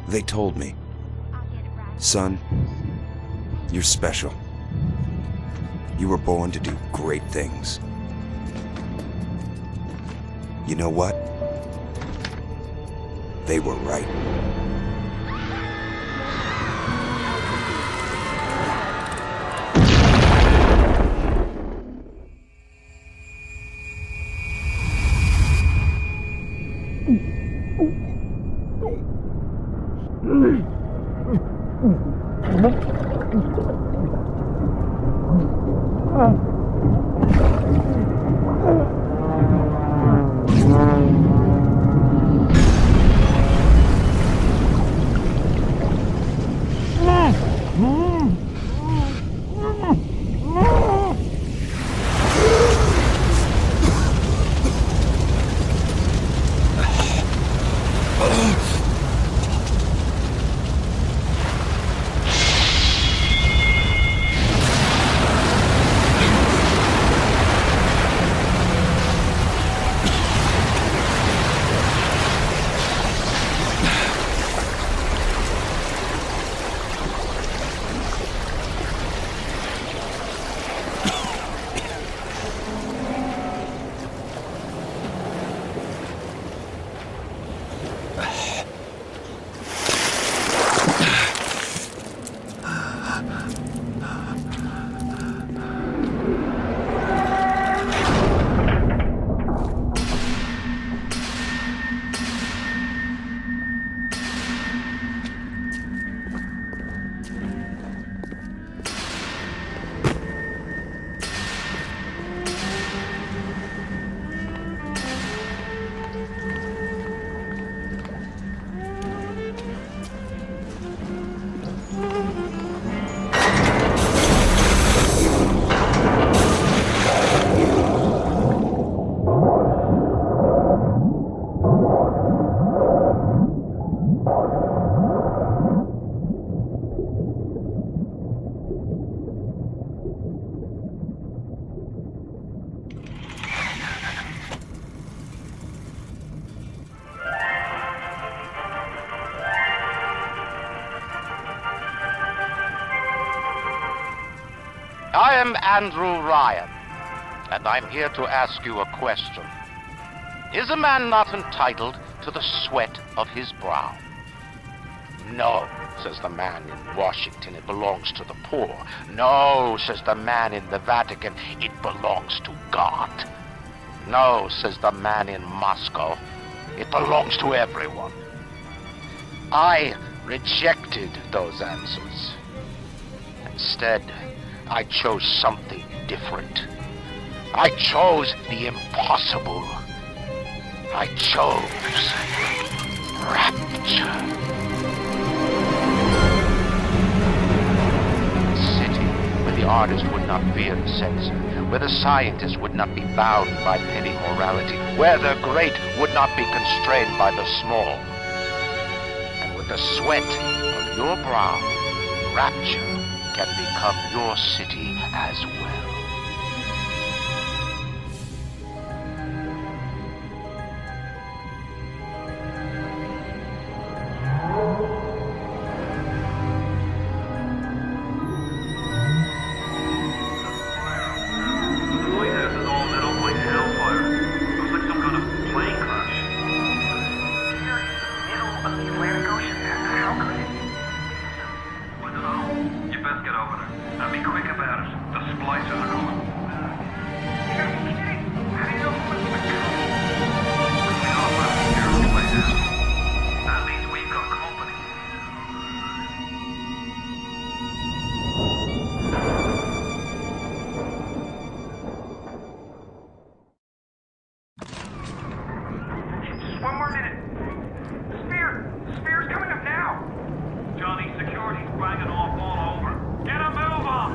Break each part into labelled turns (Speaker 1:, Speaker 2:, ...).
Speaker 1: They told me, son, you're special. You were born to do great things. You know what? They were right.
Speaker 2: I am Andrew Ryan, and I'm here to ask you a question. Is a man not entitled to the sweat of his brow? No, says the man in Washington, it belongs to the poor. No, says the man in the Vatican, it belongs to God. No, says the man in Moscow, it belongs to everyone. I rejected those answers. Instead, I chose something different. I chose the impossible. I chose Rapture. A city where the artist would not fear the censor, where the scientist would not be bound by petty morality, where the great would not be constrained by the small. And with the sweat of your brow, Rapture can become your city as well.
Speaker 3: And be quick about it. The Splicers are coming. You're kidding. How do you know what's going to come? We all have to hear what's going to happen. That means we've got company. Just one more minute. The spear's coming up now. Johnny, security's banging off all over. Get a move on!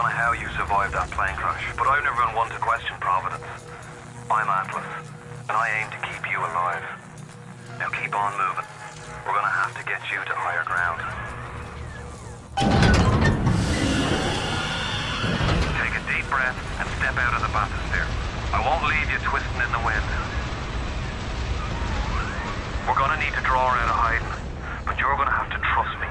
Speaker 3: don't know how you survived that plane crash, but I've never been one to question Providence. I'm Atlas, and I aim to keep you alive. Now keep on moving. We're gonna have to get you to higher ground. Take a deep breath and step out of the bathysphere. I won't leave you twisting in the wind. We're gonna need to draw her out of hiding, but you're gonna have to trust me.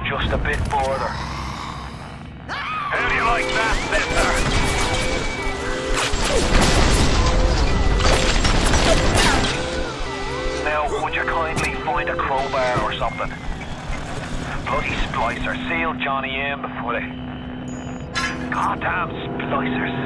Speaker 3: Just a bit further. How do you like that, Splicer? Now, would you kindly find a crowbar or something? Bloody Splicer sealed Johnny in before they... Goddamn Splicers.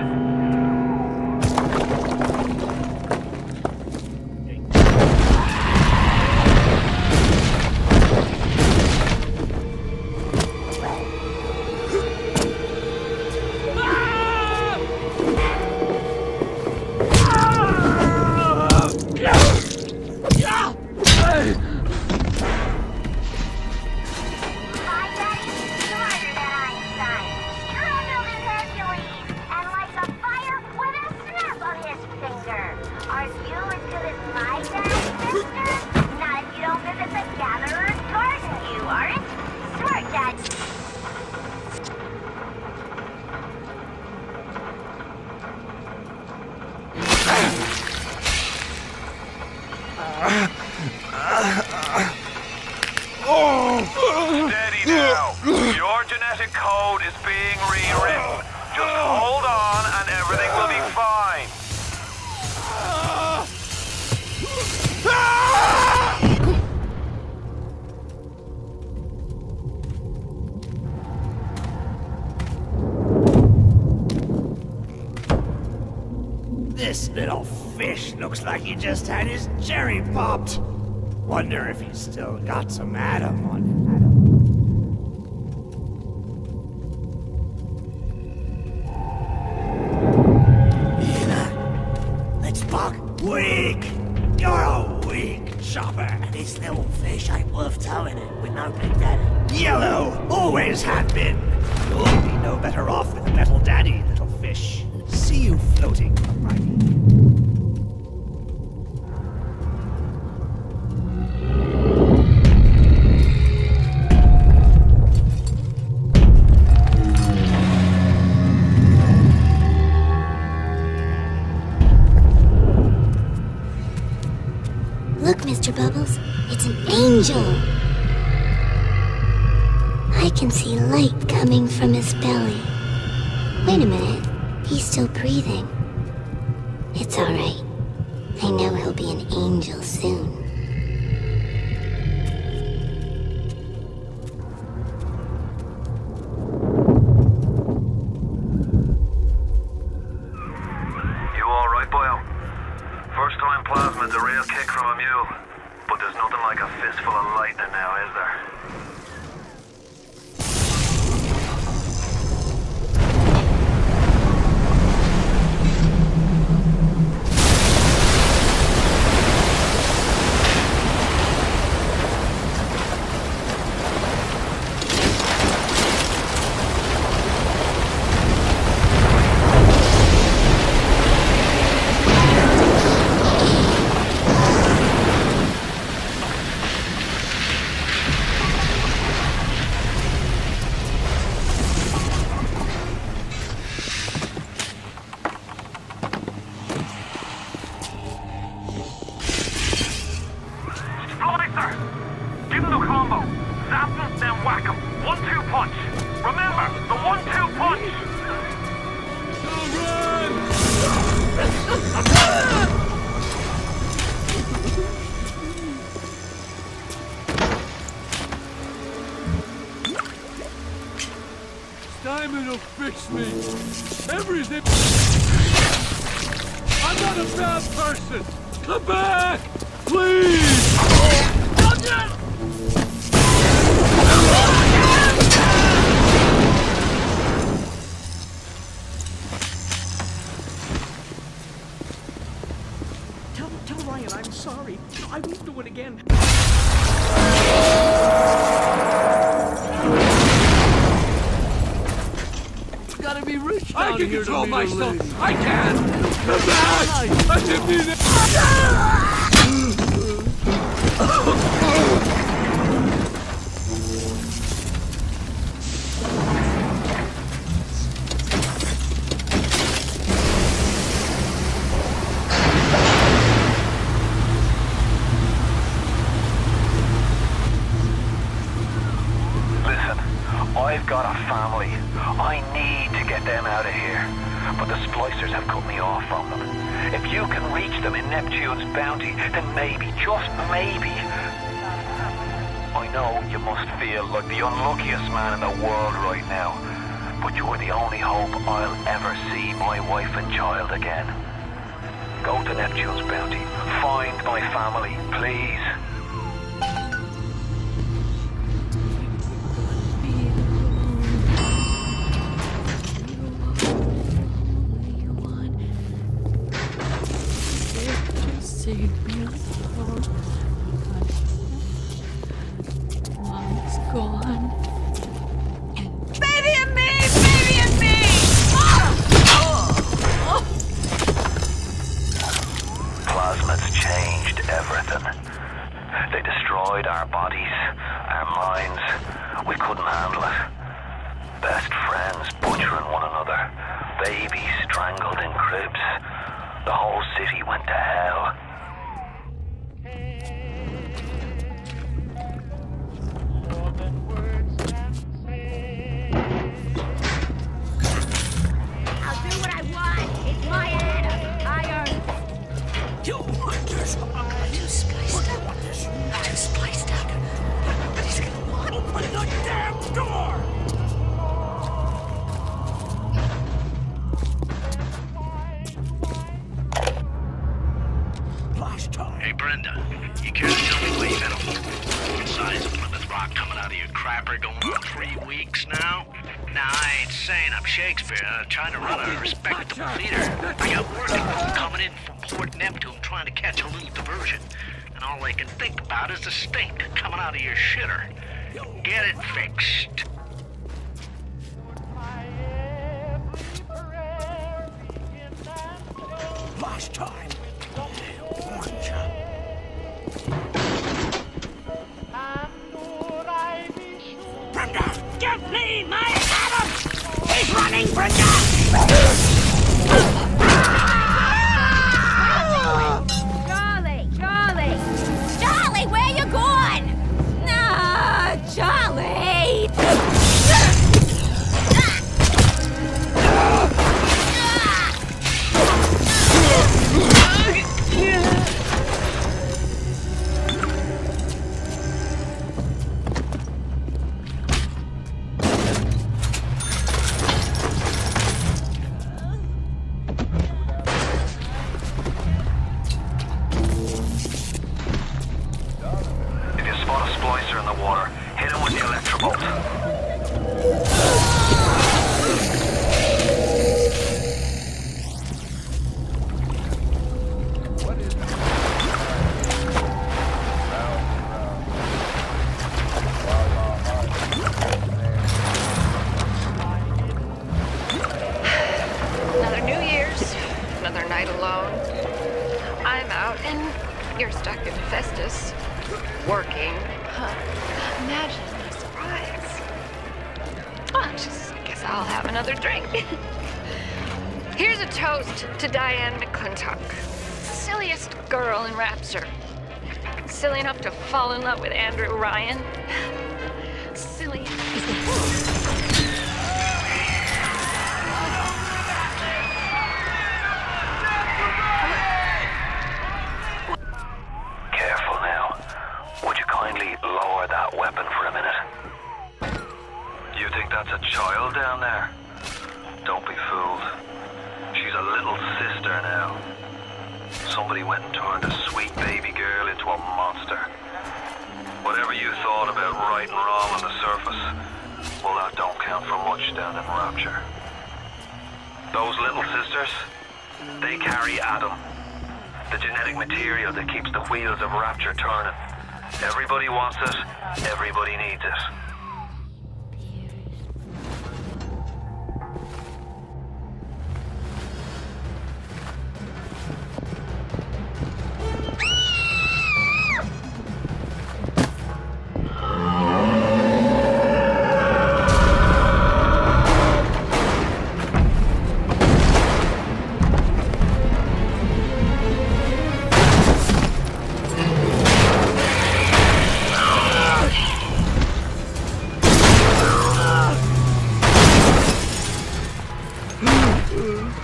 Speaker 3: Steady now. Your genetic code is being rewritten. Just hold on and everything will be fine.
Speaker 4: This little fish looks like he just had his cherry popped. Wonder if he's still got some Adam on him. Let's buck. Weak! You're a weak chopper. This little fish ain't worth towing it with no big daddy. Yellow! Always have been. You'll be no better off with Metal Daddy, little fish. See you floating, Almighty.
Speaker 5: Look, Mr. Bubbles, it's an angel. I can see light coming from his belly. Wait a minute, he's still breathing. It's all right. I know he'll be an angel soon.
Speaker 3: You alright, boyo? First time plasmid's a real kick from a mule. But there's nothing like a fistful of lightning now, is there? Splicer! Give him the combo. Zap him, then whack him. 1-2 punch. Remember, the 1-2 punch!
Speaker 6: Diamond will fix me. Everything. I'm not a bad person. Come back, please. I won't do it again. Gotta be rich down here. I can control myself. I can. Come back. I didn't mean it.
Speaker 3: I've got a family. I need to get them out of here. But the Splicers have cut me off from them. If you can reach them in Neptune's bounty, then maybe, just maybe... I know you must feel like the unluckiest man in the world right now. But you're the only hope I'll ever see my wife and child again. Go to Neptune's bounty. Find my family, please.
Speaker 7: Mom's gone.
Speaker 8: Baby and me! Baby and me!
Speaker 3: Plasmids changed everything. They destroyed our bodies, our minds. We couldn't handle it. Best friends butchering one another. Babies strangled in cribs. The whole city went to hell.
Speaker 8: I'll do what I want. It's my Adam. I earned it.
Speaker 4: You want this?
Speaker 8: Too spliced up. Too spliced up.
Speaker 4: But he's gonna want. Open the damn door! Last time.
Speaker 9: Hey, Brenda, you care to tell me where you got a whole size of Plymouth Rock coming out of your crapper going on 3 weeks now? Nah, I ain't saying I'm Shakespeare. I'm trying to run a respectable theater. I got working coming in from Port Neptune trying to catch a little diversion. And all I can think about is the stink coming out of your shitter. Get it fixed.
Speaker 4: Last time. Warned ya. Brenda, give me my Adam! He's running, Brenda!
Speaker 8: Charlie, where you going? Nah, Charlie!
Speaker 3: If you spot a Splicer in the water, hit him with the electrobolt.
Speaker 7: Another New Year's, another night alone. I'm out and you're stuck in Festus. Working. Huh. Imagine my surprise. I guess I'll have another drink. Here's a toast to Diane McClintock. Silliest girl in Rapture. Silly enough to fall in love with Andrew Ryan. Silly.
Speaker 3: Careful now. Would you kindly lower that weapon for a minute? You think that's a child down there? Don't be fooled. She's a little sister now. Somebody went and turned a sweet baby girl into a monster. Whatever you thought about right and wrong on the surface, well, that don't count for much down in Rapture. Those little sisters, they carry Adam. The genetic material that keeps the wheels of Rapture turning. Everybody wants it, everybody needs it.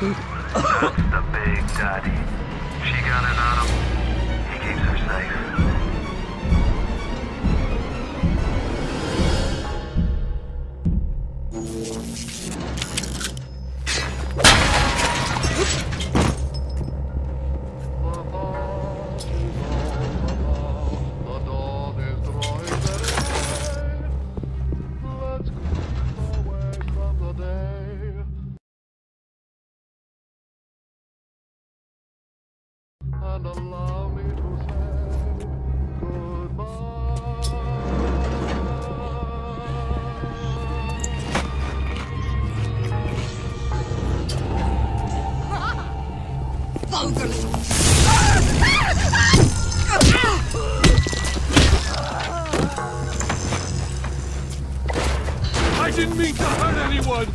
Speaker 3: The big daddy. She got it on him. He keeps her safe.
Speaker 6: And allow me to say I didn't mean to hurt anyone!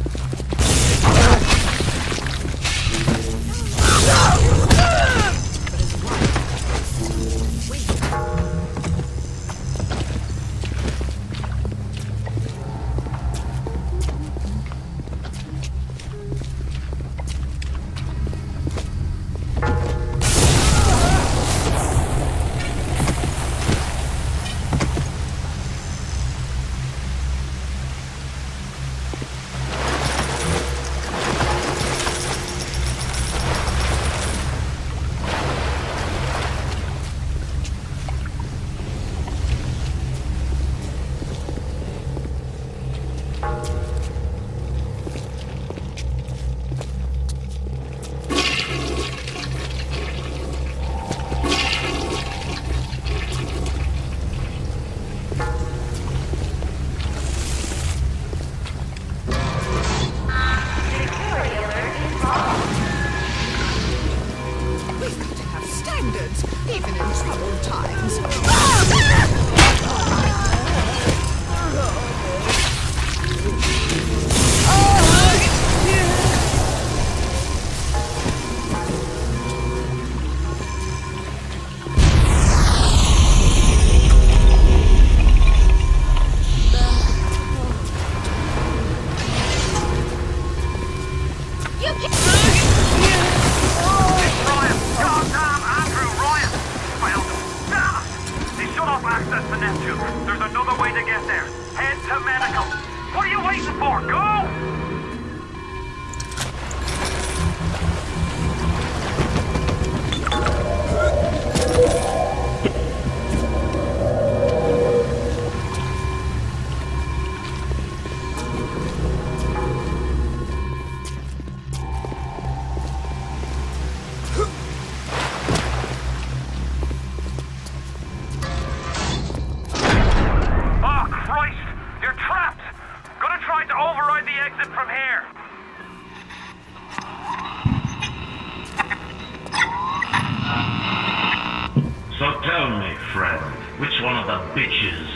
Speaker 10: Even in troubled times.
Speaker 3: Access to Neptune. There's another way to get there. Head to medical. What are you waiting for? Go!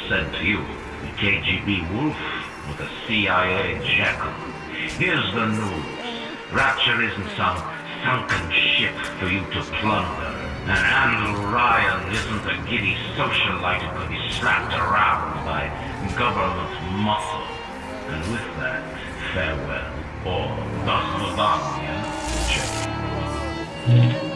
Speaker 9: Sent to you, the KGB Wolf or the CIA Jackal. Here's the news. Rapture isn't some sunken ship for you to plunder. And Andrew Ryan isn't a giddy socialite who can be slapped around by government muscle. And with that, farewell. Or До свидания, Jack.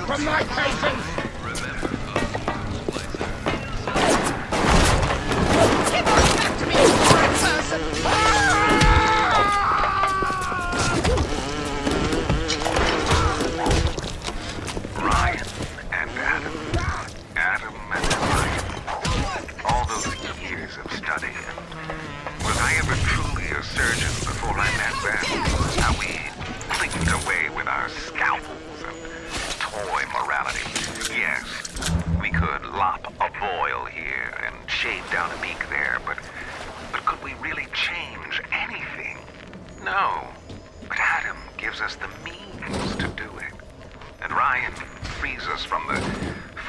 Speaker 6: from my patients!
Speaker 10: Give us back to me, horrid person!
Speaker 3: Ryan and Adam. Adam and Ryan. All those years of studying. Was I ever truly a surgeon before I met them? How we clicked away with our scalpels and toy morality. Yes, we could lop a boil here and shave down a beak there, but could we really change anything? No. But Adam gives us the means to do it. And Ryan frees us from the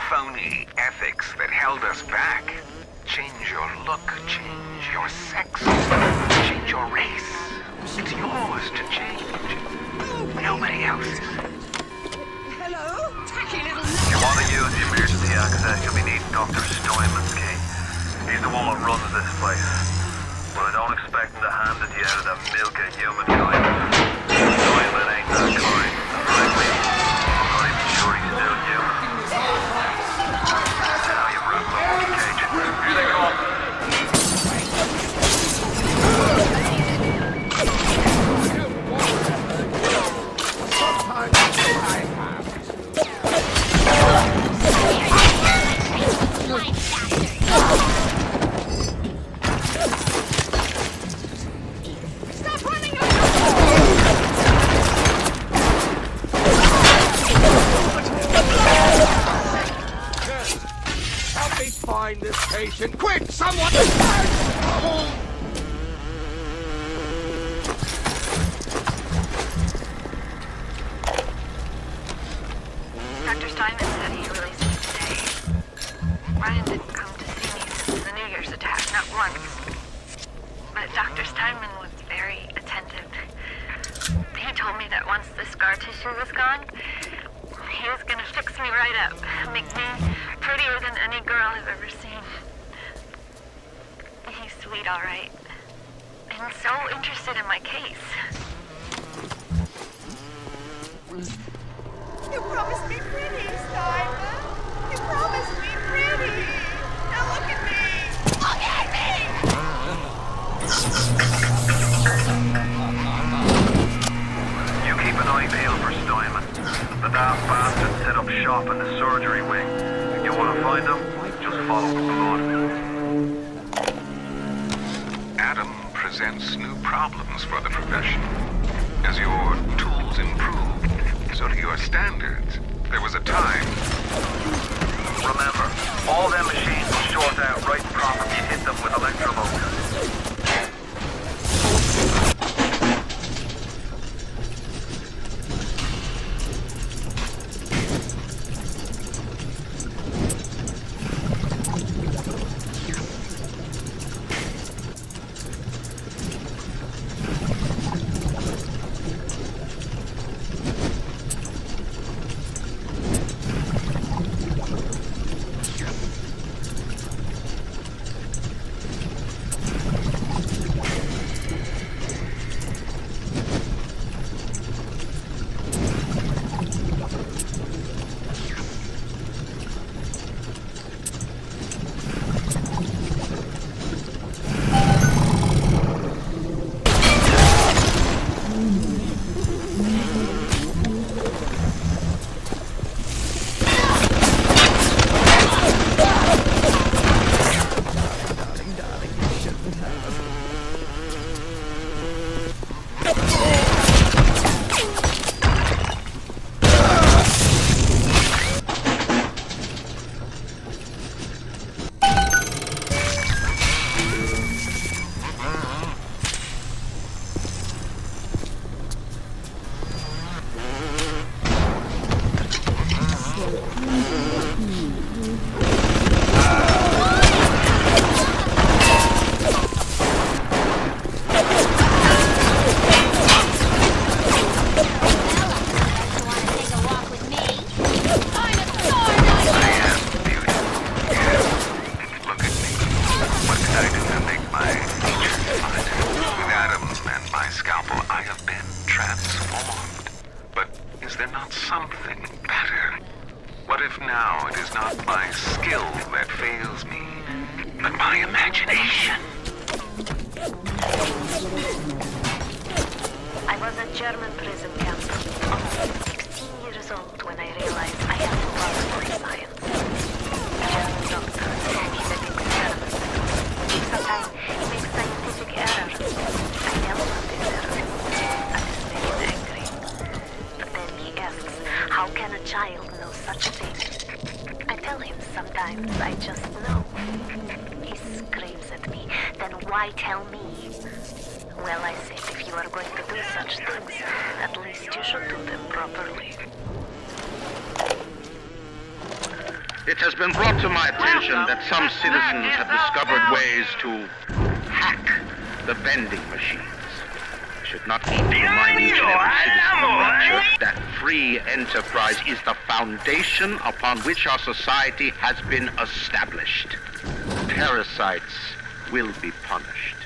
Speaker 3: phony ethics that held us back. Change your look, change your sex, change your race. It's yours to change. Nobody else's.
Speaker 10: Hello? Tacky little...
Speaker 3: If you want to use the emergency access, you'll be needing Dr. Steinman's key. He's the one that runs this place. But I don't expect him to hand it to you out of that milk of human kindness. Steinman ain't that kind. And frankly, I'm not even sure he's still human. Now you've wrapped up the cage. Here they go.
Speaker 10: Stop running!
Speaker 6: Help me find this patient! Quick, someone!
Speaker 7: Dr. Steinman said he released me today. Ryan didn't come to see me since the New Year's attack, not once. But Dr. Steinman was very attentive. He told me that once the scar tissue was gone, he was gonna fix me right up, make me prettier than any girl I've ever seen. He's sweet, all right. And so interested in my case.
Speaker 10: You promised me pretty, Steinman. You promised me pretty. Now look at me. Look at me!
Speaker 3: You keep an eye peeled for Steinman. The daft bastard set up shop in the surgery wing. You want to find him? Just follow the blood. Adam presents new problems for the profession. As your tools improve, so do your standards. There was a time. Remember, all them machines will short out right proper if you hit them with electromotors. Is there not something better? if now it is not my skill that fails me, but my imagination.
Speaker 11: I was at German prison camp, 16 years old when I realized I had to love for science. The German doctor told me that experiments. Sometimes he makes scientific errors. I tell him this error. And this makes him angry. But then he asks, how can a child know such a thing? I tell him sometimes I just know. He screams at me, then why tell me? Well, I said, if you are going to do such things, at least you should do them properly.
Speaker 2: It has been brought to my attention that some citizens have discovered ways to hack the vending machines. I should not need to remind each and every citizen of Rapture that free enterprise is the foundation upon which our society has been established. Parasites will be punished.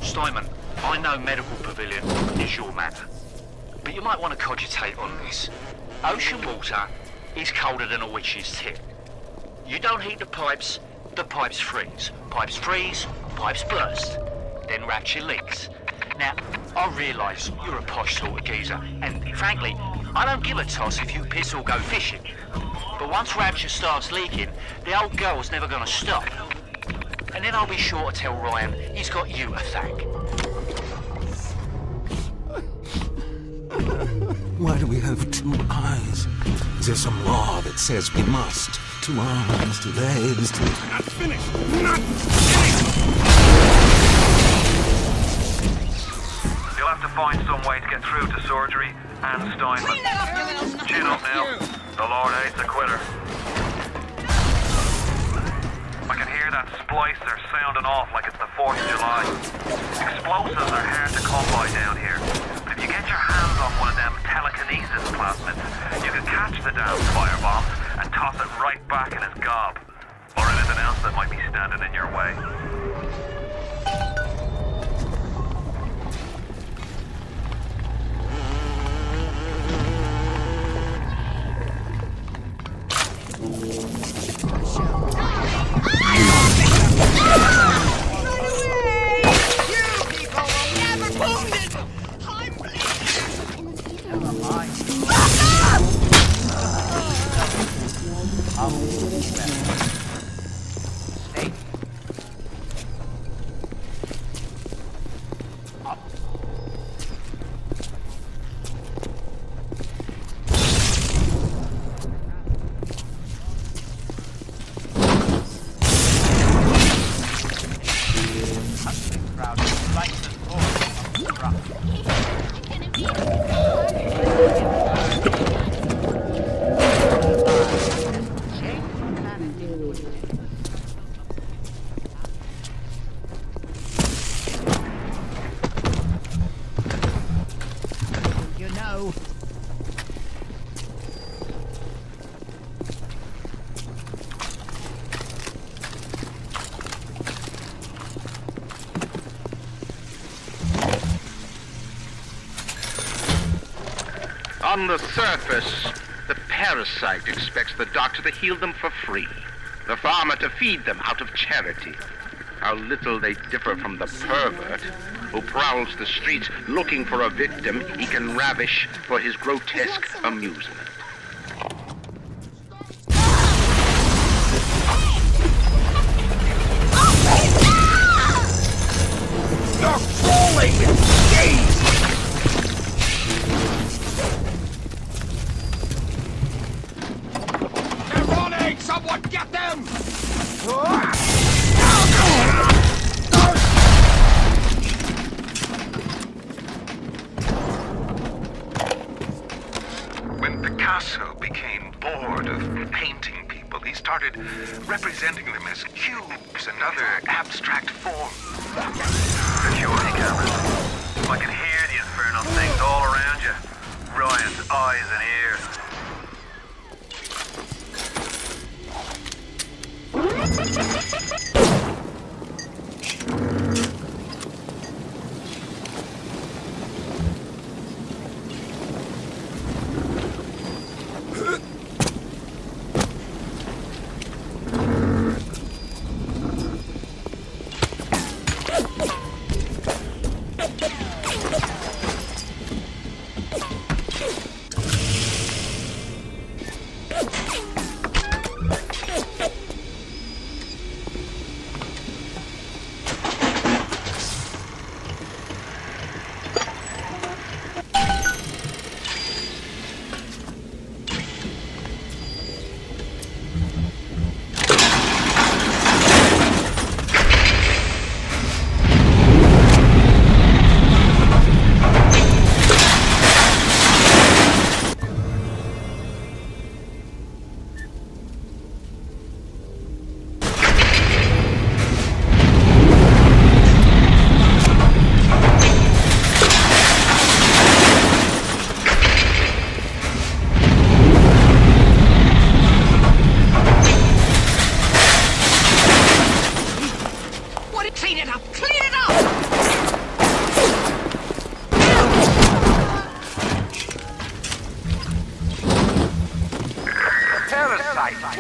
Speaker 9: Steinman, I know medical pavilion is your matter, but you might want to cogitate on this. Ocean water is colder than a witch's tit. You don't heat the pipes freeze. Pipes freeze, pipes burst. Then Rapture leaks. Now, I realise you're a posh sort of geezer, and frankly, I don't give a toss if you piss or go fishing. But once Rapture starts leaking, the old girl's never gonna stop. And then I'll be sure to tell Ryan he's got you to thank.
Speaker 12: Why do we have two eyes? Is there some law that says we must? 2 arms, 2 legs, 2... Not finished! Not finished!
Speaker 3: You'll have to find some way to get through to surgery and Steinman. Chin up now. The Lord hates a quitter. I can hear that Splicer sounding off like it's the 4th of July. Explosives are hard to come by down here. But if you get your hands on one of them telekinesis plasmids, you can catch the damn firebomb and toss it right back in his gob. Or anything else that might be standing in your way.
Speaker 2: On the surface, the parasite expects the doctor to heal them for free, the farmer to feed them out of charity. How little they differ from the pervert who prowls the streets looking for a victim he can ravish for his grotesque amusement.
Speaker 4: You're fooling me! Jeez! They're running! Someone get them!
Speaker 3: When Picasso became bored of painting people, he started representing them as cubes and other abstract forms. Security cameras. I can hear the infernal things all around you. Ryan's eyes and ears.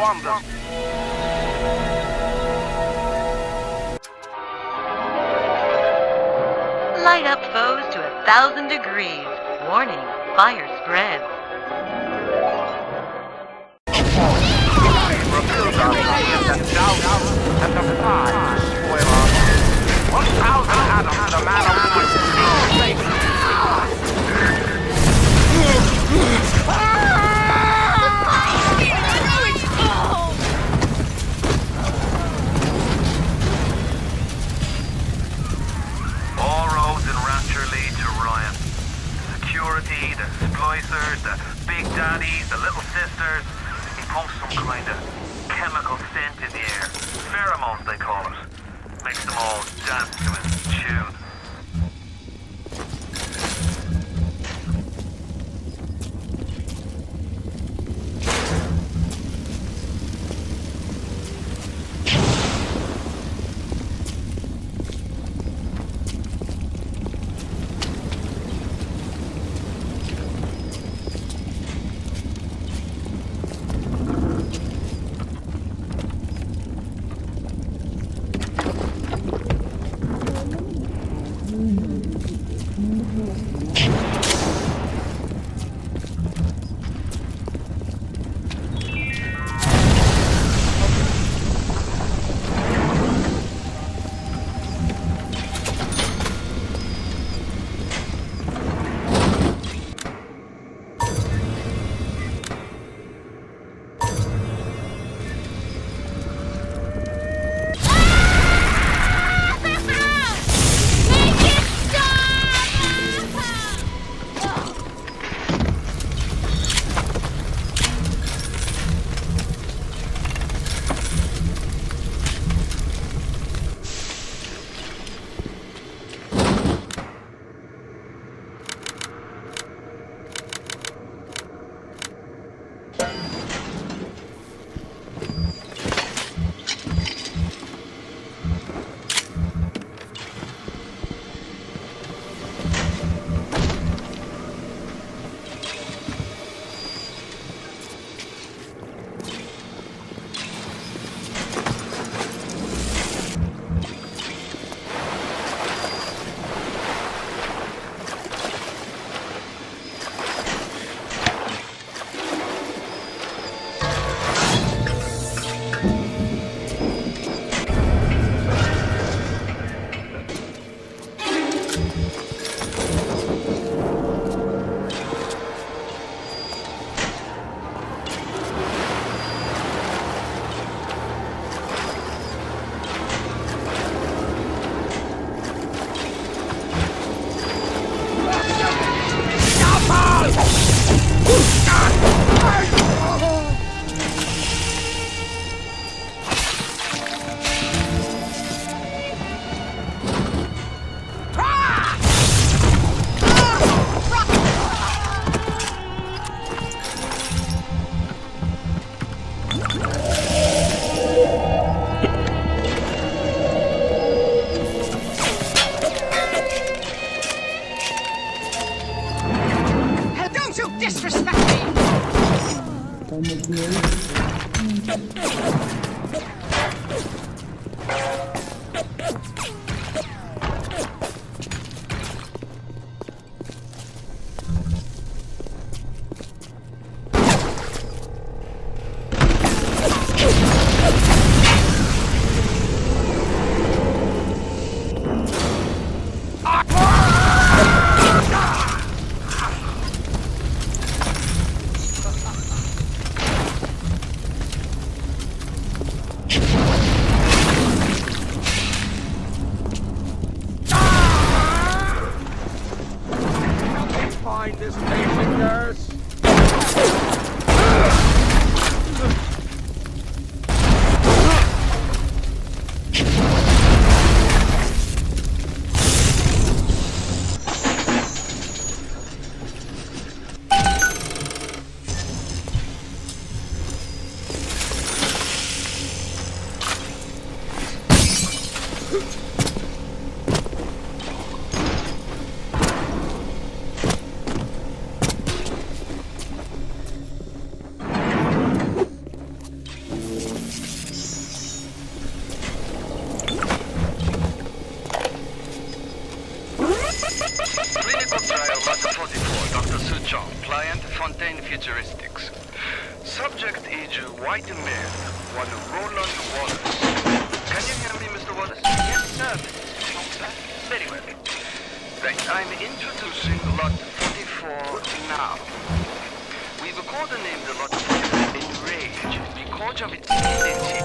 Speaker 3: wonders.
Speaker 13: Light up foes to 1,000 degrees. Warning, fire spreads.
Speaker 3: All roads in Rapture lead to Ryan. Security, the Splicers, the big daddies, the little sisters. He pumps some kind of chemical scent in the air. Pheromones, they call it. Makes them all dance to his tune. Clinical trial lot 44, Dr. Suchong, client Fontaine Futuristics. Subject age white male, one Roland Wallace. Can you hear me, Mr. Wallace? Yes, sir. Very well. Right, I'm introducing lot 44 now. We've codenamed the lot 44 Enrage because of its tendency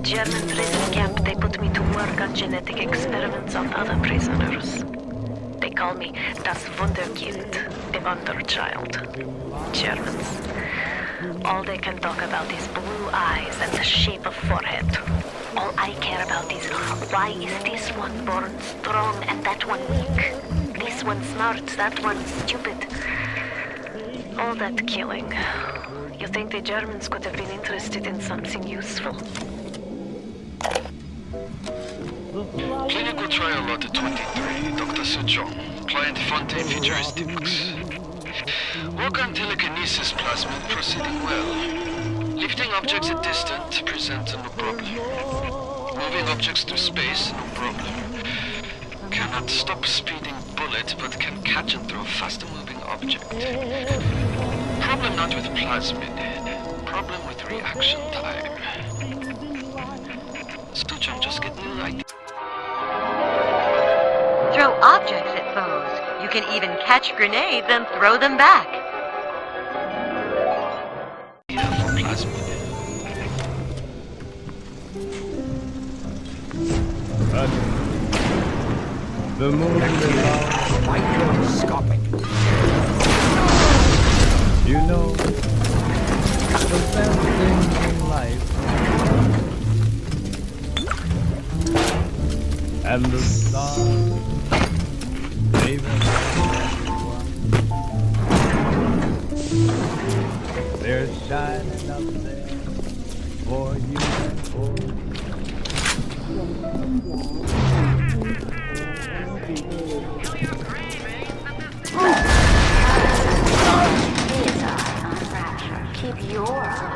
Speaker 11: German prison camp, they put me to work on genetic experiments on other prisoners. They call me das Wunderkind, the wonder child. Germans. All they can talk about is blue eyes and the shape of forehead. All I care about is why is this one born strong and that one weak? This one smart, that one stupid. All that killing. You think the Germans could have been interested in something useful?
Speaker 3: Clinical trial lot 23, Dr. Suchong, client Fontaine Futuristics. Work on telekinesis plasmid proceeding well. Lifting objects at distance presents no problem. Moving objects through space, no problem. Cannot stop speeding bullet, but can catch and throw faster moving object. Problem not with plasmid, problem with reaction time. Suchong just getting the idea.
Speaker 13: Throw objects at foes. You can even catch grenades and throw them back.
Speaker 14: The moon is microscopic. You know, the best thing in life. And the stars, they will everyone. They're shining up there for you and for me.
Speaker 11: Rapture. Keep your eye.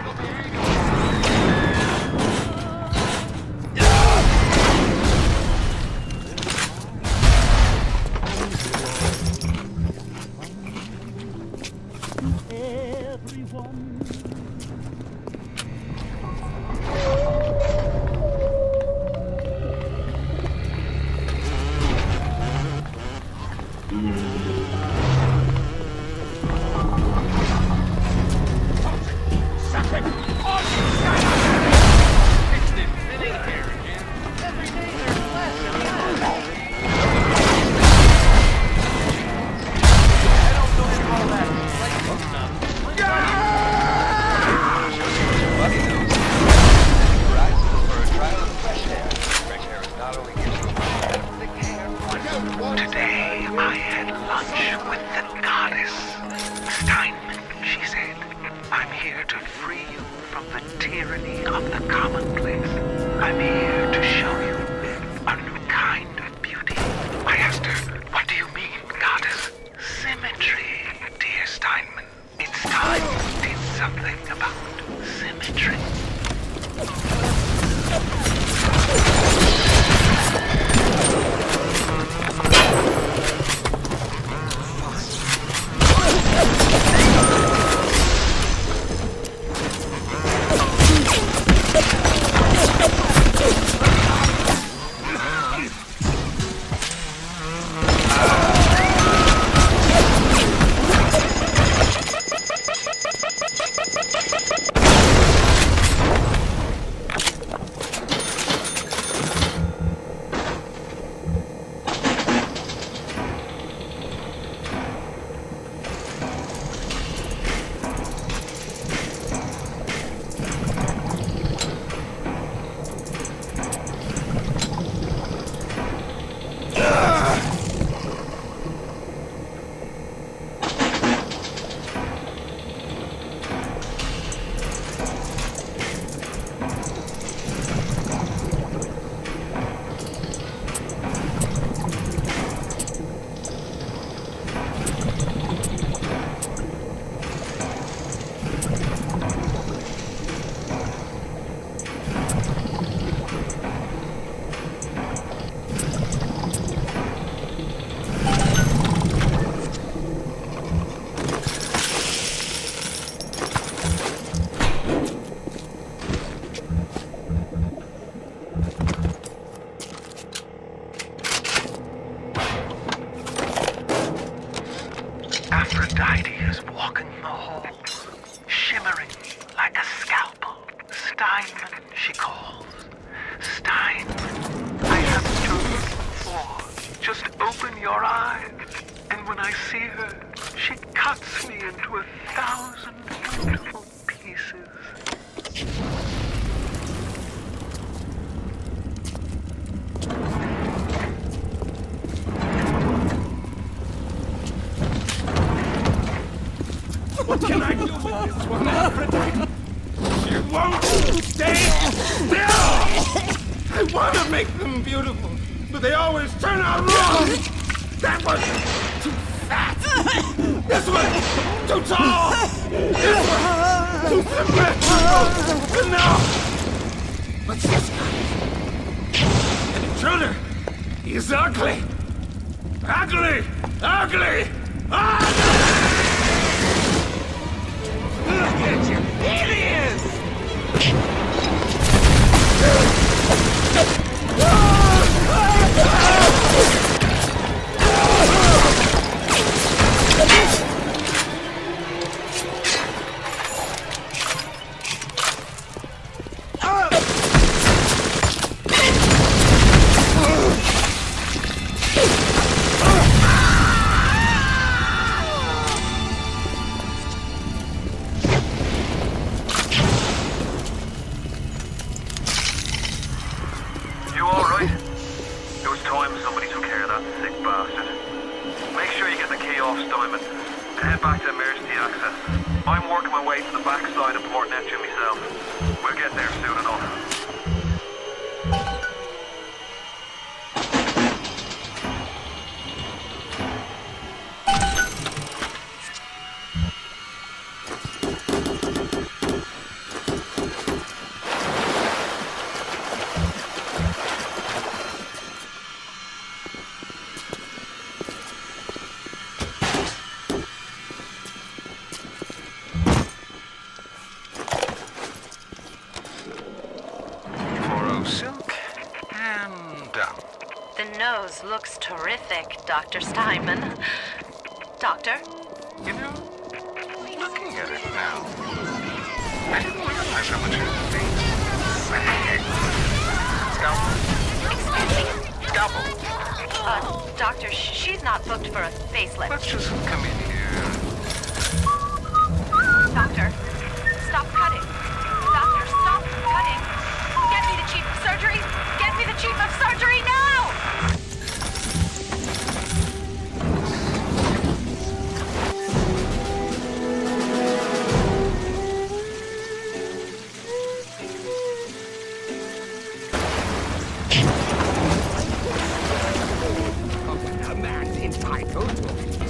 Speaker 9: tyranny of the commonplace. I'm here to show you a new kind of beauty. I asked her, what do you mean, goddess? Symmetry, dear Steinman. It's time you did something about symmetry. Aphrodite is walking the halls, shimmering like a scalpel. Steinman, she calls. Steinman, I haven't chosen before. Just open your eyes, and when I see her, she cuts me into 1,000 beautiful pieces.
Speaker 12: What can I do with this one, Aphrodite? She won't stay still! I want to make them beautiful, but they always turn out wrong! That was too fat! This one too tall! This one too symmetrical! And now, what's this guy? An intruder! He's ugly! Ugly! Ugly! Ugly! Look at you, aliens!
Speaker 13: Looks terrific, Dr. Steinman. Doctor?
Speaker 9: You know, looking at it now, I didn't realize how much her face sagged. Scalpel. Scalpel.
Speaker 13: Doctor, she's not booked for a facelift.
Speaker 9: Let's just come in here.
Speaker 13: Doctor, stop cutting. Doctor, stop cutting. Get me the chief of surgery. Get me the chief of surgery now!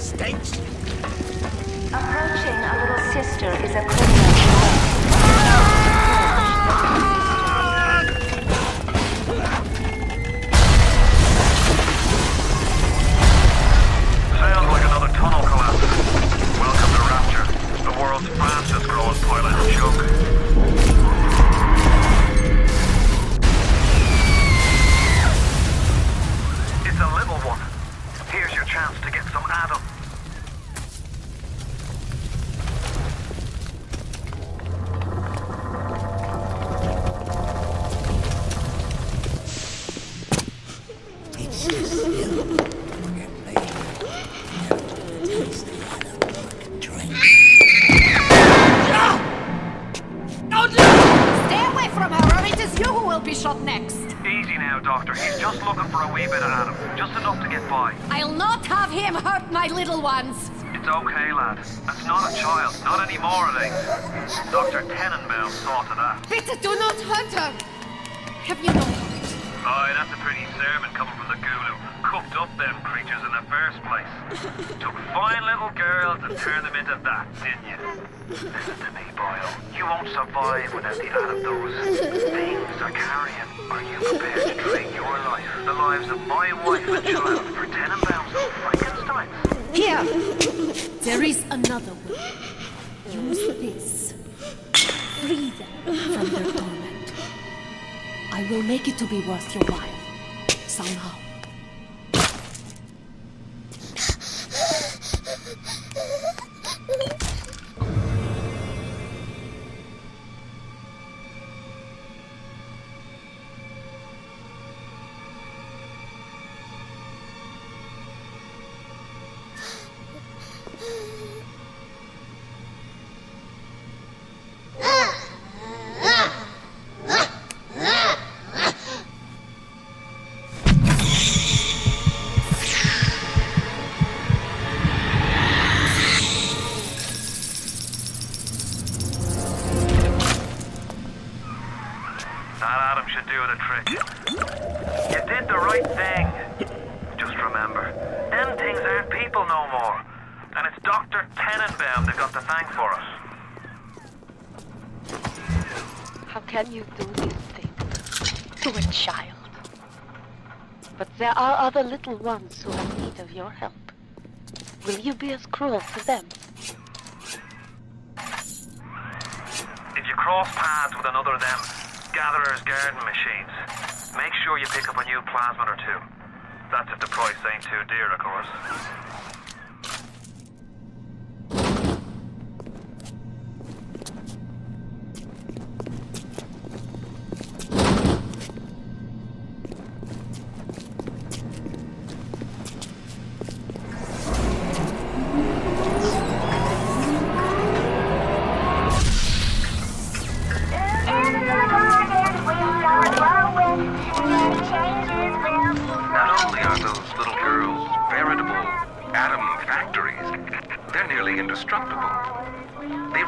Speaker 4: stinks.
Speaker 11: Approaching a little sister is a criminal.
Speaker 3: Sounds like another tunnel collapse. Welcome to Rapture, the world's fastest growing pilot joke. It's a little one. Here's your chance to get some Adam.
Speaker 4: It's just you. Forget me. Never taste the Adam drink.
Speaker 8: Stay away from her, or it is you who will be shot next.
Speaker 3: Easy now, Doctor. He's just looking for a wee bit of Adam. Just enough to get by.
Speaker 8: I'll not have him hurt my little ones.
Speaker 3: It's okay, lad. That's not a child. Not anymore, it ain't. Dr. Tenenbaum saw to that.
Speaker 8: Bitte, do not hurt her. Have you no heart?
Speaker 3: Aye, that's a pretty sermon coming from the ghoul who cooked up them creatures in the first place. Took fine little girls and turned them into that, didn't you? Listen to me, Boyle. You won't survive without the Adam those things are carrying. Are you prepared to trade your life, the lives of my wife and child, for Tenenbaum's Frankenstein?
Speaker 8: Here! There is another way. Use this. Free them from their torment. I will make it to be worth your while. Somehow.
Speaker 11: Can you do these things to a child? But there are other little ones who have need of your help. Will you be as cruel to them?
Speaker 3: If you cross paths with another of them gatherer's garden machines, make sure you pick up a new plasmid or two. That's if the price ain't too dear, of course.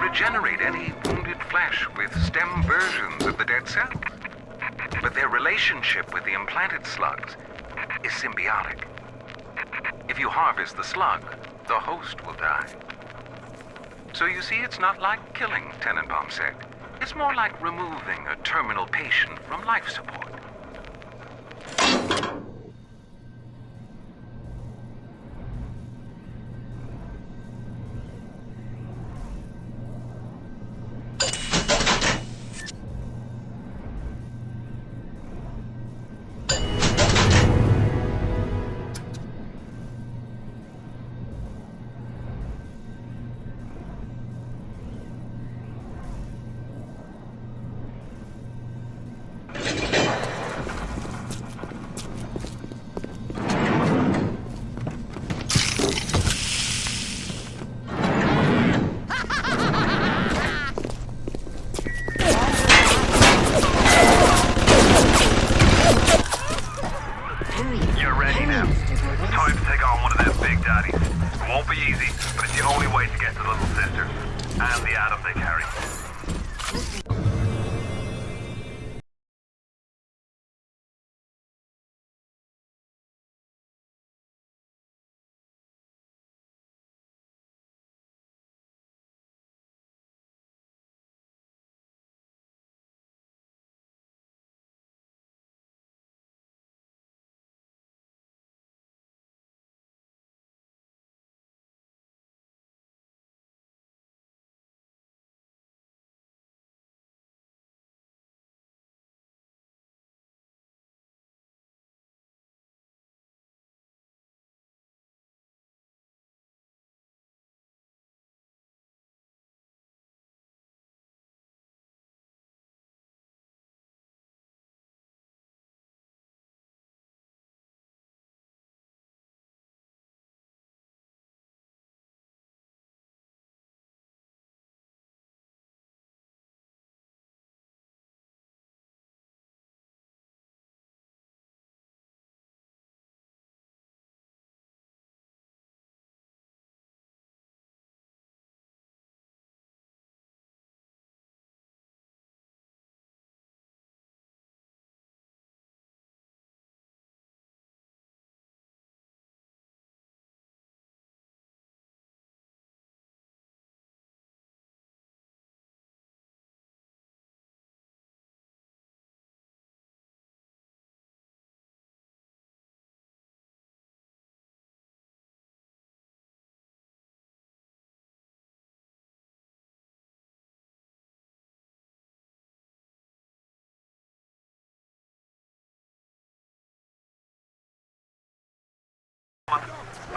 Speaker 15: Regenerate any wounded flesh with stem versions of the dead cell. But their relationship with the implanted slugs is symbiotic. If you harvest the slug, the host will die. So you see, it's not like killing, Tenenbaum said. It's more like removing a terminal patient from life support.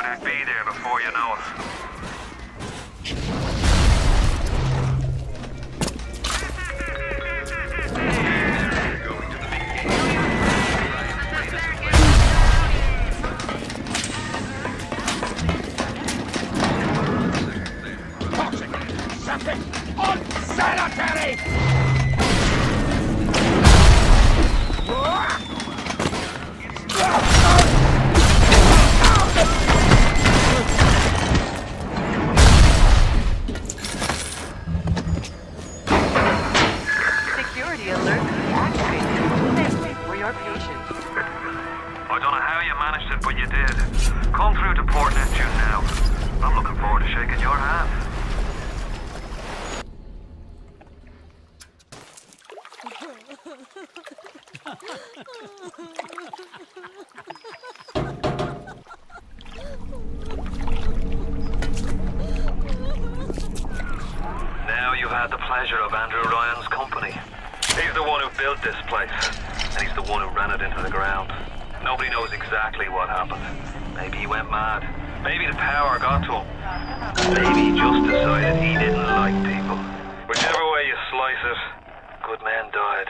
Speaker 3: but it'll be there before you know it.
Speaker 12: Something unsanitary!
Speaker 10: Security alert activated. Thank you for your patience.
Speaker 3: I don't know how you managed it, but you did. Come through to Port Neptune now. I'm looking forward to shaking your hand.
Speaker 9: Now you've had the pleasure of Andrew Ryan's company. He's the one who built this place, and he's the one who ran it into the ground. Nobody knows exactly what happened. Maybe he went mad. Maybe the power got to him. Maybe he just decided he didn't like people. Whichever way you slice it, good men died.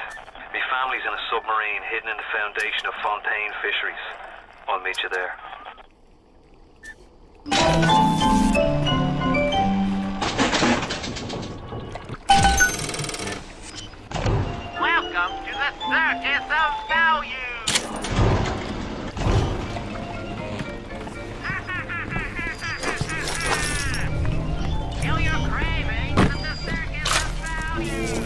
Speaker 9: My family's in a submarine hidden in the foundation of Fontaine Fisheries. I'll meet you there.
Speaker 10: Welcome to the Circus of Value! Kill your cravings at the Circus of Value!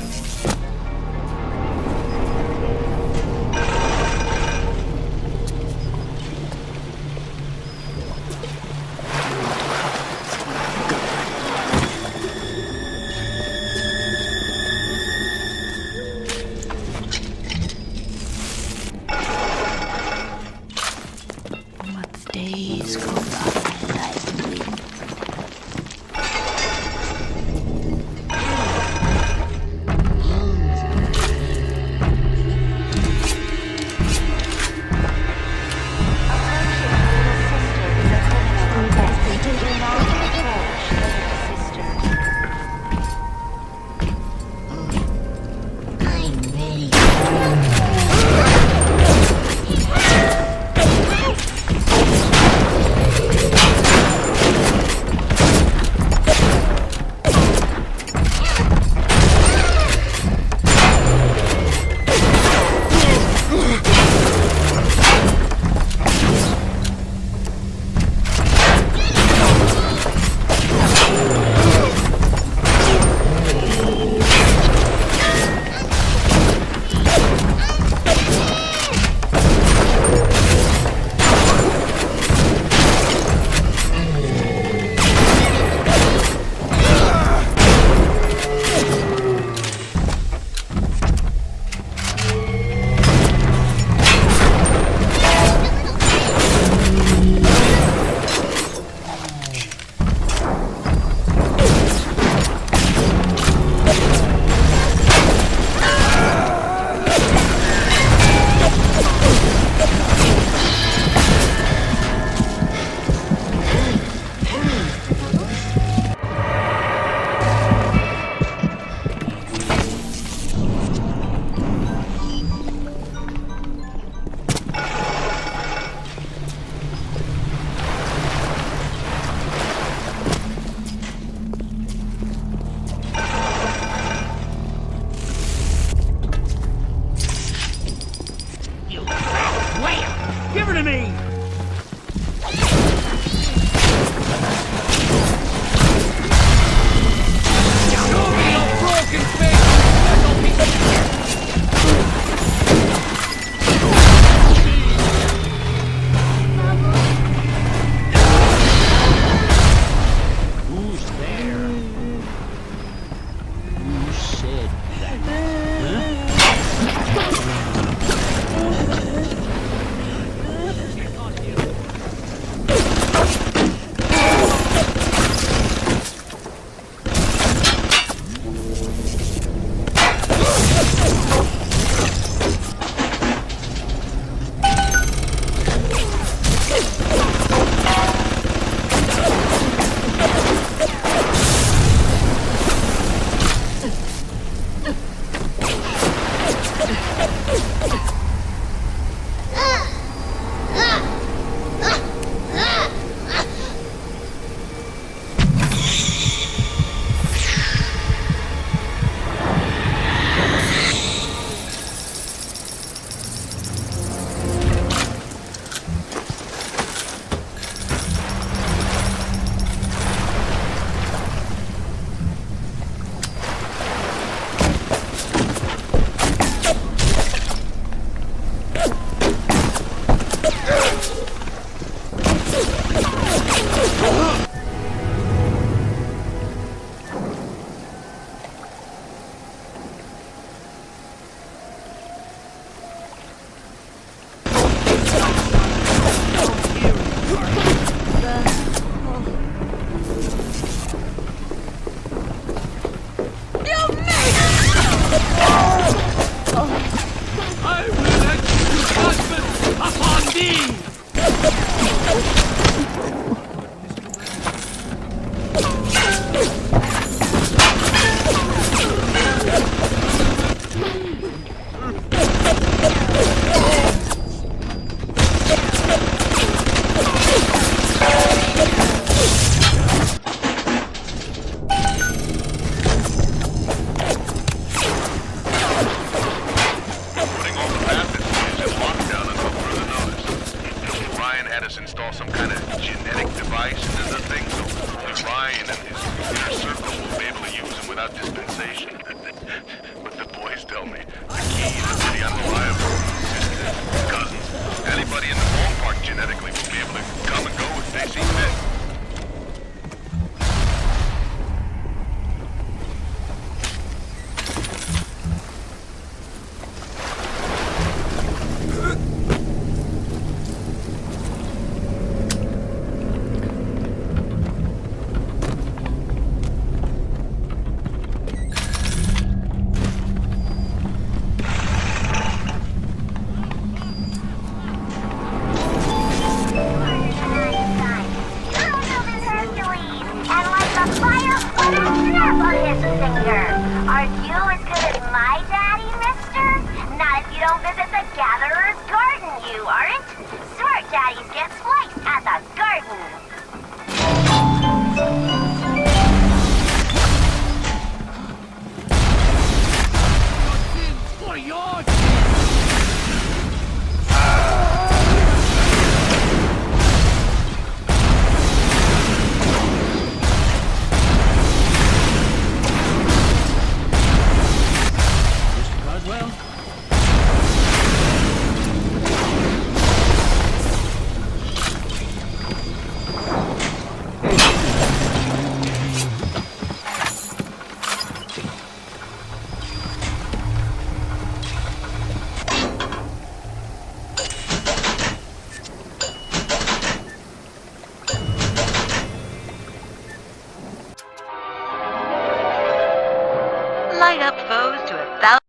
Speaker 11: Light up foes to 1,000.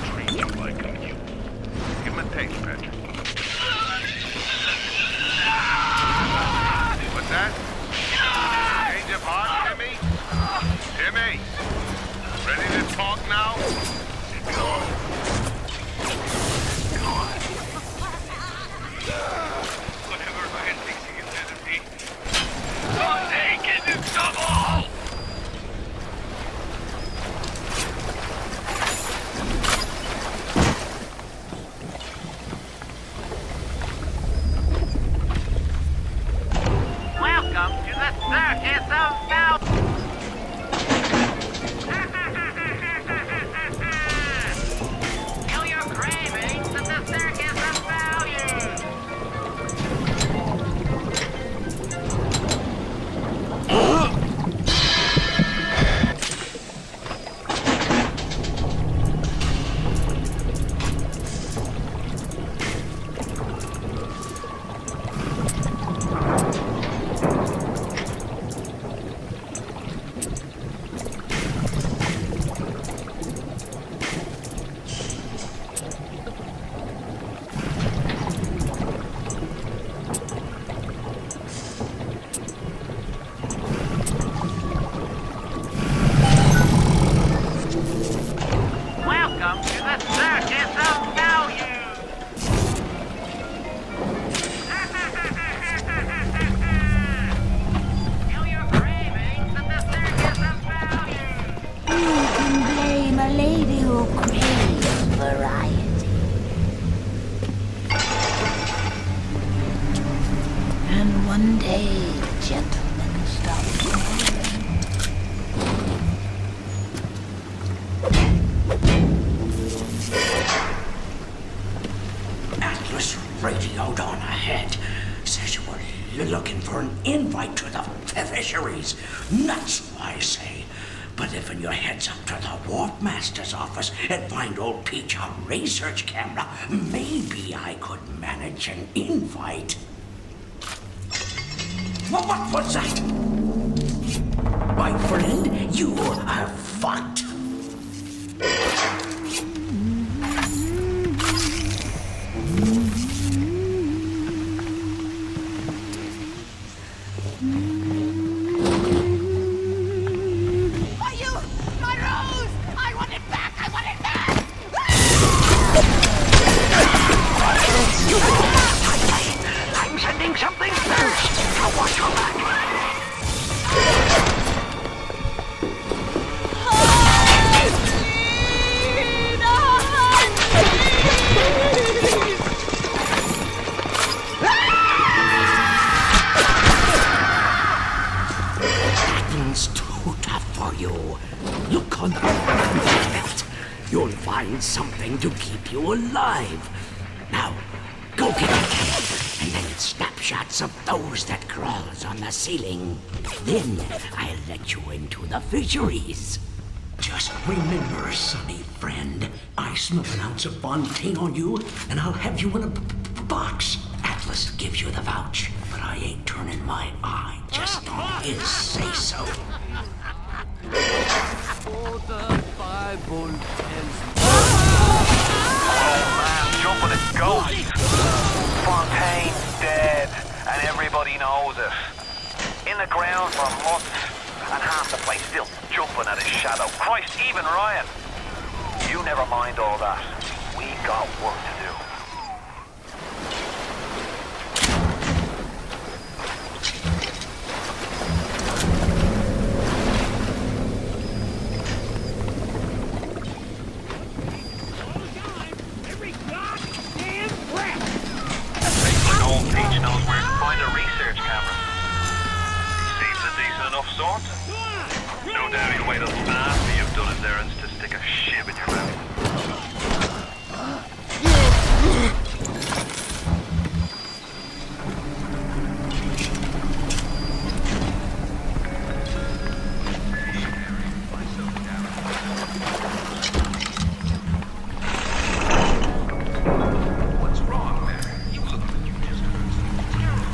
Speaker 3: Treat you like a mule.
Speaker 16: One day, gentlemen, stop
Speaker 4: Atlas radioed on ahead. Says you were looking for an invite to the fisheries. Nuts, I say. But if your heads up to the Warp Master's office and find old Peach on research camera, maybe I could manage an invite. What was that? My friend, you are fucked.
Speaker 9: I'm sending something first. Now watch your back.
Speaker 4: Nothing's too tough for you. Look on the belt. You'll find something to keep you alive. Now, go get it. And then snapshots of those that crawls on the ceiling. Then I'll let you into the fisheries. Just remember, sonny friend, I smell an ounce of Fontaine on you, and I'll have you in a box. Atlas gives you the vouch, but I ain't turning my eye just on his say-so.
Speaker 6: For the Bible tells me.
Speaker 9: Oh man, jumping at ghosts. Fontaine's dead, and everybody knows it. In the ground for months, and half the place still jumping at his shadow. Christ, even Ryan. You never mind all that. We got work to do. Peach knows where to find a research camera. Seems a decent enough sort. No doubt he'll wait until after you've done his errands to stick a shiv in your mouth.
Speaker 15: What's wrong, Mary? You look like you just heard something terrible.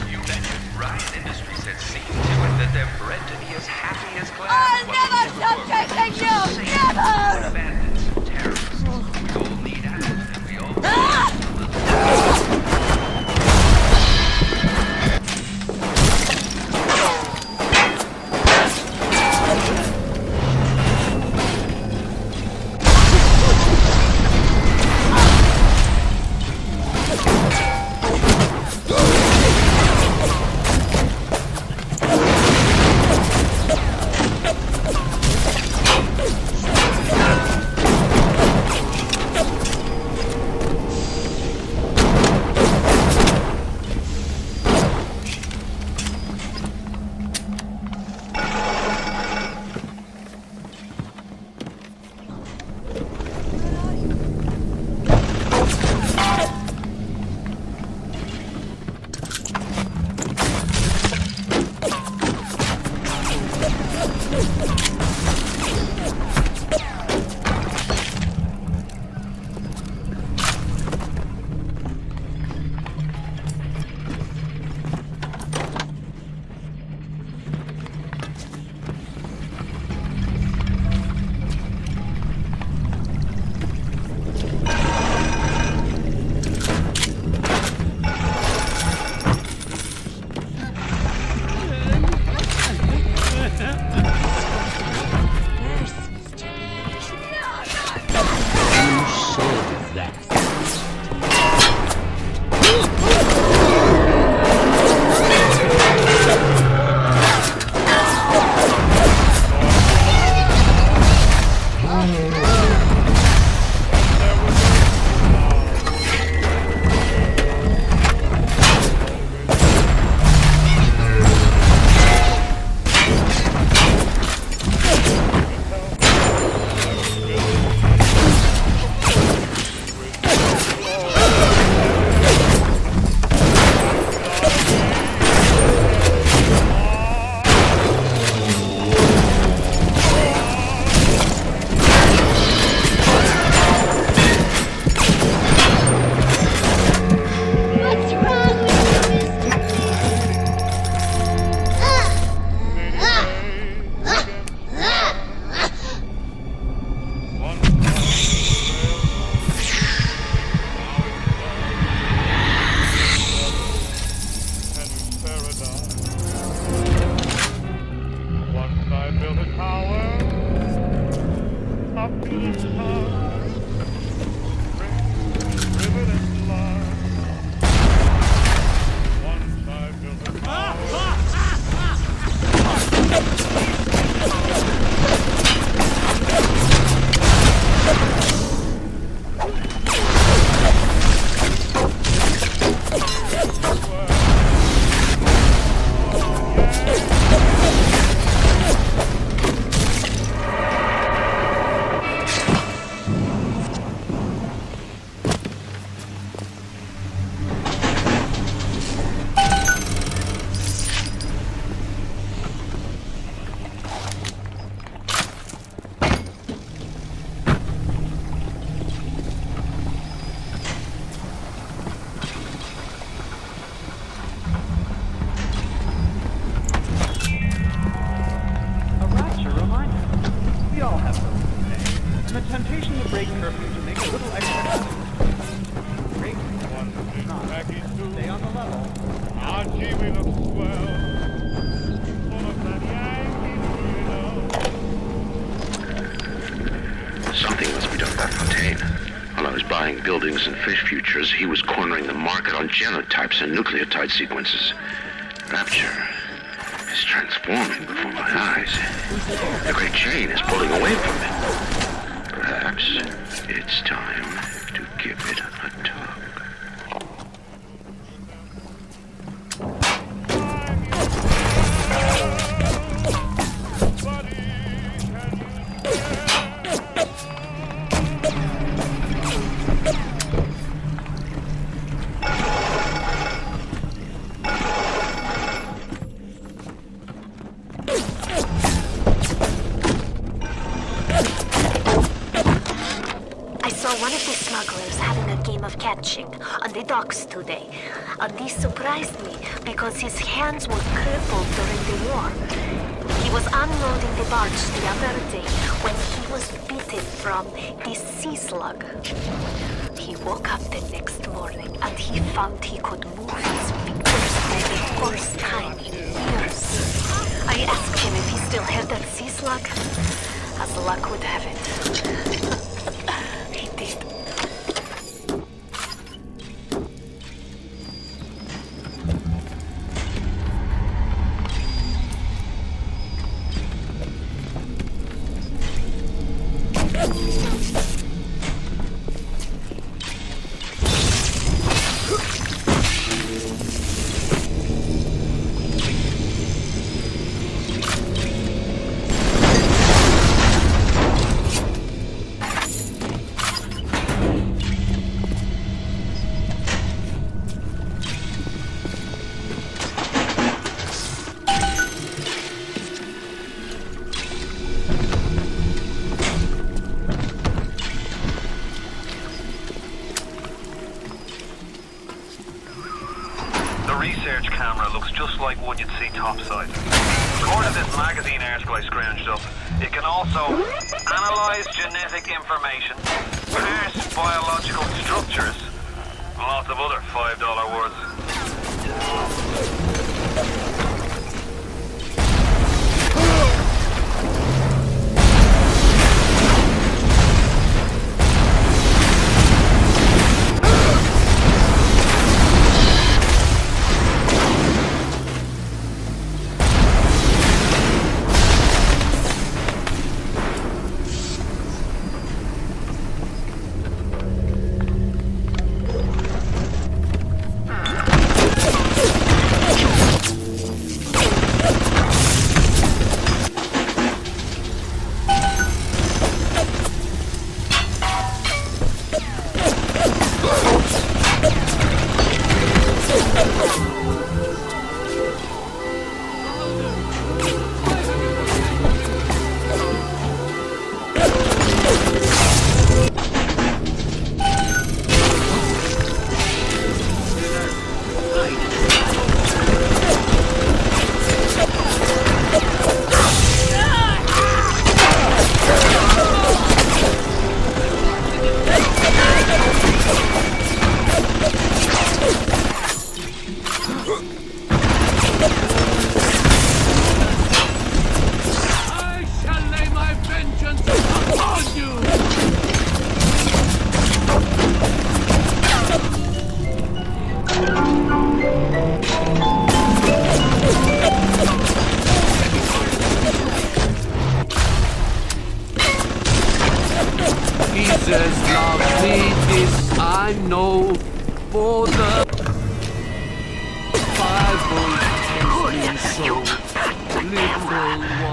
Speaker 15: You mentioned Ryan Industries had seen to it that they're bred to be as happy as glass.
Speaker 10: I'll never stop chasing you! Never!
Speaker 15: Bandits, terrorists. We all need animals, and we all...
Speaker 17: scanning buildings and fish futures, he was cornering the market on genotypes and nucleotide sequences. Rapture is transforming before my eyes. The great chain is pulling away from it. Perhaps it's time to give it a tug.
Speaker 11: One of the smugglers having a game of catching on the docks today. And this surprised me because his hands were crippled during the war. He was unloading the barge the other day when he was bitten from the sea slug. He woke up the next morning and he found he could move his fingers for the first time in years. I asked him if he still had that sea slug. As luck would have it.
Speaker 3: Information, parse biological structures, lots of other $5 words.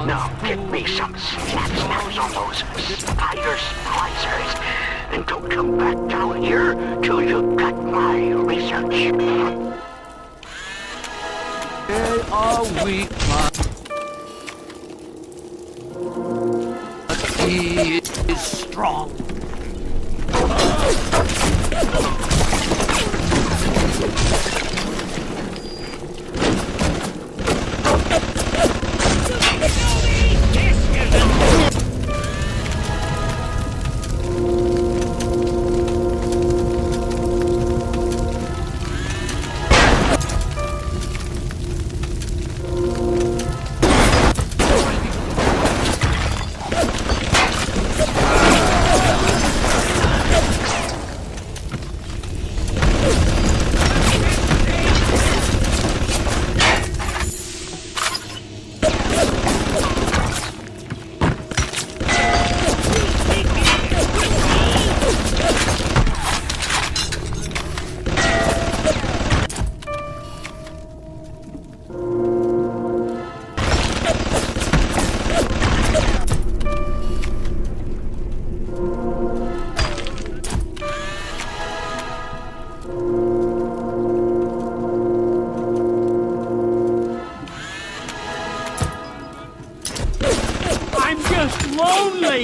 Speaker 9: Now get me some snaps on those Splicers, and don't come back down here till you've got my research.
Speaker 6: They are weak, but he is strong.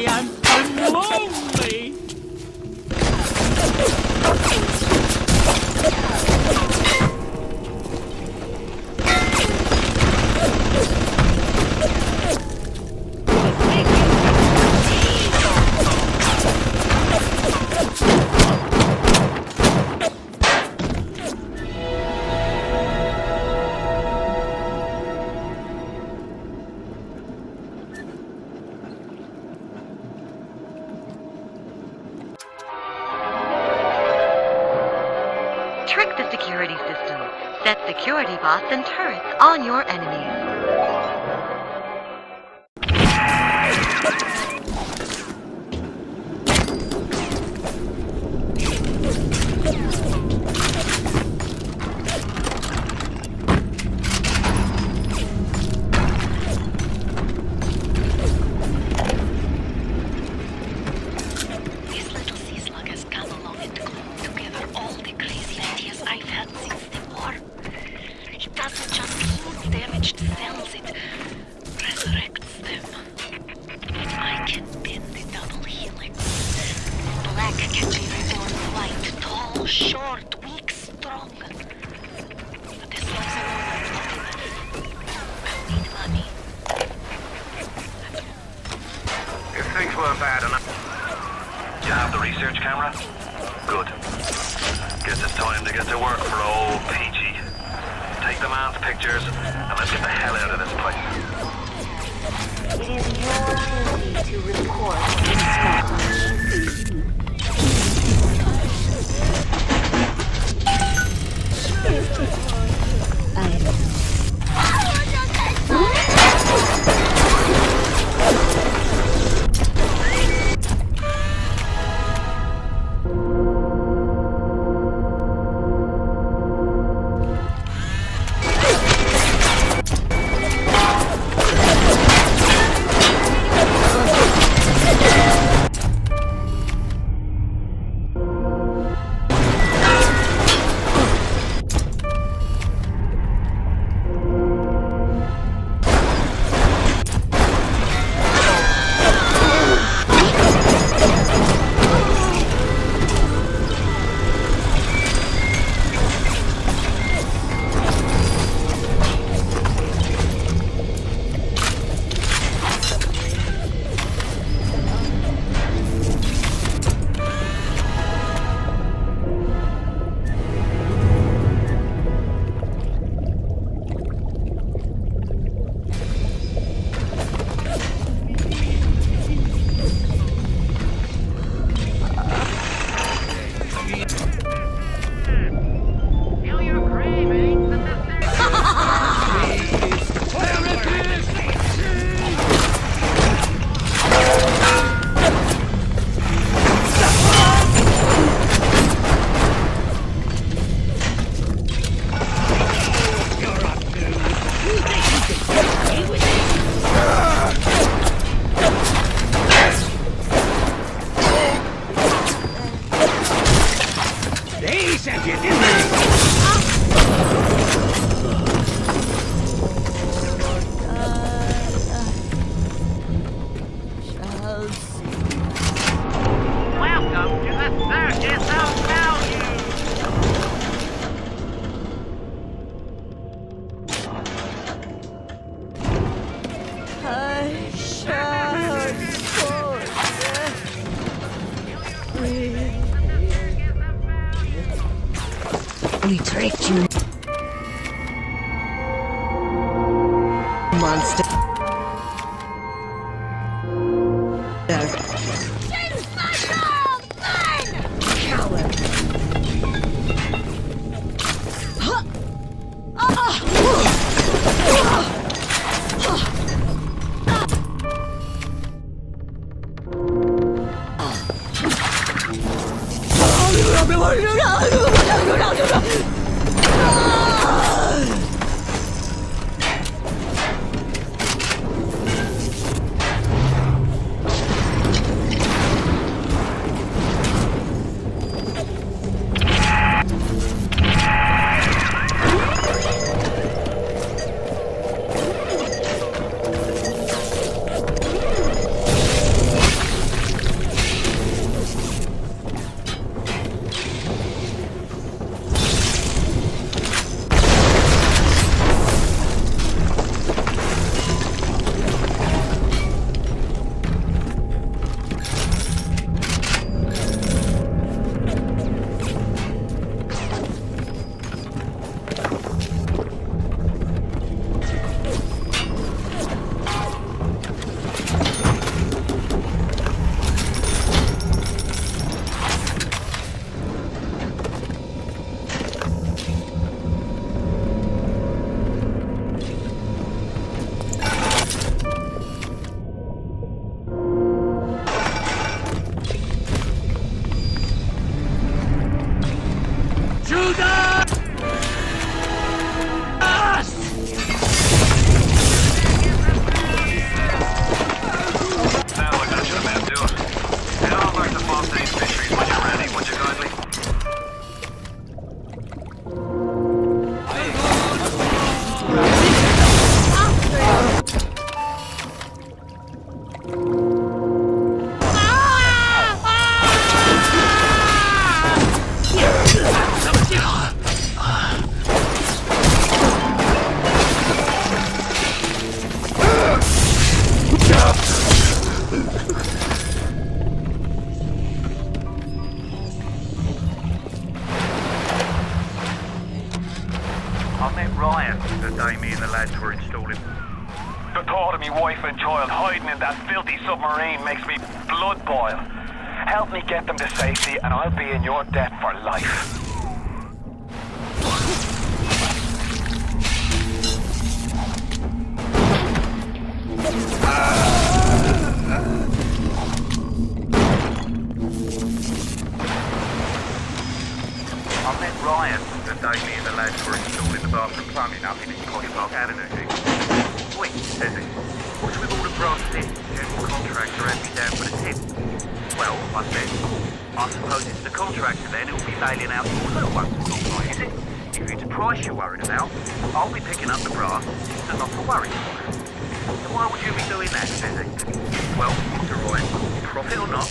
Speaker 6: I'm lonely.
Speaker 18: Trick the security system. Set security bots and turrets on your enemies.
Speaker 11: This little sea slug has come along and glued together all the crazy ideas I've had since the war. It doesn't just heal damaged cells, it resurrects them. I can bend the double helix. Black can be reborn white, tall, short, weak, strong. But the slugs alone are not enough. I'll need money.
Speaker 3: If things weren't bad enough.
Speaker 9: You have the research camera? Good. Guess it's time to get to work for old Peachy. Take the man's pictures, and let's get the hell out of this place.
Speaker 11: It is your duty to report
Speaker 18: We tricked you, monster. Coward.
Speaker 3: Ryan, the day me and the lads were installing. The thought of me wife and child hiding in that filthy submarine makes me blood boil. Help me get them to safety and I'll be in your debt for life. I met Ryan the day me and the lads were installing the bathroom plumbing up in his Polymark Avenue. Wait, says he. What's with all the brass in? General contractor had me down for the tip. Well, I said, I suppose it's the contractor then who'll be bailing out your little ones all night, is it? If it's price you're worried about, I'll be picking up the brass so not to worry about it. So why would you be doing that, says he? Well, Mr. Ryan, profit or not,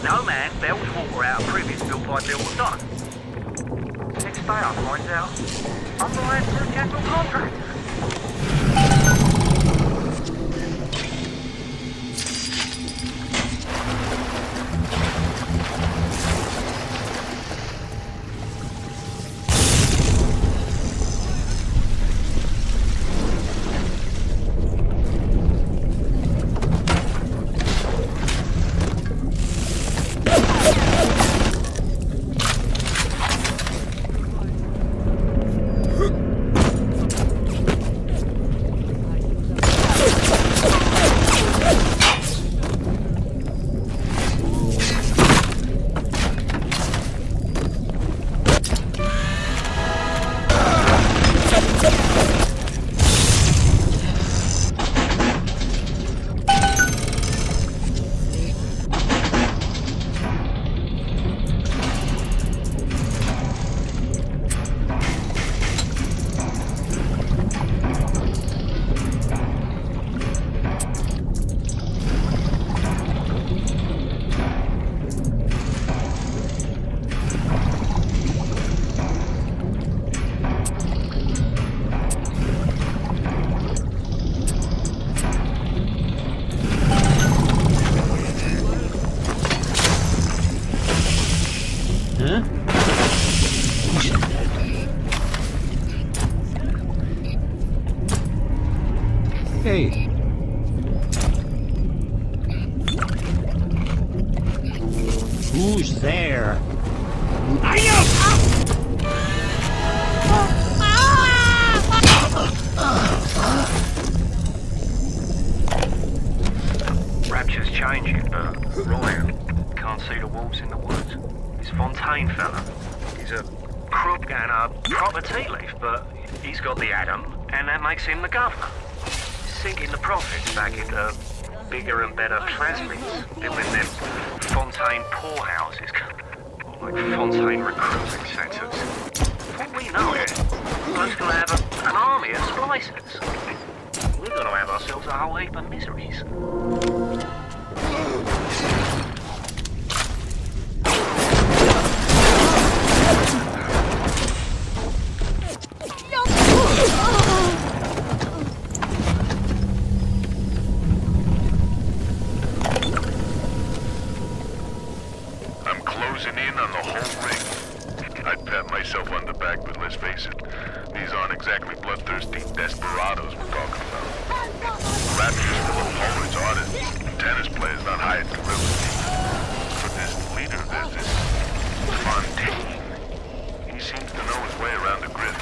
Speaker 3: no man bails water out of previous bill by bill was done. Next day I find out I'm Ryan's new general contractor.
Speaker 14: Hey. Who's there? I know!
Speaker 3: Rapture's changing, but Ryan can't see the wolves in the woods. This Fontaine fella, he's a crook and a proper tea leaf, but he's got the atom, and that makes him the governor. Sinking the profits back into bigger and better plasmids, building them Fontaine poorhouses, like Fontaine recruiting centres. Before we know it, we're just going to have an army of Splicers. We're going to have ourselves a whole heap of miseries.
Speaker 19: These aren't exactly bloodthirsty desperados we're talking about. Rapture's full of poets, artists, tennis players, not hiding gorillas. But this leader, there's this Fontaine. He seems to know his way around the grift.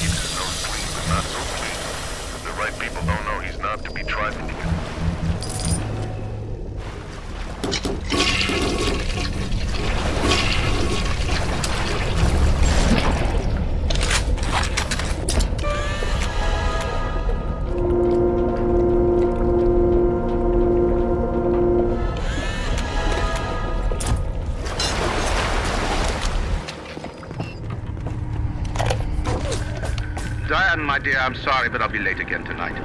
Speaker 19: Keeps his nose clean, but not so clean. The right people don't know he's not to be trifled with.
Speaker 17: Diane, my dear, I'm sorry, but I'll be late again tonight.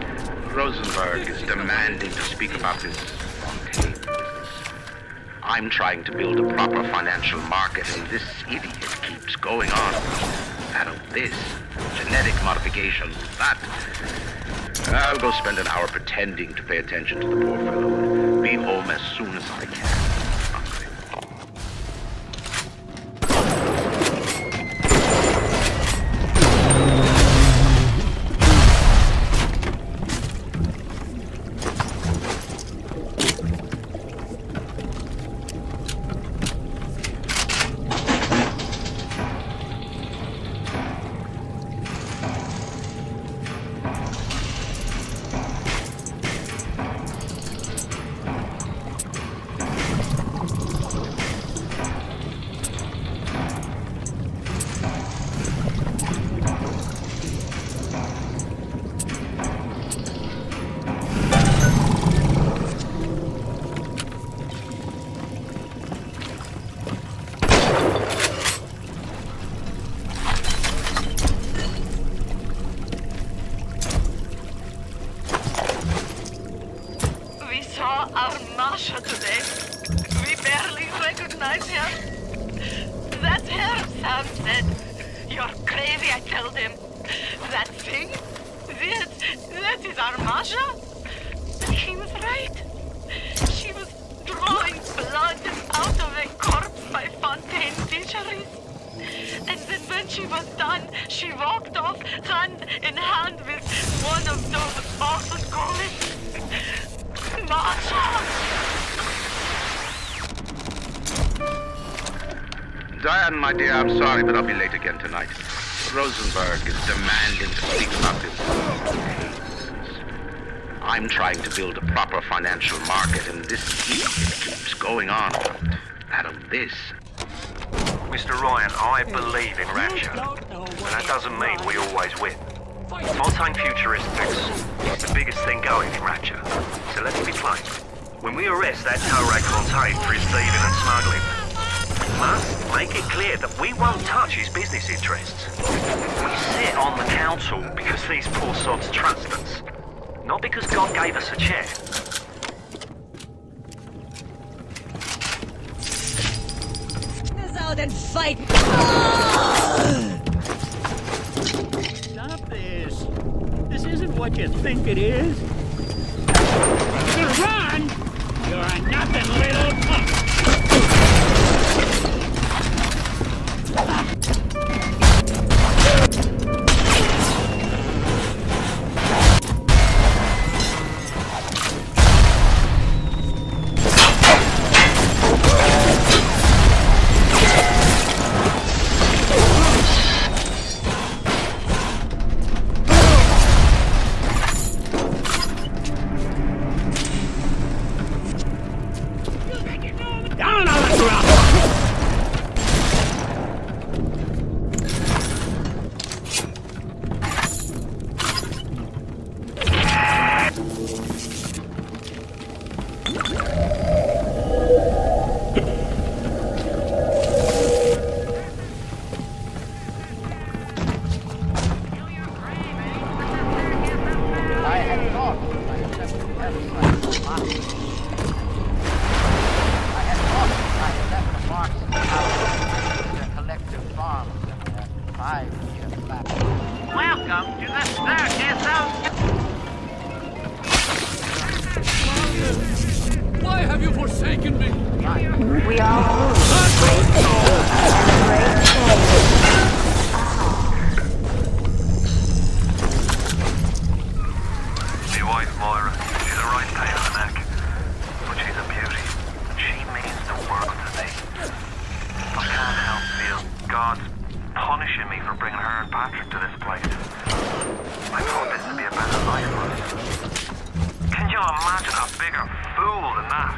Speaker 17: Rosenberg is demanding to speak about this Fontaine business. I'm trying to build a proper financial market, and this idiot keeps going on. Nano this, genetic modification, that. I'll go spend an hour pretending to pay attention to the poor fellow and be home as soon as I can.
Speaker 10: That's her, Sam said. You're crazy, I told him. That thing? That is our Masha? And he was right. She was drawing blood out of a corpse by Fontaine Fisheries. And then when she was done, she walked off hand in hand with one of those awful golems. Masha!
Speaker 17: Diane, my dear, I'm sorry, but I'll be late again tonight. Rosenberg is demanding to speak about this case. I'm trying to build a proper financial market, and this keeps going on out of this.
Speaker 20: Mr. Ryan, I believe in Rapture, but that doesn't mean we always win. Fontaine Futuristics is the biggest thing going in Rapture, so let's be plain. When we arrest that Torag Fontaine for his thieving and smuggling, we must make it clear that we won't touch his business interests. We sit on the council because these poor sods trust us, not because God gave us a chair.
Speaker 10: Out and fight!
Speaker 21: Stop this! This isn't what you think it is. You're gonna run? You're a nothing little punk!
Speaker 10: Welcome to the circus of...
Speaker 6: Why have you forsaken me?
Speaker 10: We all
Speaker 20: My wife, Moira, she's a right pain in the neck, but she's a beauty. She means the world to me. I can't help feel God's punishing me for bringing her and Patrick to this place. I thought this would be a better life for us. Can you imagine a bigger fool than that?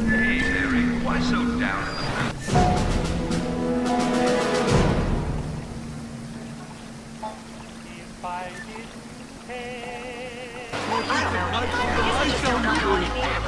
Speaker 15: Hey, Harry, why so down in the mouth?
Speaker 10: I don't know. You just don't know how I feel.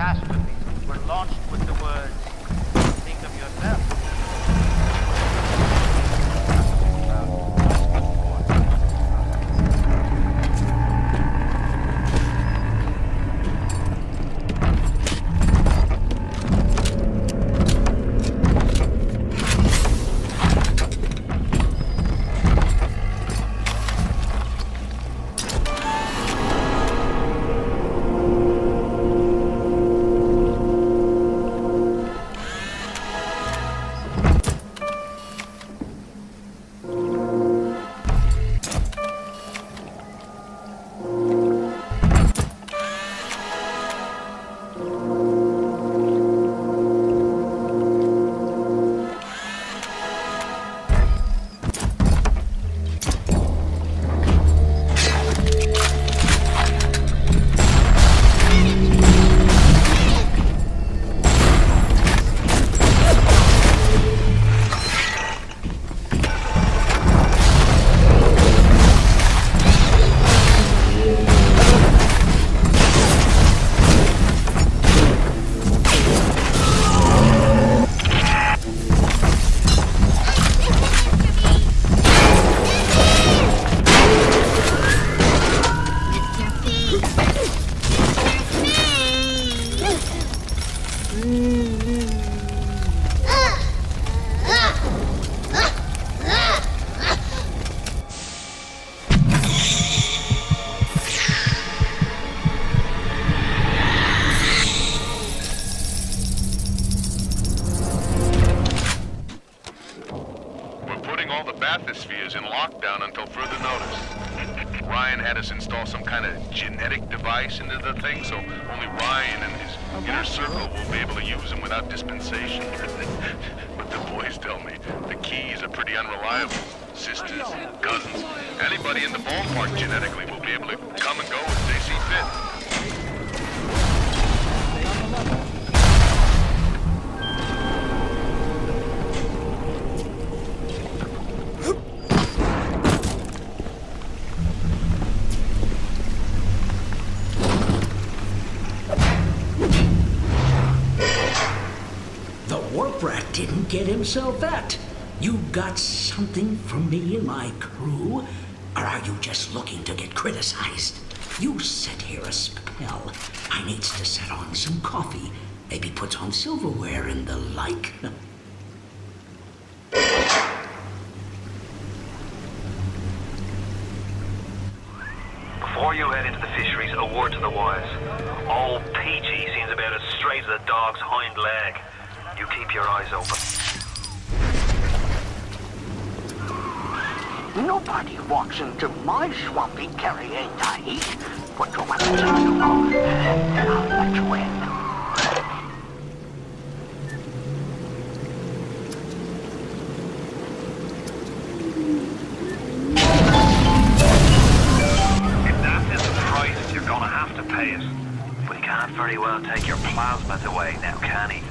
Speaker 1: catastrophes were launched with the words, "Think of yourself."
Speaker 19: bathyspheres in lockdown until further notice. Ryan had us install some kind of genetic device into the thing, so only Ryan and his inner circle will be able to use them without dispensation. But the boys tell me the keys are pretty unreliable. Sisters, cousins, anybody in the ballpark genetically will be able to come and go as they see fit.
Speaker 4: Didn't get himself at. You got something from me and my crew? Or are you just looking to get criticized? You sit here a spell. I needs to set on some coffee, maybe put on silverware and the like.
Speaker 20: Before you head into the fisheries, a word to the wise. Old Peachy seems about as straight as a dog's hind leg. You keep your eyes open.
Speaker 22: Nobody walks into my swampy carry-a-die. Put your weapons on the wall, and I'll let you in.
Speaker 20: If that is the price, you're gonna have to pay it. But he can't very well take your plasmas away now, can he?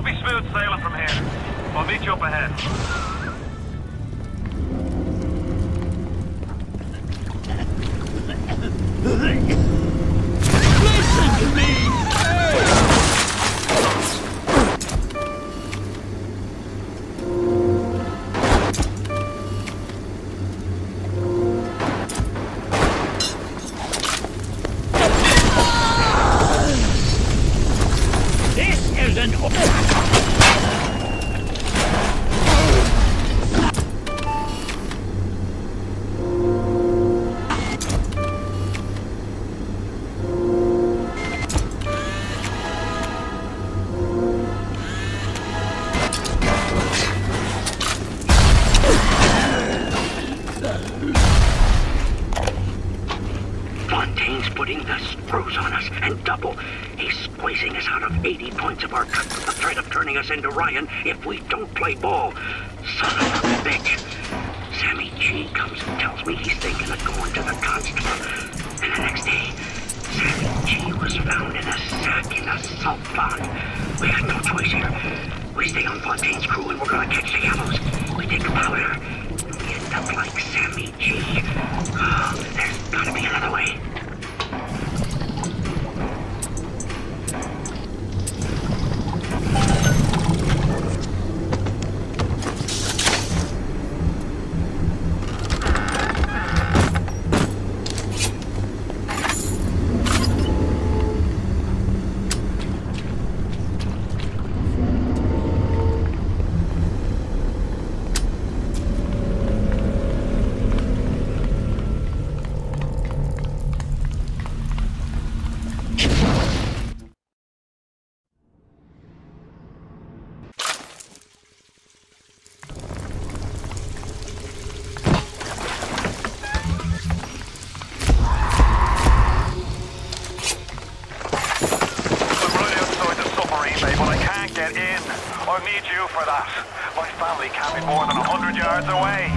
Speaker 3: Should be smooth sailing from here. I'll meet you up ahead.
Speaker 21: Listen to me! This is an...
Speaker 22: Fontaine's putting the screws on us, and double. He's squeezing us out of 80 points of our cut with the threat of turning us into Ryan if we don't play ball. Son of a bitch. Sammy G comes and tells me he's thinking of going to the constable. And the next day, Sammy G was found in a sack in a salt pond. We had no choice here. We stay on Fontaine's crew and we're gonna catch the gallows. We take a powder. We end up like Sammy G. Oh, there's gotta be another way.
Speaker 3: I need you for that. My family can't be more than 100 yards away.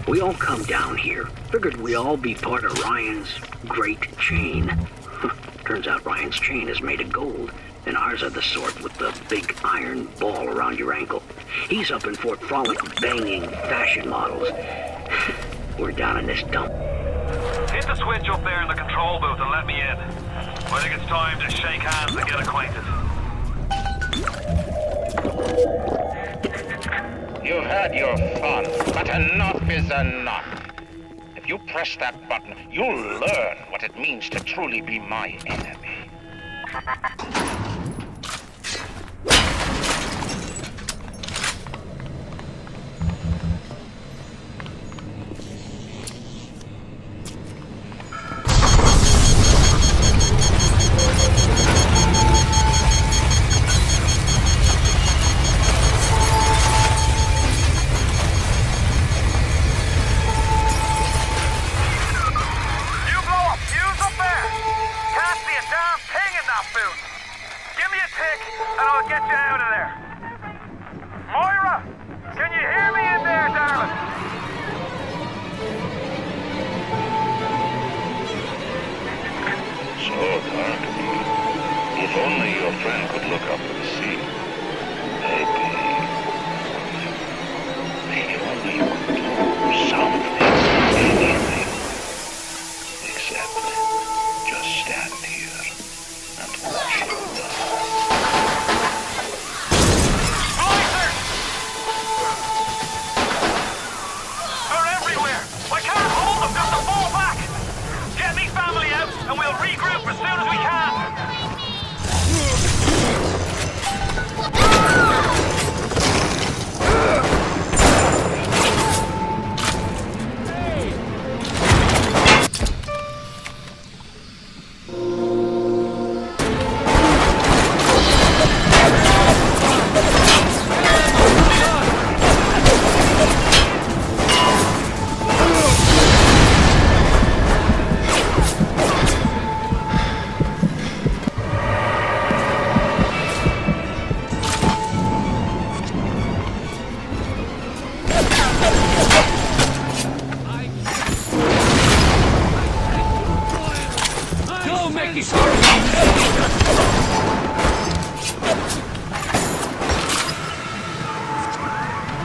Speaker 22: We all come down here. Figured we all be part of Ryan's great chain. Turns out Ryan's chain is made of gold, and ours are the sort with the big iron ball around your ankle. He's up in Fort Frolic banging fashion models. We're down in this dump.
Speaker 3: Hit the switch up there in the control booth and let me in. I think it's time to shake hands and get acquainted.
Speaker 2: You've had your fun, but enough is enough. If you press that button, you'll learn what it means to truly be my enemy.
Speaker 19: If only your friend could look up and see. Maybe only you could do something, anything. Except just stand here and watch him die.
Speaker 3: Splicers! They're everywhere! I can't hold them, just to fall back! Get me family out and we'll regroup as soon as we can!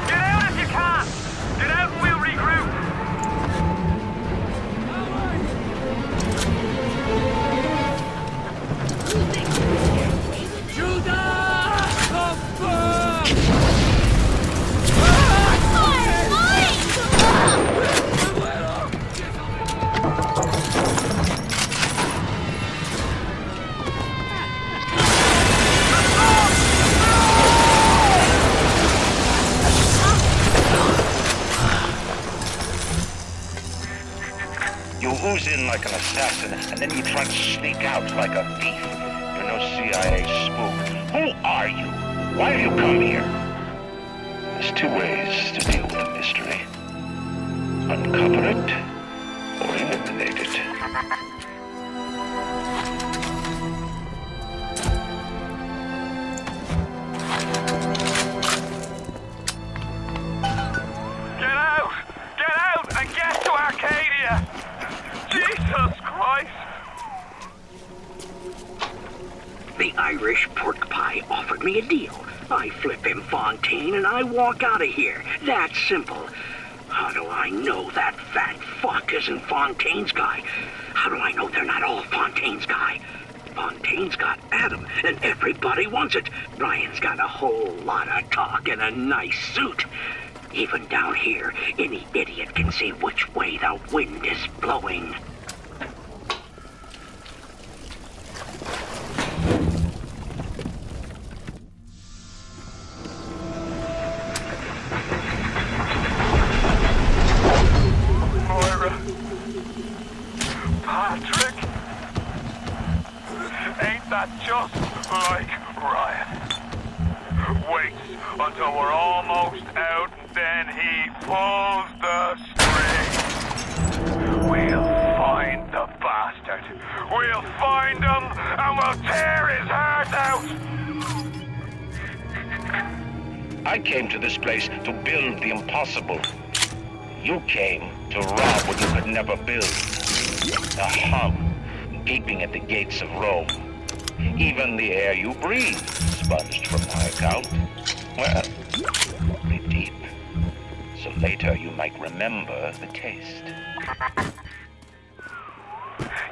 Speaker 3: Get out if you can! Get out and we'll regroup!
Speaker 6: Judah! Come back!
Speaker 17: You ooze in like an assassin, and then you try to sneak out like a thief. You're no CIA spook. Who are you? Why have you come here? There's two ways to deal with a mystery. Uncover it, or eliminate it.
Speaker 3: Get out! Get out and get to Arcadia! Jesus Christ!
Speaker 22: The Irish pork pie offered me a deal. I flip him Fontaine and I walk out of here. That's simple. How do I know that fat fuck isn't Fontaine's guy? How do I know they're not all Fontaine's guy? Fontaine's got Adam, and everybody wants it. Ryan's got a whole lot of talk and a nice suit. Even down here, any idiot can see which way the wind is blowing.
Speaker 3: Moira. Patrick. Ain't that just like Ryan? Waits until we're almost out, then he pulls the string. We'll find the bastard. We'll find him and we'll tear his heart out.
Speaker 17: I came to this place to build the impossible. You came to rob what you could never build. A hum gaping at the gates of Rome. Even the air you breathe sponged from my account. Well, be deep. So later you might remember the taste.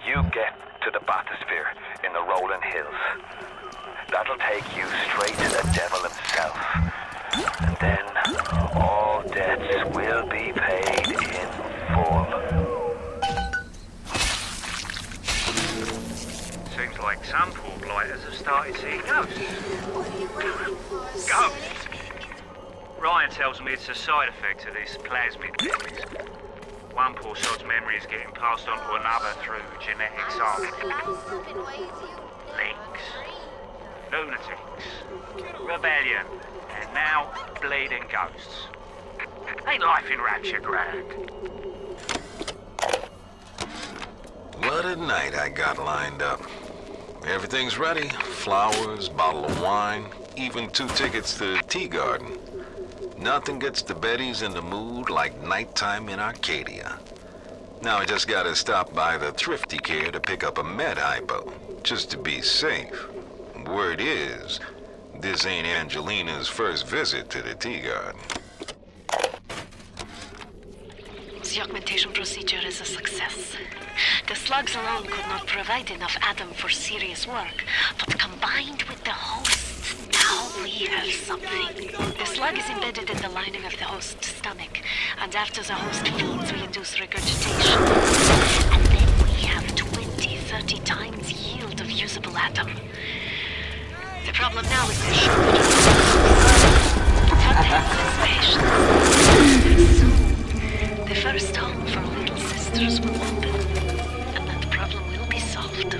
Speaker 9: You get to the bathysphere in the rolling hills. That'll take you straight to the devil himself. And then all debts will be paid in full.
Speaker 20: Seems like some poor blighters have started seeing ghosts. Ghosts? Ryan tells me it's a side effect of these plasmid memories. One poor sod's memory is getting passed on to another through genetic sampling. Links. Lunatics. Rebellion. And now, bleeding ghosts. Ain't life in Rapture, Greg?
Speaker 5: What a night I got lined up. Everything's ready. Flowers, bottle of wine, even 2 tickets to the tea garden. Nothing gets the Betties in the mood like nighttime in Arcadia. Now I just gotta stop by the Thrifty Care to pick up a med hypo, just to be safe. Word is, this ain't Angelina's first visit to the tea garden.
Speaker 11: The augmentation procedure is a success. The slugs alone could not provide enough Adam for serious work, but combined with the hosts, now we have something. The slug is embedded in the lining of the host's stomach, and after the host feeds, we induce regurgitation. And then we have 20, 30 times yield of usable Adam. The problem now is the shortage of patience. Soon, the first home for Little Sisters will open, and that problem will be solved.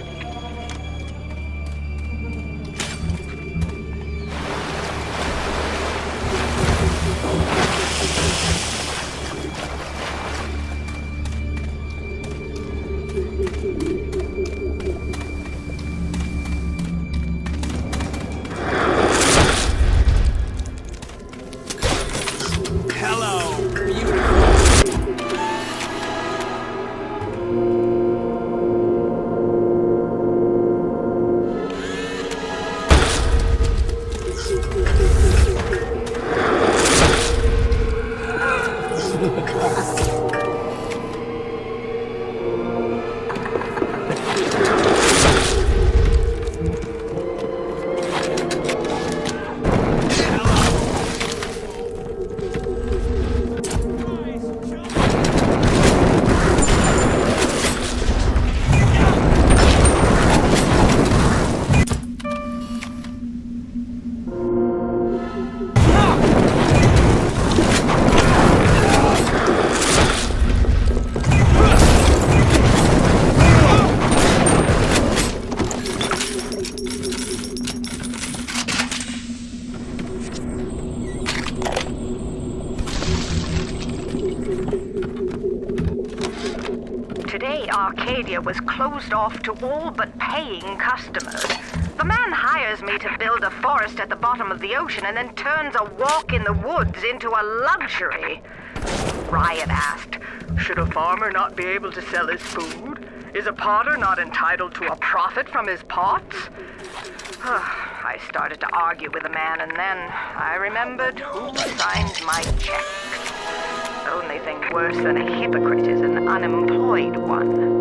Speaker 10: Arcadia was closed off to all but paying customers. The man hires me to build a forest at the bottom of the ocean and then turns a walk in the woods into a luxury. Ryan asked, should a farmer not be able to sell his food? Is a potter not entitled to a profit from his pots? I started to argue with the man, and then I remembered who signed my checks. The only thing worse than a hypocrite is an unemployed one.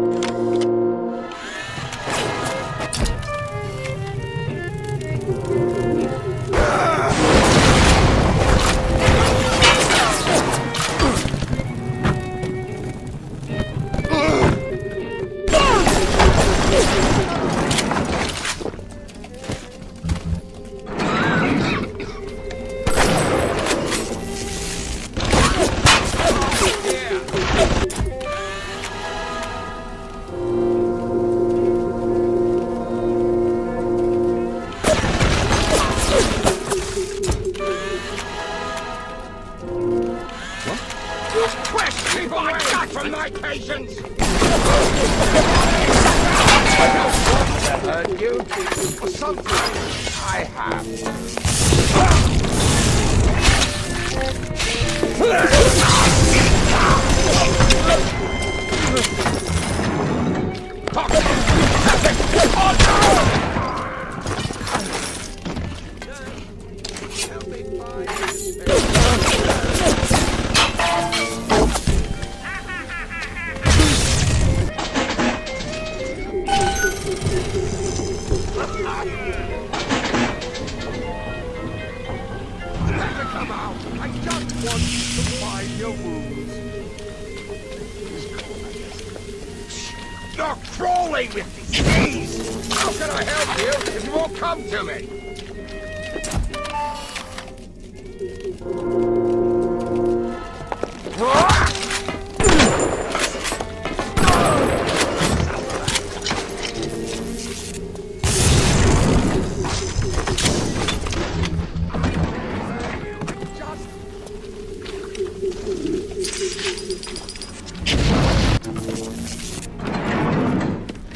Speaker 12: You're crawling with disease! How can I help you if you won't come to me?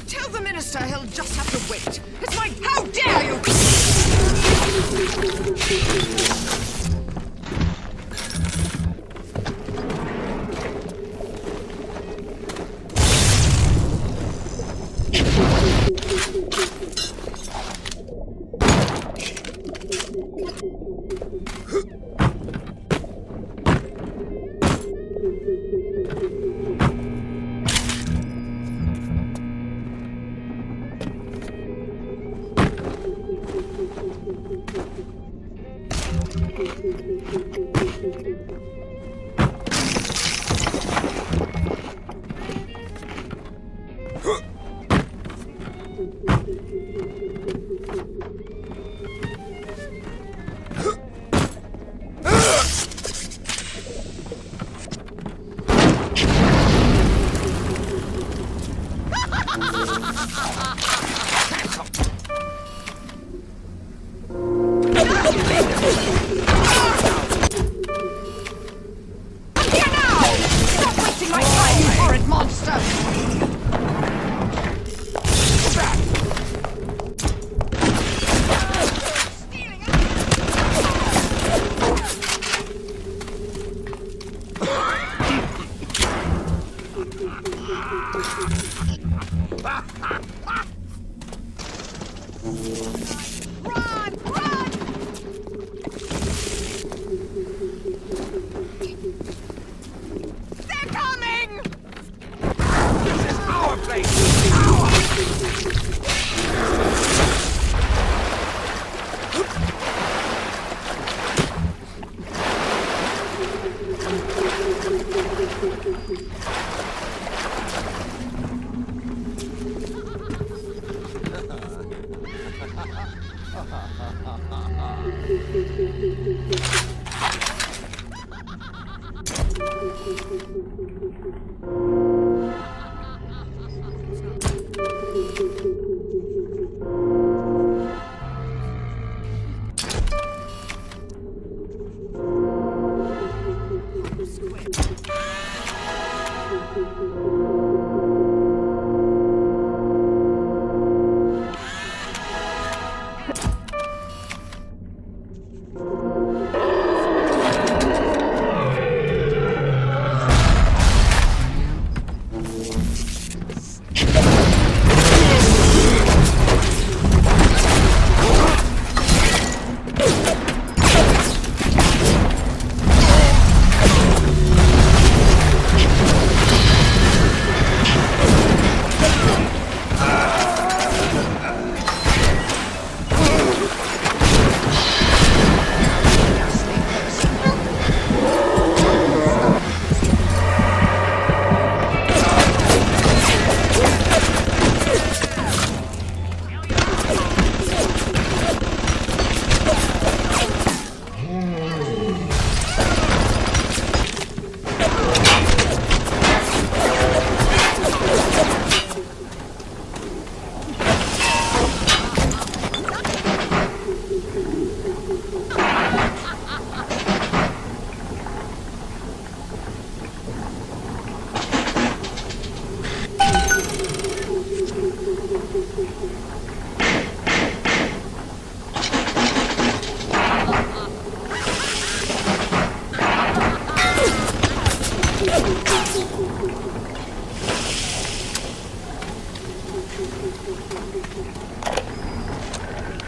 Speaker 7: Tell the minister he'll just have to wait. It's like, how dare you!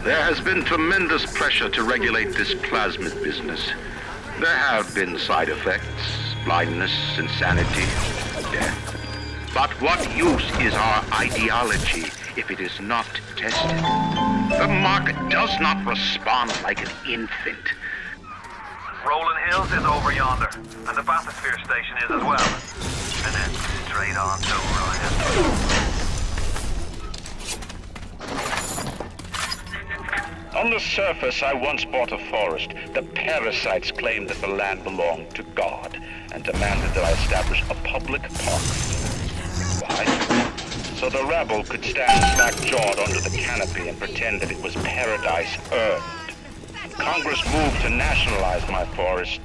Speaker 17: There has been tremendous pressure to regulate this plasmid business. There have been side effects, blindness, insanity, death. But what use is our ideology if it is not tested? The market does not respond like an infant.
Speaker 20: Rolling Hills is over yonder, and the bathysphere station is as well. And then straight on to Orion.
Speaker 8: On the surface, I once bought a forest. The parasites claimed that the land belonged to God and demanded that I establish a public park. Why? So the rabble could stand slack-jawed under the canopy and pretend that it was paradise earned. Congress moved to nationalize my forest.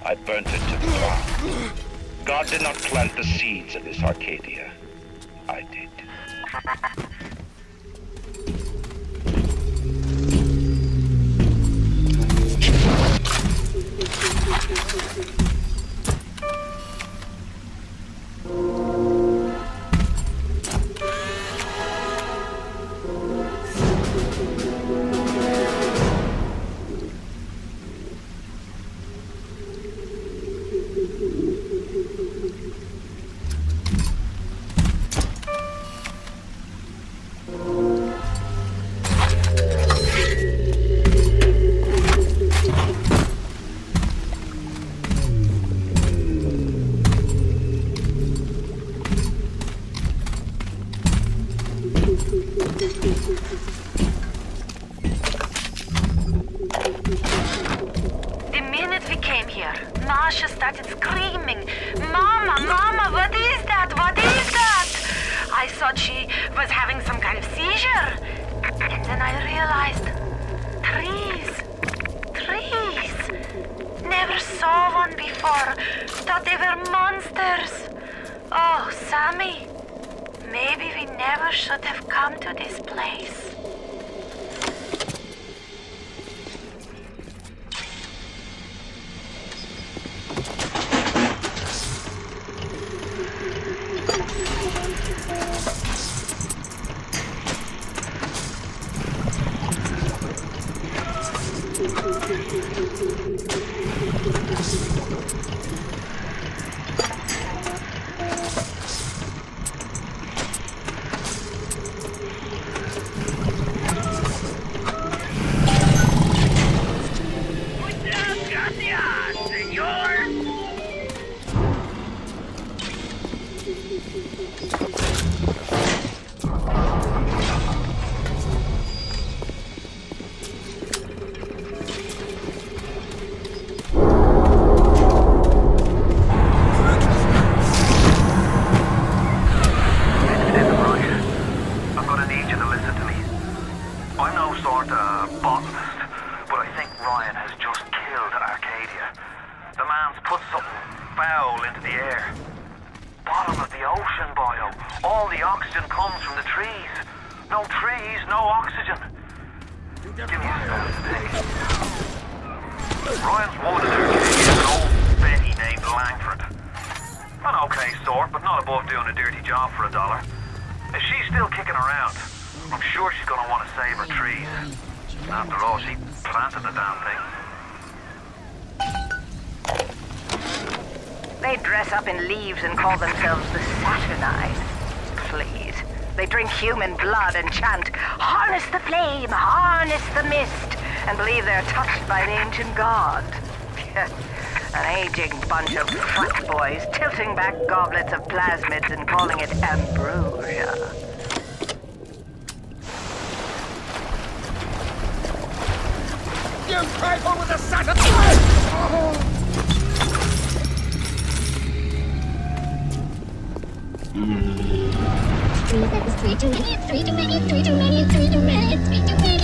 Speaker 8: I burnt it to the ground. God did not plant the seeds of this Arcadia. I did.
Speaker 7: And call themselves the Saturnine. Please. They drink human blood and chant, "Harness the flame, harness the mist," and believe they're touched by the ancient god. An aging bunch of fuckboys tilting back goblets of plasmids and calling it ambrosia.
Speaker 12: You trifle with the Saturnine!
Speaker 13: Three too many, three too many, three too many, three too many, three too many.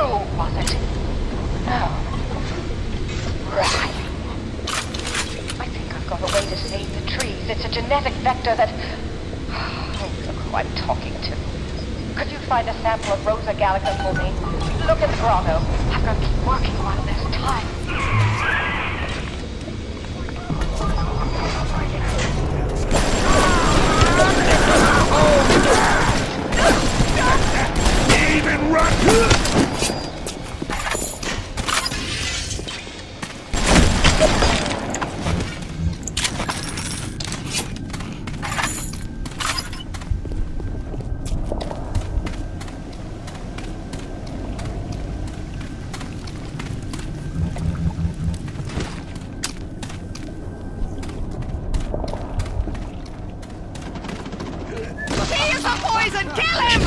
Speaker 7: true, was it? No. Right. I think I've got a way to save the trees. It's a genetic vector that... Look who I'm talking to. Could you find a sample of Rosa Gallica for me? Look at the grotto. I've got to keep working while there's time.
Speaker 12: Even run!
Speaker 10: Poison! Kill him!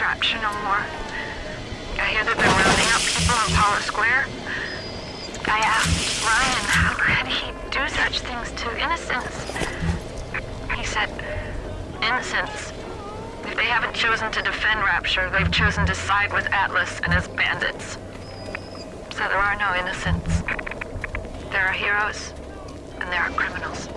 Speaker 11: Rapture no more. I hear they've been rounding up people on Paula Square. I asked Ryan how could he do such things to innocents. He said, innocents. If they haven't chosen to defend Rapture, they've chosen to side with Atlas and his bandits. So there are no innocents. There are heroes, and there are criminals.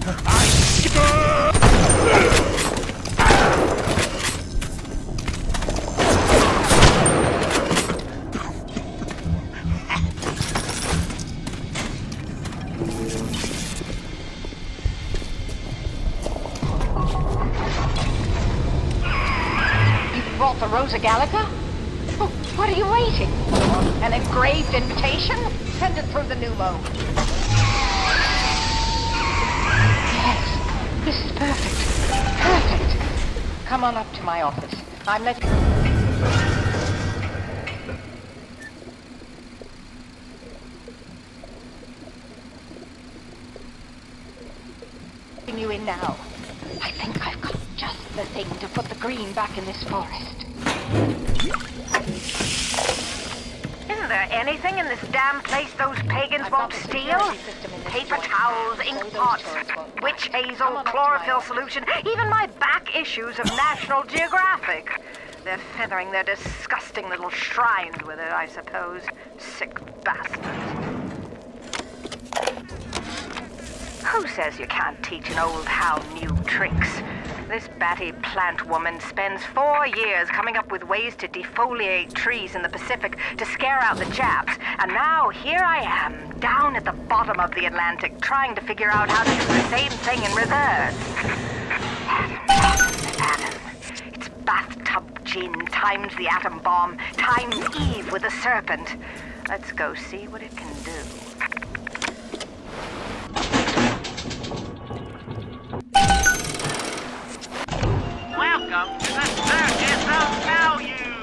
Speaker 7: Brought the Rosa Gallica? Oh, what are you waiting for? An engraved invitation? Send it through the pneumo. Yes, this is perfect. Perfect. Come on up to my office. I'm letting you in now. I think I've got just the thing to put the green back in this forest. Isn't there anything in this damn place those pagans won't steal? Paper towels, ink pots, witch hazel, chlorophyll solution, even my back issues of National Geographic. They're feathering their disgusting little shrines with it, I suppose. Sick bastards. Who says you can't teach an old hound new tricks? This batty plant woman spends 4 years coming up with ways to defoliate trees in the Pacific to scare out the Japs, and now here I am, down at the bottom of the Atlantic, trying to figure out how to do the same thing in reverse. Adam. It's bathtub gin times the atom bomb times Eve with the serpent. Let's go see what it can do.
Speaker 1: Welcome to the Circus of Value!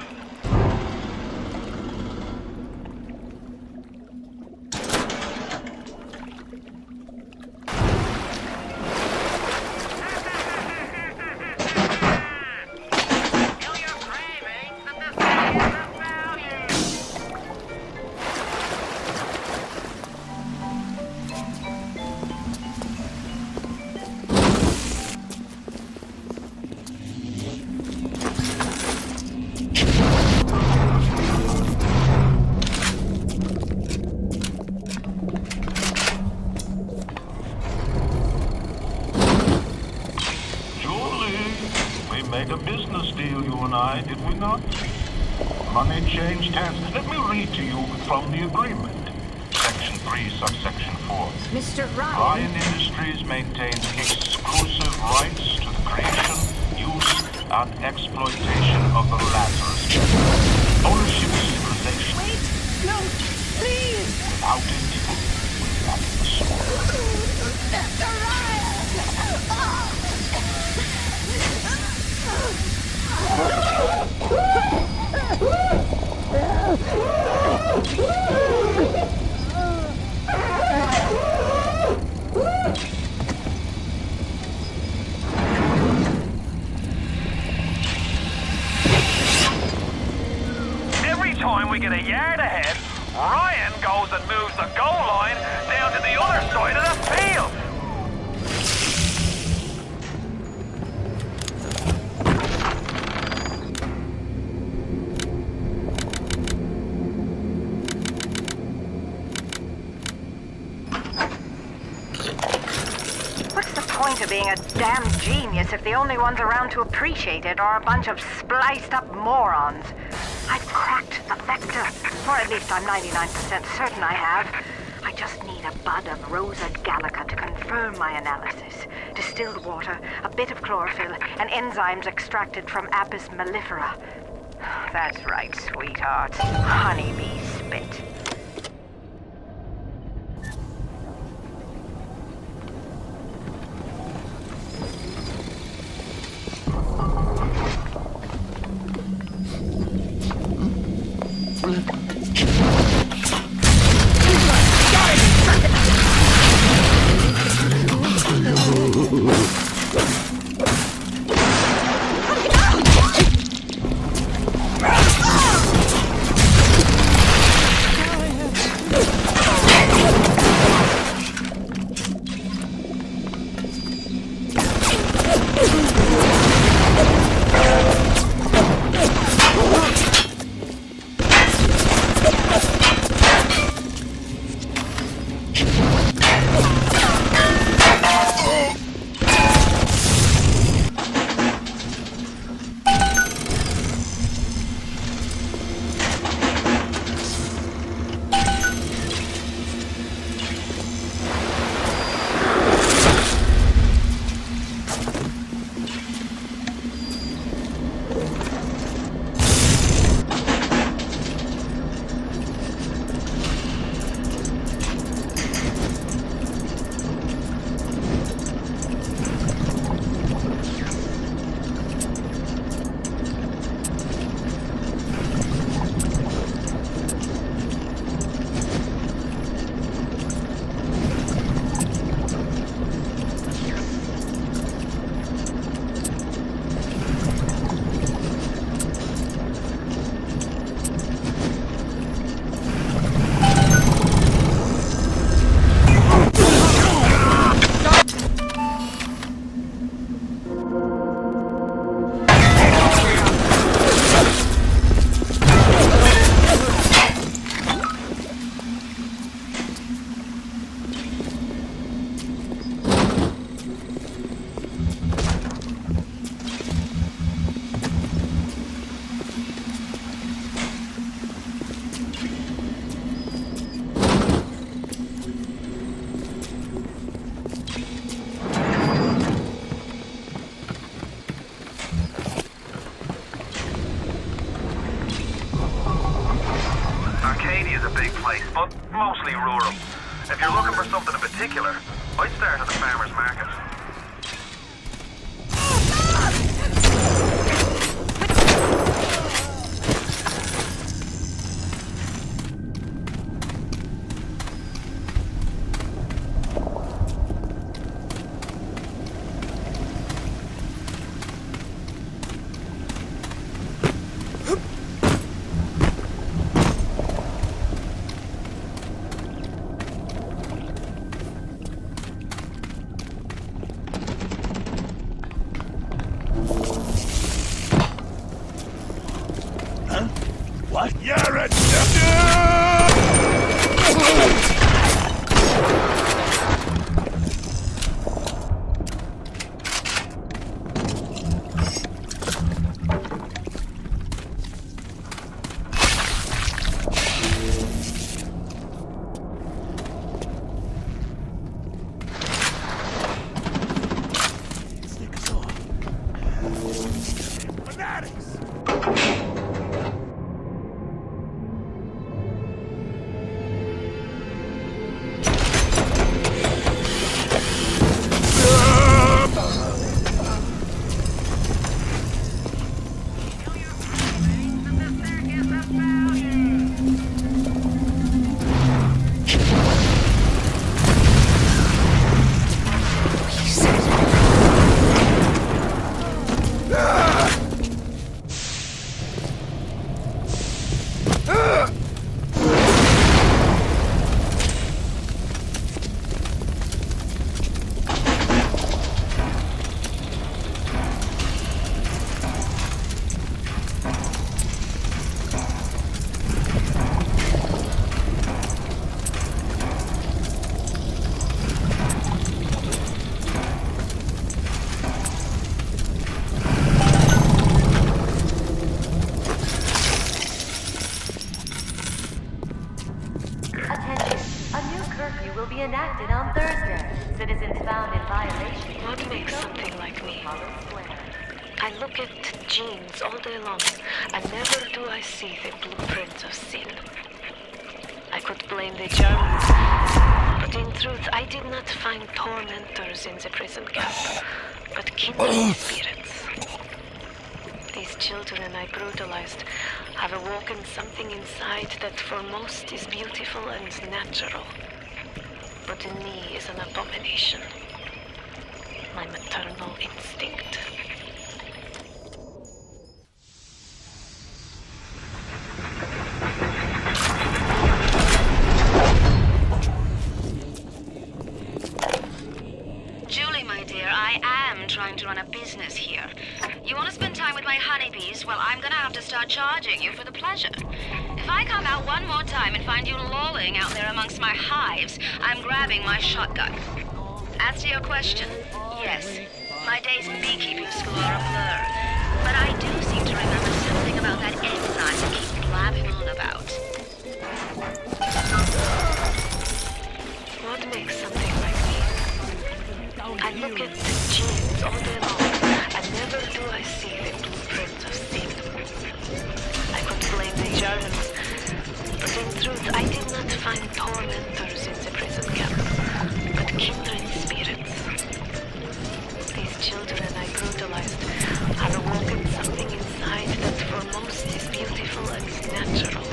Speaker 19: made a business deal, you and I, did we not? Money changed hands. Let me read to you from the agreement. Section 3, subsection 4.
Speaker 7: Mr. Ryan.
Speaker 19: Ryan Industries maintains exclusive rights to the creation, use, and exploitation of the Lazarus Jet. Ownership civilization.
Speaker 7: Wait! No! Please!
Speaker 19: Without it, without the soul.
Speaker 7: Mr. Ryan!
Speaker 9: Every time we get a yard ahead, Ryan goes and moves the goal line down to the other side of the field.
Speaker 7: Point of being a damn genius if the only ones around to appreciate it are a bunch of spliced up morons. I've cracked the vector, or at least I'm 99% certain I have. I just need a bud of Rosa Gallica to confirm my analysis. Distilled water, a bit of chlorophyll, and enzymes extracted from Apis mellifera. That's right, sweetheart. Honeybee spit.
Speaker 3: but mostly rural. If you're looking for something in particular, I'd start at the farmer's market.
Speaker 4: What?
Speaker 12: You're a
Speaker 11: enacted on Thursday. Citizens found in violation.
Speaker 16: What makes something like me? I look at genes all day long, and never do I see the blueprint of sin. I could blame the Germans, but in truth I did not find tormentors in the prison camp, but kindred spirits. These children I brutalized have awoken something inside that for most is beautiful and natural, but in me is an abomination. My maternal instinct.
Speaker 18: Julie, my dear, I am trying to run a business here. You want to spend time with my honeybees? Well, I'm gonna have to start charging you for the pleasure. If I come out one more time and find you lolling out there amongst my hives, I'm grabbing my shotgun. As to your question, yes, my days in beekeeping school are a blur. But I do seem to remember something about that enzyme you keep blabbing on about.
Speaker 16: What makes something like me? I look at the genes all day long, and never do I see the blueprint of sin. I could blame the Germans, but in truth I did not find tormentors in the prison camp, but kindred spirits. These children I brutalized have awoken something inside that for most is beautiful and natural,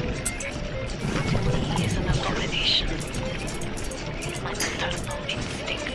Speaker 16: but in me is an abomination. My maternal instinct.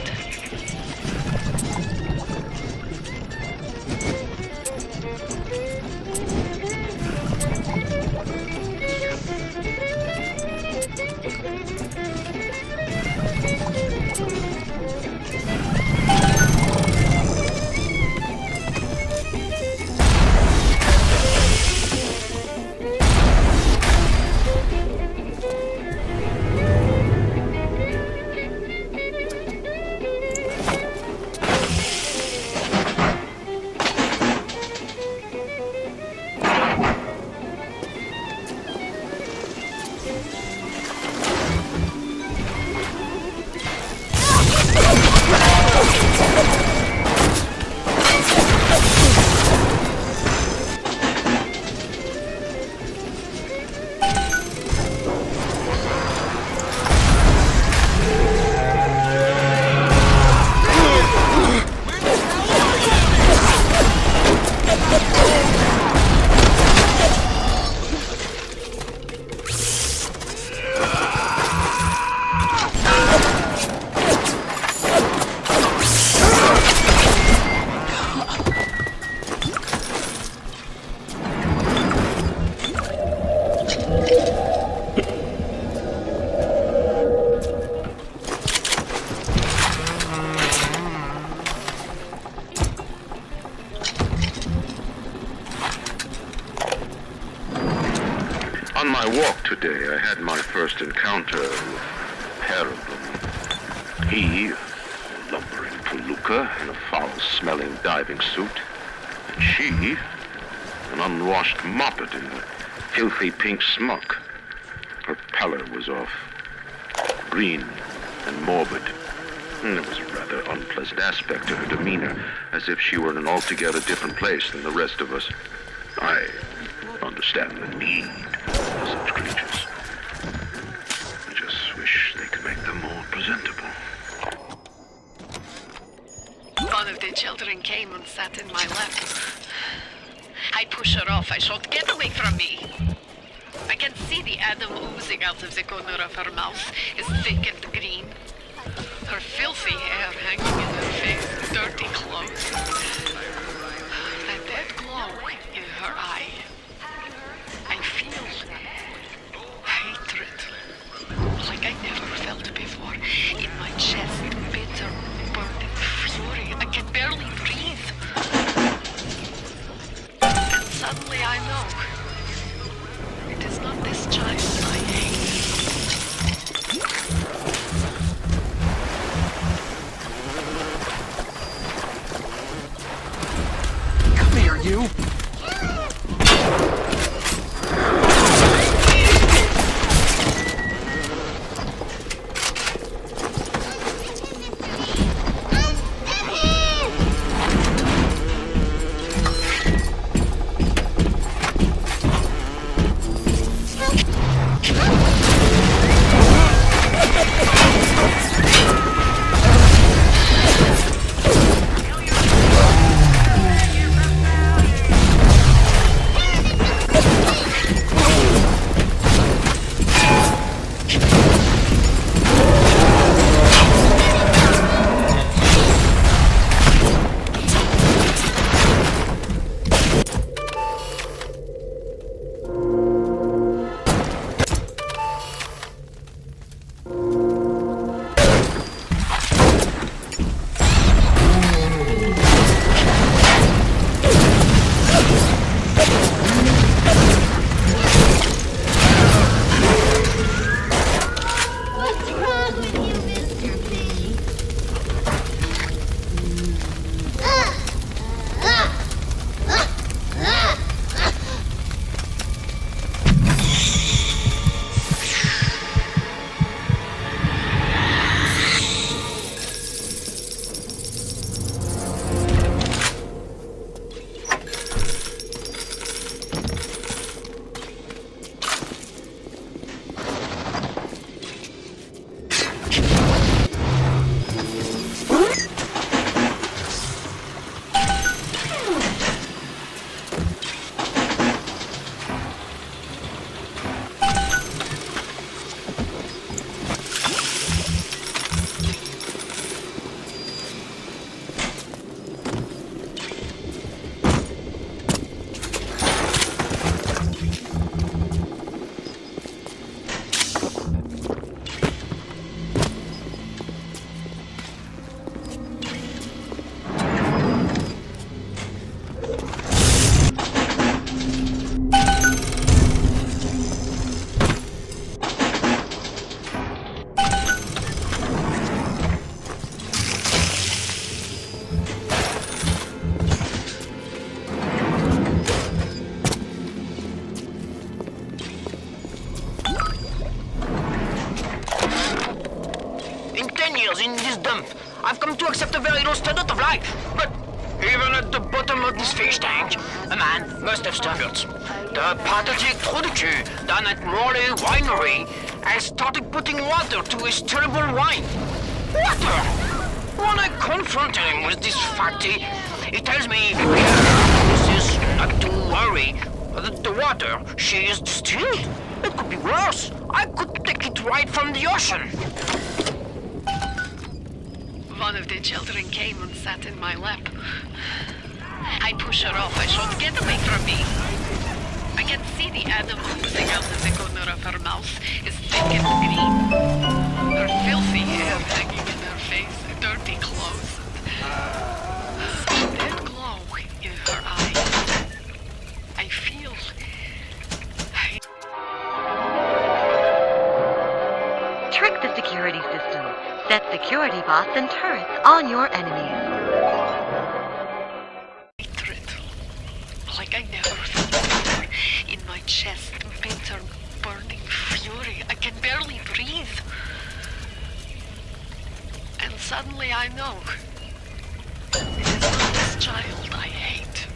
Speaker 17: my walk today, I had my first encounter with Paranormal. He, a lumbering palooka in a foul-smelling diving suit, and she, an unwashed moppet in a filthy pink smock. Her pallor was off, green and morbid. And there was a rather unpleasant aspect to her demeanor, as if she were in an altogether different place than the rest of us. I understand the need for such creatures. I just wish they could make them more presentable.
Speaker 10: One of the children came and sat in my lap. I push her off. I shout, "Get away from me!" I can see the Adam oozing out of the corner of her mouth. It's thick and green. Her filthy hair hanging in her face, dirty clothes. That dead glow in her eye. I feel hatred, like I never felt before. In my chest, bitter, burning fury. I can barely breathe. And suddenly I know. It is not this child I hate.
Speaker 6: Come here, you!
Speaker 14: In this dump, I've come to accept a very low standard of life. But even at the bottom of this fish tank, a man must have standards. The pathetic Trudeau down at Morley Winery has started putting water to his terrible wine. Water! When I confront him with this fact, he tells me, this is not to worry. The water, she is distilled. It could be worse. I could take it right from the ocean.
Speaker 10: One of the children came and sat in my lap. I push her off. I shout, "Get away from me!" I can see the Adam oozing out of the corner of her mouth. It's thick and green. Her filthy hair hanging in her face, dirty clothes. Dead glow in her eye. I feel
Speaker 15: security bot than turret on your enemy.
Speaker 10: Like I never felt before. In my chest, bitter, burning fury. I can barely breathe. And suddenly I know. It is not this child I hate.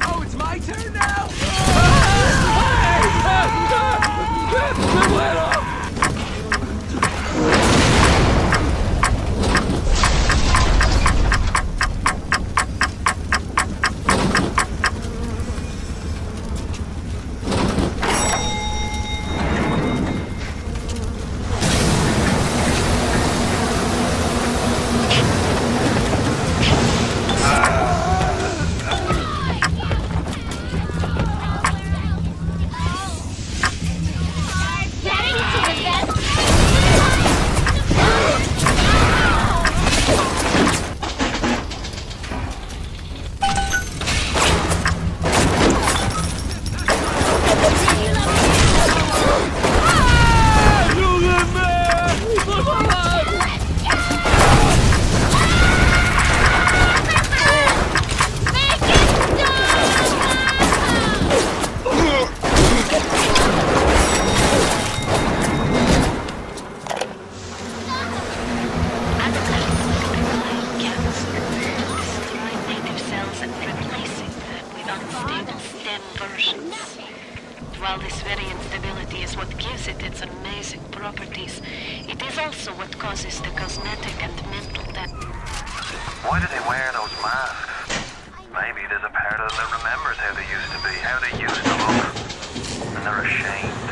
Speaker 6: Oh, it's my turn now?
Speaker 16: While this very instability is what gives it its amazing properties, it is also what causes the cosmetic and mental damage.
Speaker 3: Why do they wear those masks? Maybe there's a part of them that remembers how they used to be, how they used to look, and they're ashamed.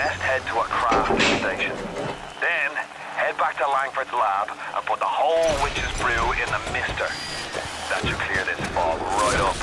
Speaker 9: best head to a crafting station. Then, head back to Langford's lab and put the whole witch's brew in the mister. That should clear this fog right up.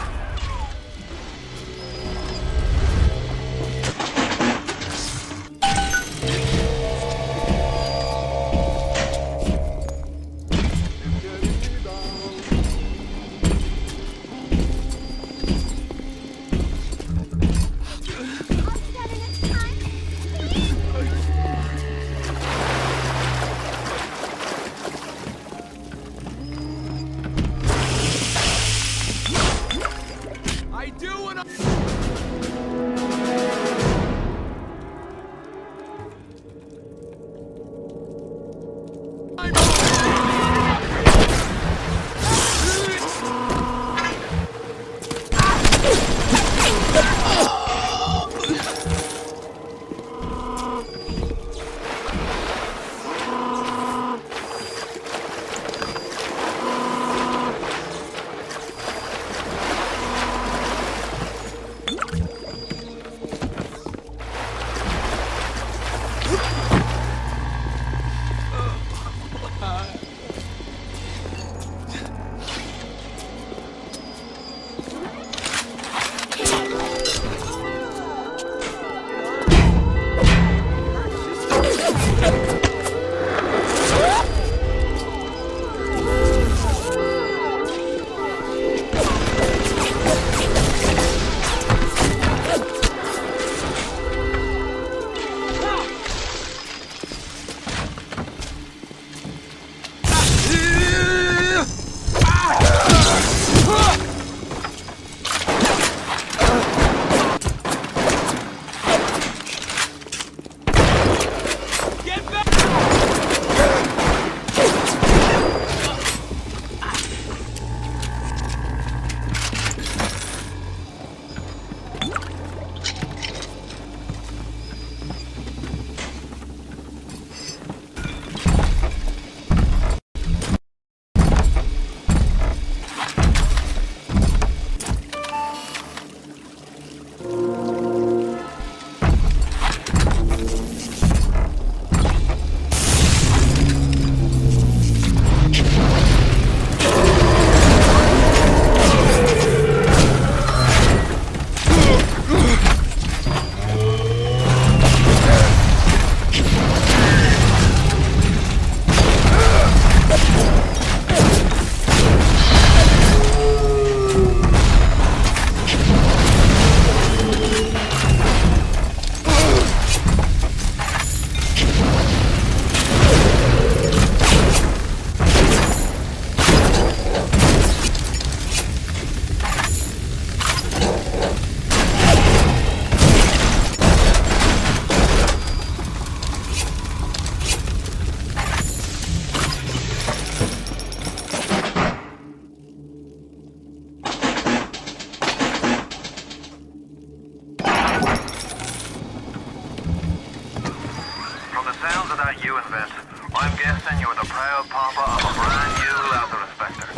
Speaker 3: I'm guessing you're the proud papa of a brand new Lazarus Vector.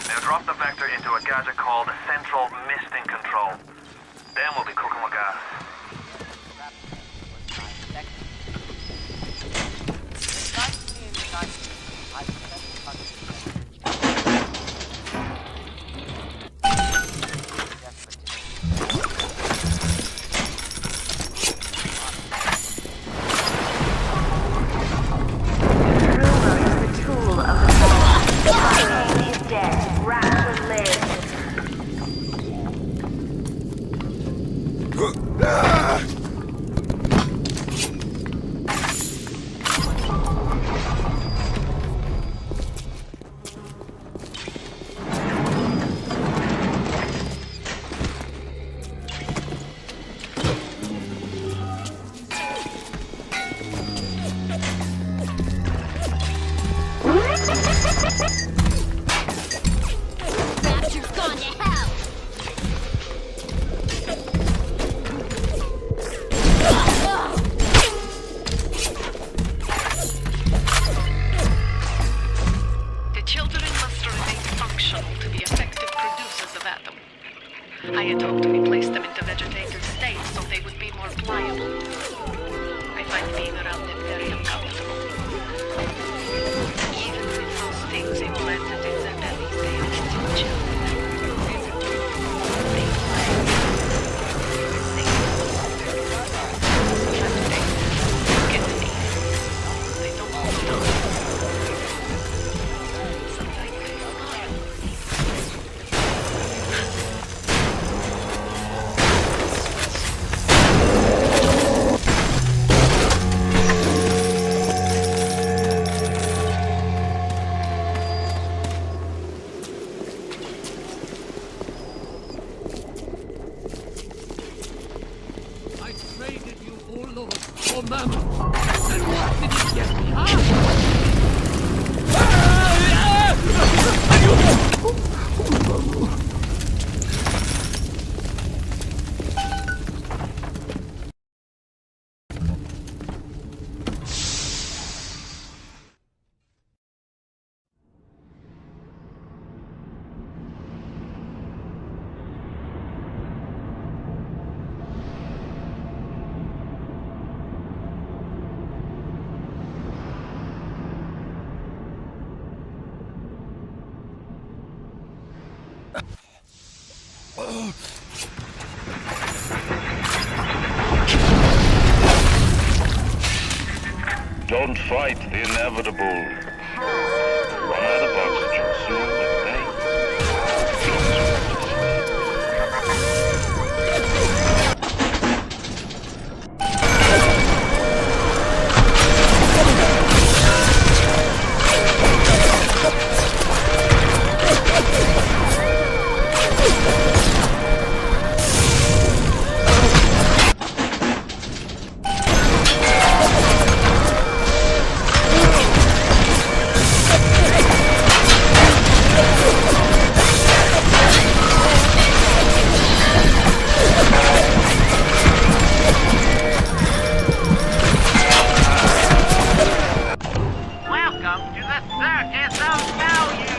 Speaker 3: Now drop the Vector into a gadget called Central Misting Control. Then we'll be cooking with gas.
Speaker 13: Rapture's gone to hell!
Speaker 10: The children must remain functional to be effective producers of Atom. I had hoped to replace them into vegetative states so they would be more pliable.
Speaker 8: Don't fight the inevitable. Run out of oxygen soon, and they...
Speaker 1: Welcome to the Circus of Value!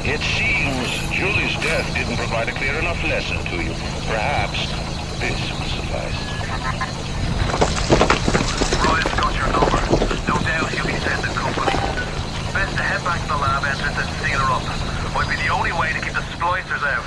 Speaker 8: It seems Julie's death didn't provide a clear enough lesson to you. Perhaps this will suffice.
Speaker 3: Ryan's got your number. No doubt he'll be sending company. Best to head back to the lab entrance and seal her up. Might be the only way to keep the Splicers out.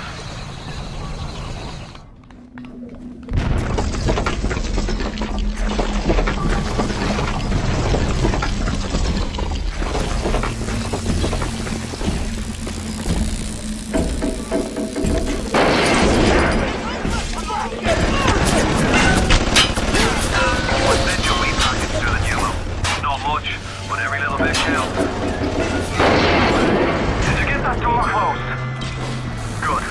Speaker 3: Good.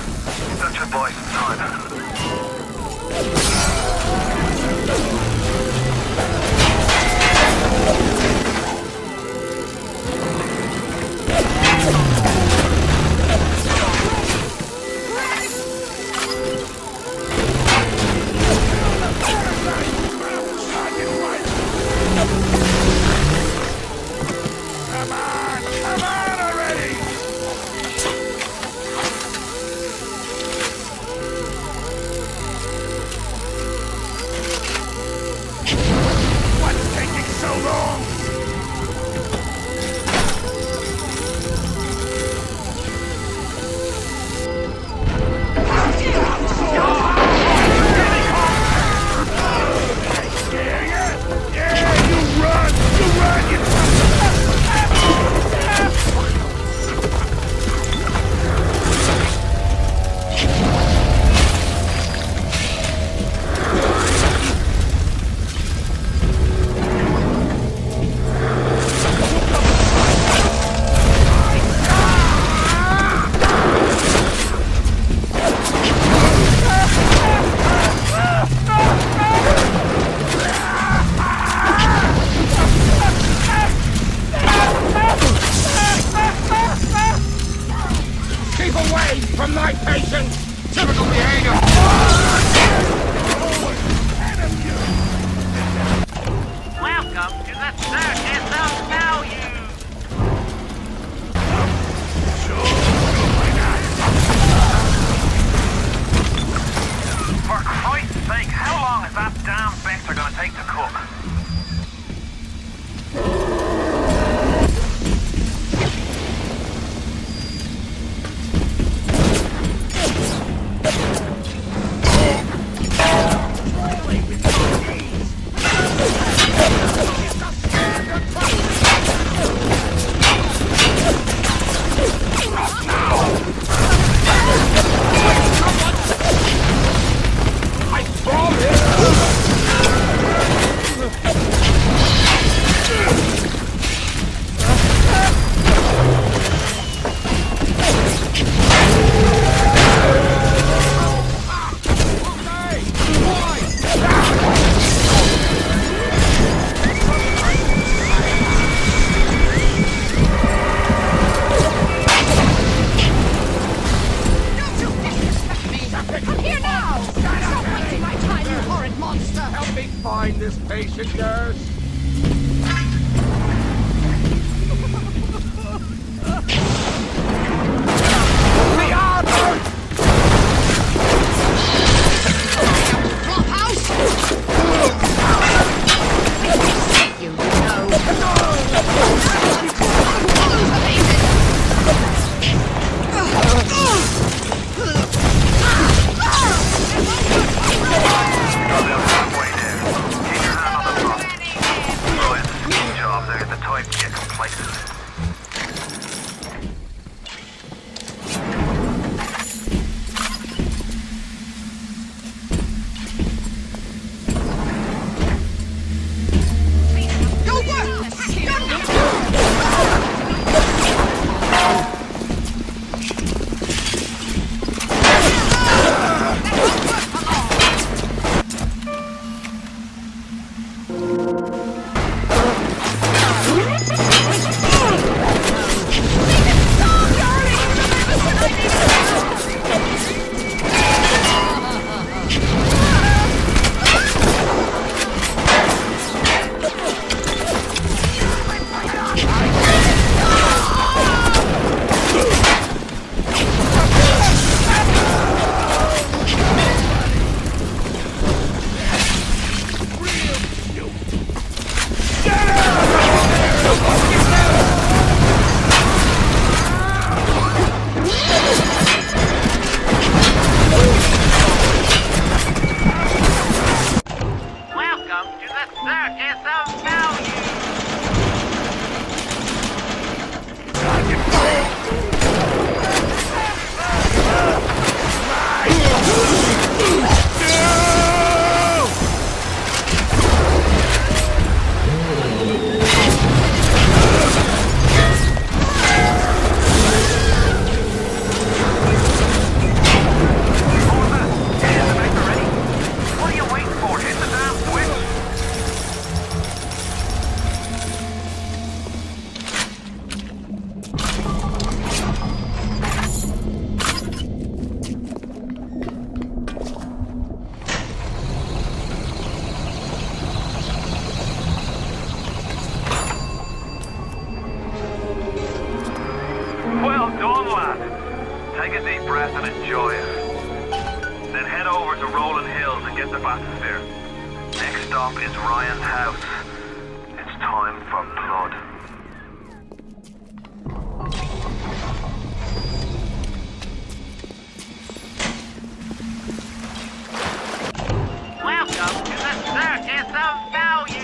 Speaker 12: on my patience! Typical behavior!
Speaker 1: Welcome to the circus of value!
Speaker 9: For Christ's sake, how long is that damn Vector gonna take to cook?
Speaker 12: Find this patient nurse. The armor!
Speaker 6: Drop house! You
Speaker 9: Take a deep breath and enjoy it. Then head over to Rolling Hills and get the bathysphere. Next stop is Ryan's house. It's time for blood.
Speaker 1: Welcome to the circus of value!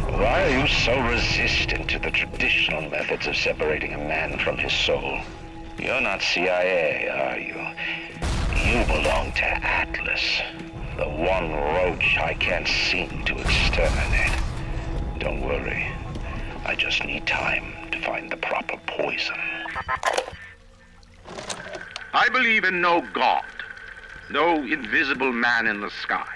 Speaker 8: Why are you so resistant to the traditional methods of separating a man from his soul? You're not CIA, are you? You belong to Atlas, the one roach I can't seem to exterminate. Don't worry. I just need time to find the proper poison.
Speaker 17: I believe in no God, no invisible man in the sky.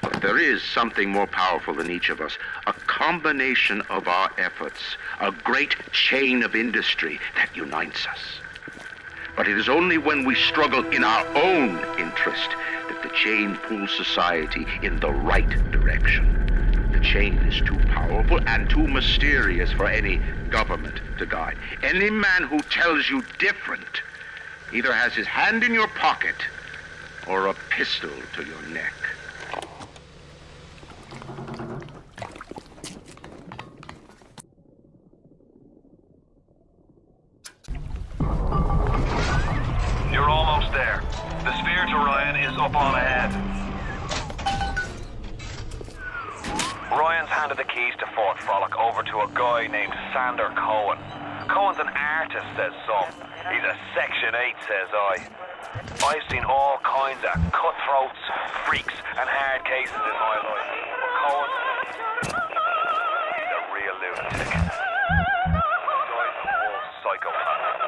Speaker 17: But there is something more powerful than each of us, a combination of our efforts, a great chain of industry that unites us. But it is only when we struggle in our own interest that the chain pulls society in the right direction. The chain is too powerful and too mysterious for any government to guide. Any man who tells you different either has his hand in your pocket or a pistol to your neck.
Speaker 19: You're almost there. The sphere to Ryan is up on ahead. Ryan's handed the keys to Fort Frolic over to a guy named Sander Cohen. Cohen's an artist, says some. He's a Section 8, says I. I've seen all kinds of cutthroats, freaks, and hard cases in my life. But Cohen, he's a real lunatic. Guy's a full psychopath.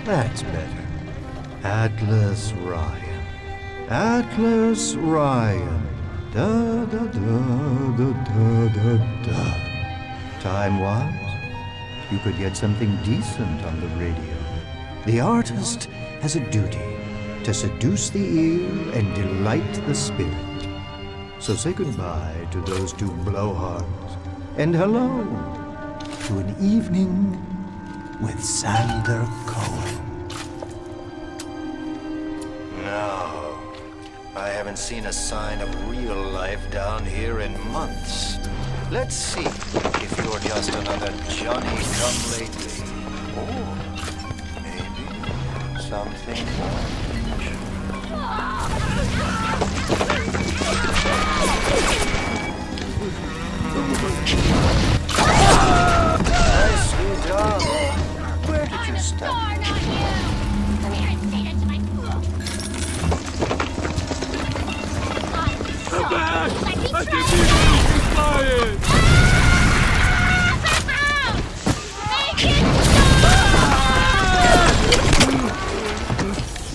Speaker 4: That's better. Atlas Ryan. Atlas Ryan. Da da da da da da da. Time-wise, you could get something decent on the radio. The artist has a duty to seduce the ear and delight the spirit. So say goodbye to those two blowhards, and hello to an evening with Sander Cohen. No, I haven't seen a sign of real life down here in months. Let's see if you're just another Johnny-come-lately, or maybe something more. Nicely done. Where did you start?
Speaker 6: Come back! I didn't mean to fly it!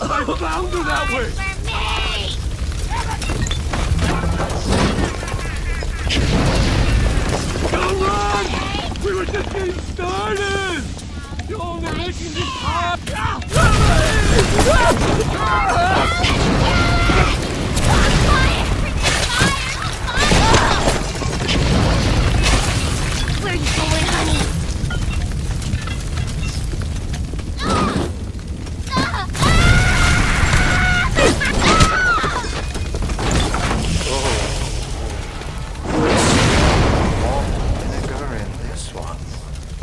Speaker 6: I found her that way! Come on! We were just getting started! You're only making this hard!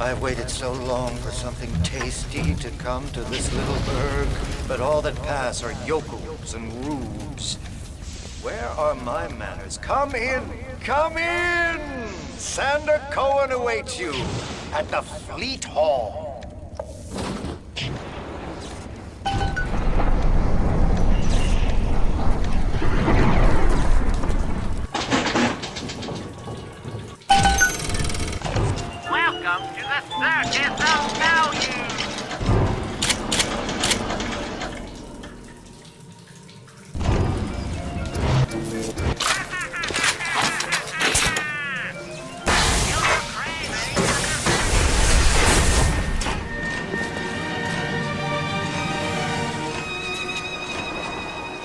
Speaker 2: I've waited so long for something tasty to come to this little burg, but all that pass are yokels and rubes. Where are my manners? Come in! Come in! Sander Cohen awaits you at the Fleet Hall.
Speaker 1: Welcome to the Circus of Value!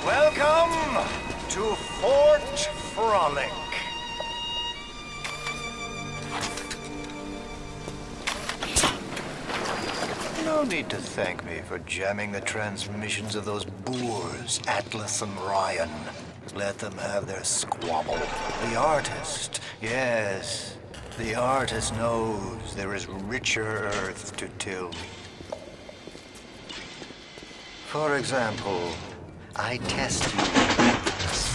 Speaker 2: Welcome to Fort Frolic. No need to thank me for jamming the transmissions of those boors, Atlas and Ryan. Let them have their squabble. The artist, yes, the artist knows there is richer earth to till. For example, I test you,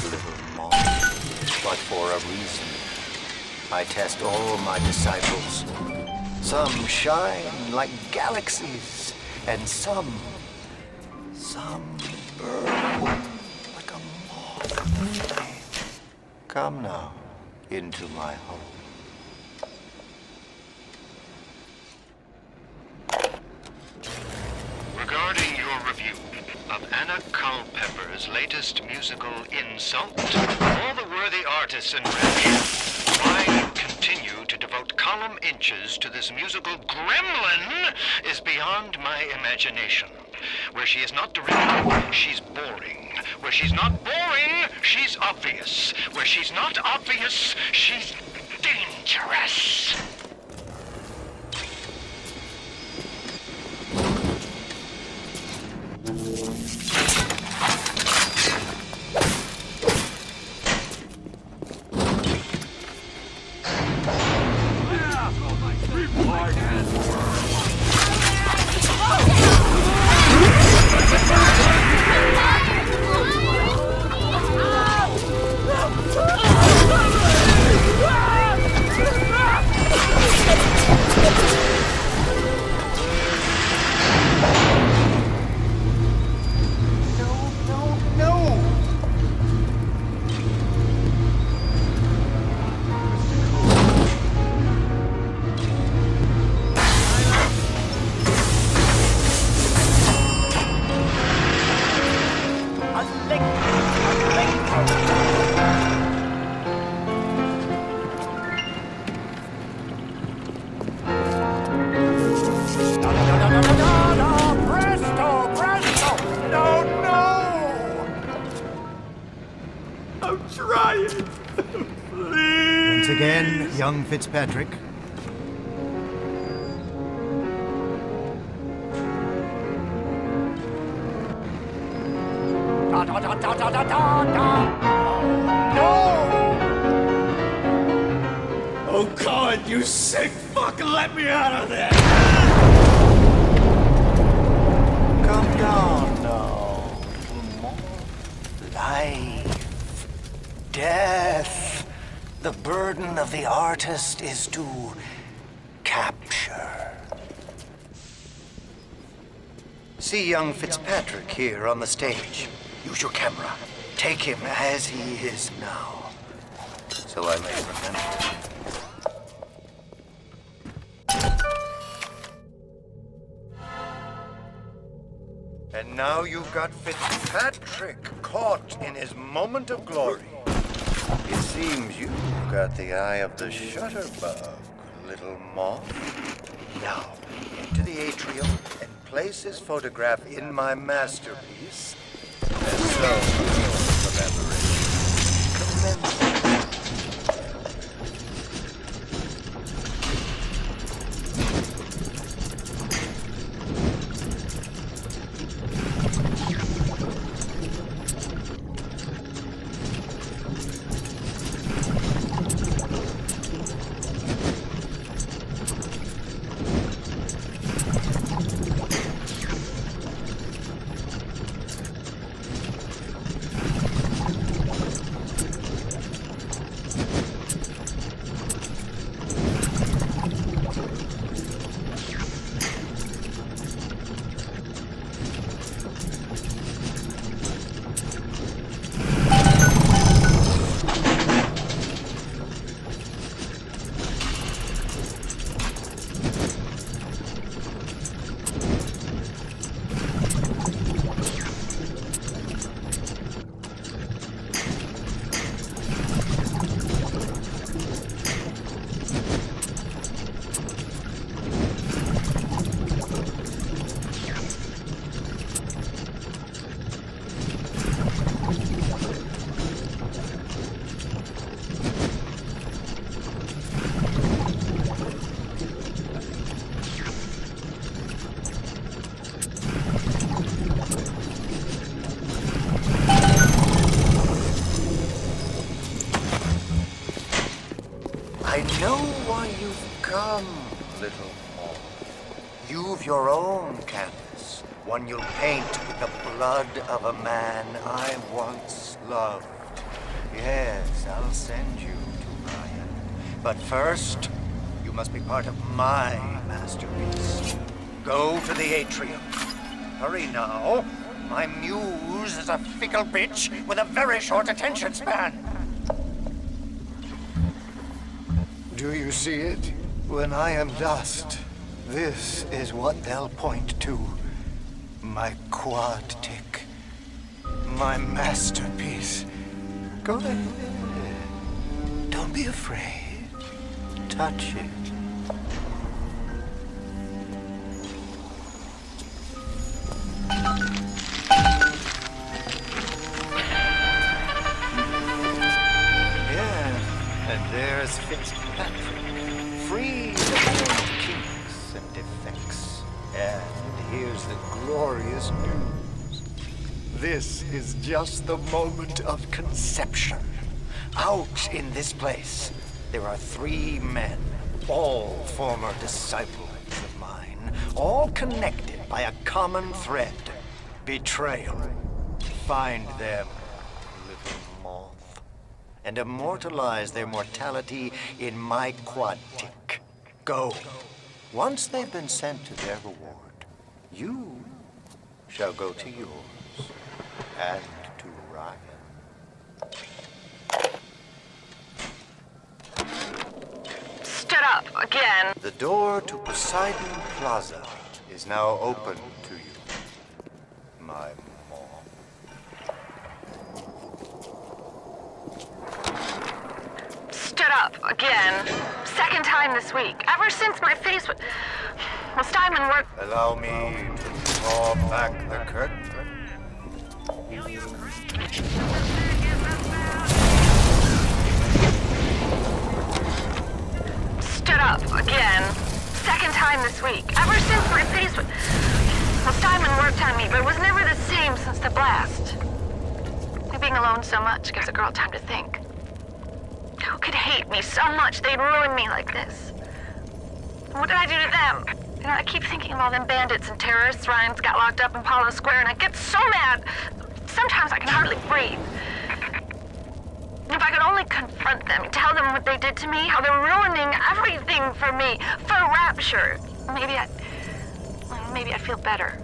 Speaker 2: little moth, but for a reason. I test all my disciples. Some shine like galaxies, and some burn like a moth. Come now, into my home.
Speaker 21: Regarding your review of Anna Culpepper's latest musical insult, all the worthy artists in Rapture, why you continue to devote column inches to this musical gremlin is beyond my imagination. Where she is not direct, she's boring. Where she's not boring, she's obvious. Where she's not obvious, she's dangerous.
Speaker 2: Once again, young Fitzpatrick.
Speaker 12: Oh God, you sick fuck, let me out of there!
Speaker 2: Come down now. Life, death. The burden of the artist is to capture. See young Fitzpatrick here on the stage. Use your camera. Take him as he is now, so I may remember him. And now you've got Fitzpatrick caught in his moment of glory. It seems you got the eye of the shutterbug, little moth. Now, into the atrium and place his photograph in my masterpiece. And so, commence. I know why you've come, little moth. You've your own canvas, one you'll paint with the blood of a man I once loved. Yes, I'll send you to Ryan. But first, you must be part of my masterpiece. Go to the atrium. Hurry now. My muse is a fickle bitch with a very short attention span. Do you see it? When I am dust, this is what they'll point to. My quad tick. My masterpiece. Go ahead. Don't be afraid. Touch it. Yeah, and there's Fitzpatrick, free of all kinks and defects. And here's the glorious news. This is just the moment of conception. Out in this place, there are 3 men, all former disciples of mine, all connected by a common thread, betrayal. Find them, little moth, and immortalize their mortality in my quad tick. Go. Once they've been sent to their reward, you shall go to yours, and to Ryan.
Speaker 7: Stood up again.
Speaker 2: The door to Poseidon Plaza is now open to you, my moth.
Speaker 7: Stood up again. Second time this week. Ever since my face was diamond work.
Speaker 2: Allow me to draw back the curtain.
Speaker 7: Stood up again. Second time this week. Ever since my face was diamond worked on me, but it was never the same since the blast. Being alone so much gives a girl time to think. Who could hate me so much they'd ruin me like this? What did I do to them? You know, I keep thinking of all them bandits and terrorists Ryan's got locked up in Palo Square, and I get so mad. Sometimes I can hardly breathe. If I could only confront them, tell them what they did to me, how they're ruining everything for me, for Rapture, maybe I'd feel better.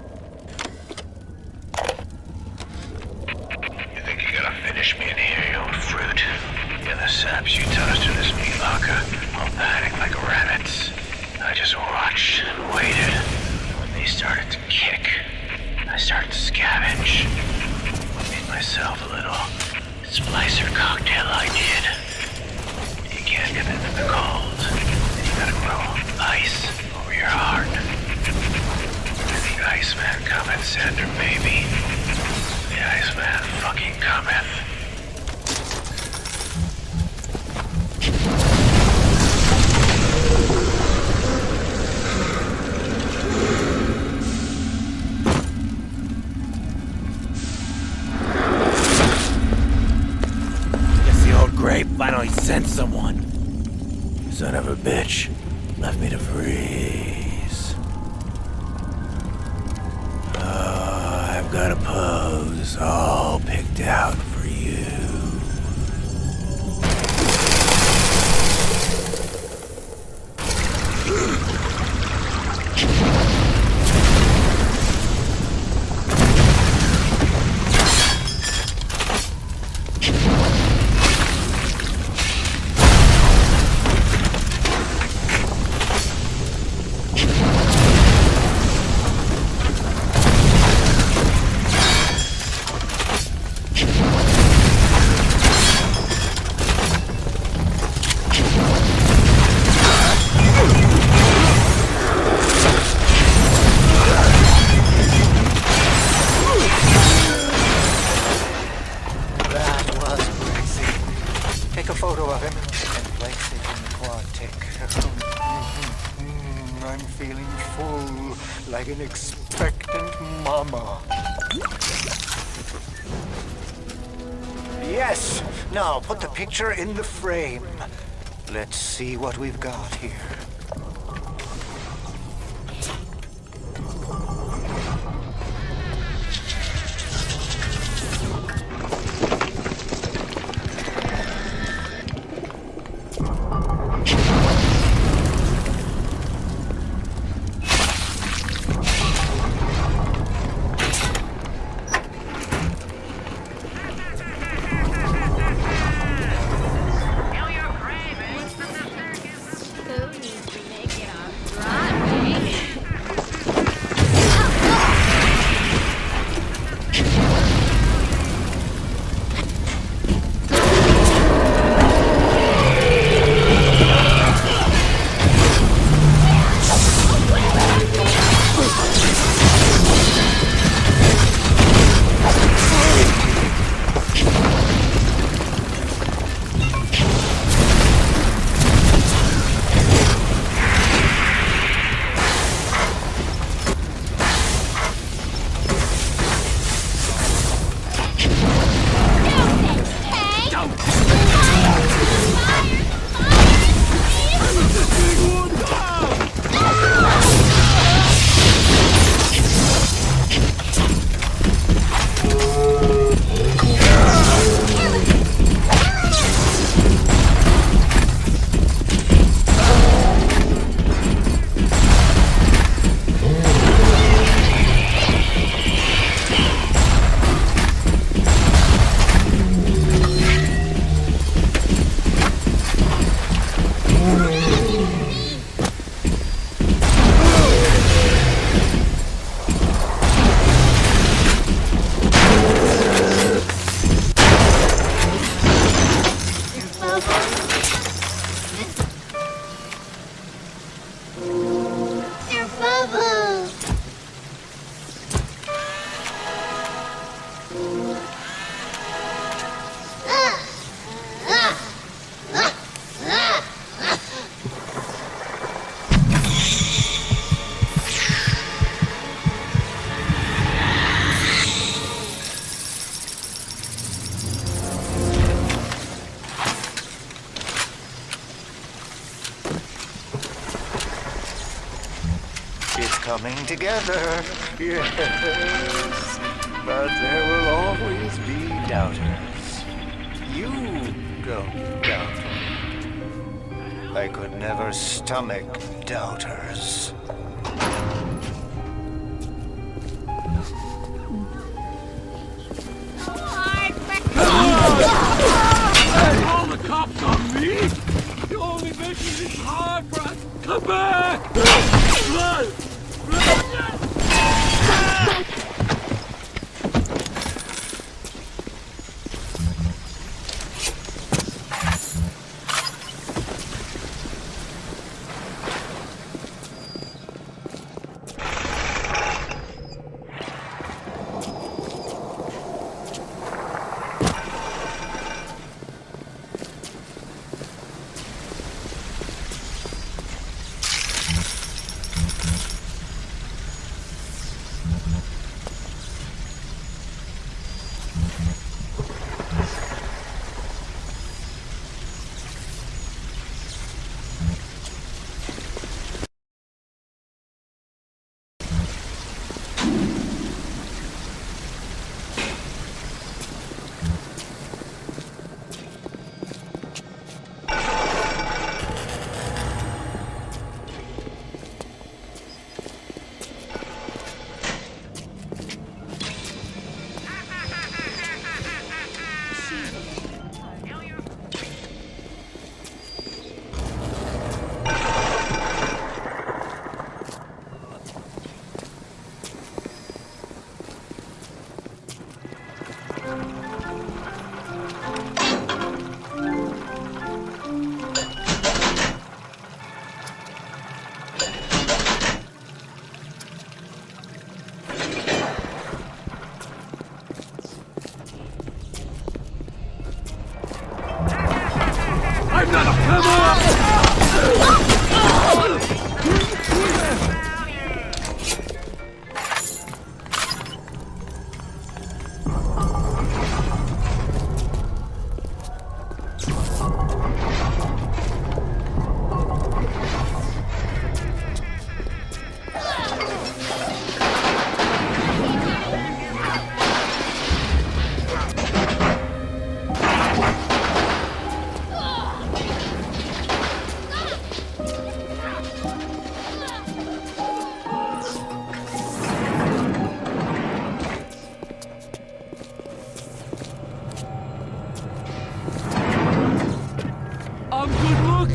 Speaker 9: You think you gotta finish me in here, you old fruit? Yeah, the saps you tossed in this meat locker, all panicked like rabbits. I just watched and waited. When they started to kick, I started to scavenge. Made myself a little Splicer cocktail I did. You can't get into the cold. Then you gotta grow ice over your heart. And the Iceman cometh, Sander, baby. The Iceman fucking cometh.
Speaker 4: Great, finally sent someone. Son of a bitch. Left me to freeze. I've got a pose all picked out for you.
Speaker 2: I'm feeling full, like an expectant mama. Yes! Now, put the picture in the frame. Let's see what we've got here. Coming together, yes. But there will always be doubters. You don't doubt. I could never stomach doubters.
Speaker 6: Hey, all the cops on me? The only mission is hard for us. Come back! Run!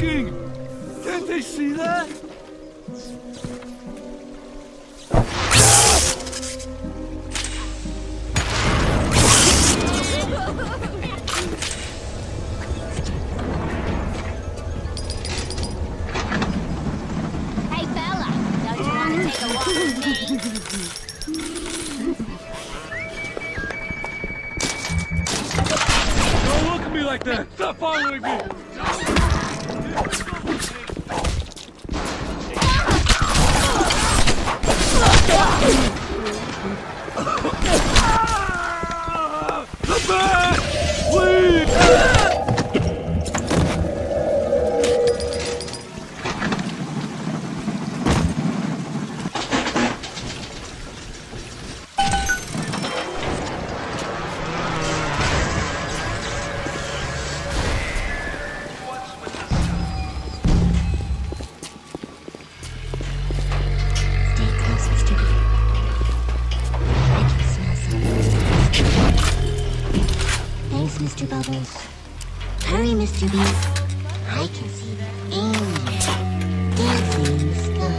Speaker 6: looking! Can't they see that?
Speaker 13: Hey, fella, don't you want to take a walk with me?
Speaker 6: Don't look at me like that! Stop following me! Come back! Please!
Speaker 13: Stay close, Mr. B. I can smell something. Thanks, Mr. Bubbles. Hurry, Mr. B. I can see the angels dancing in the sky.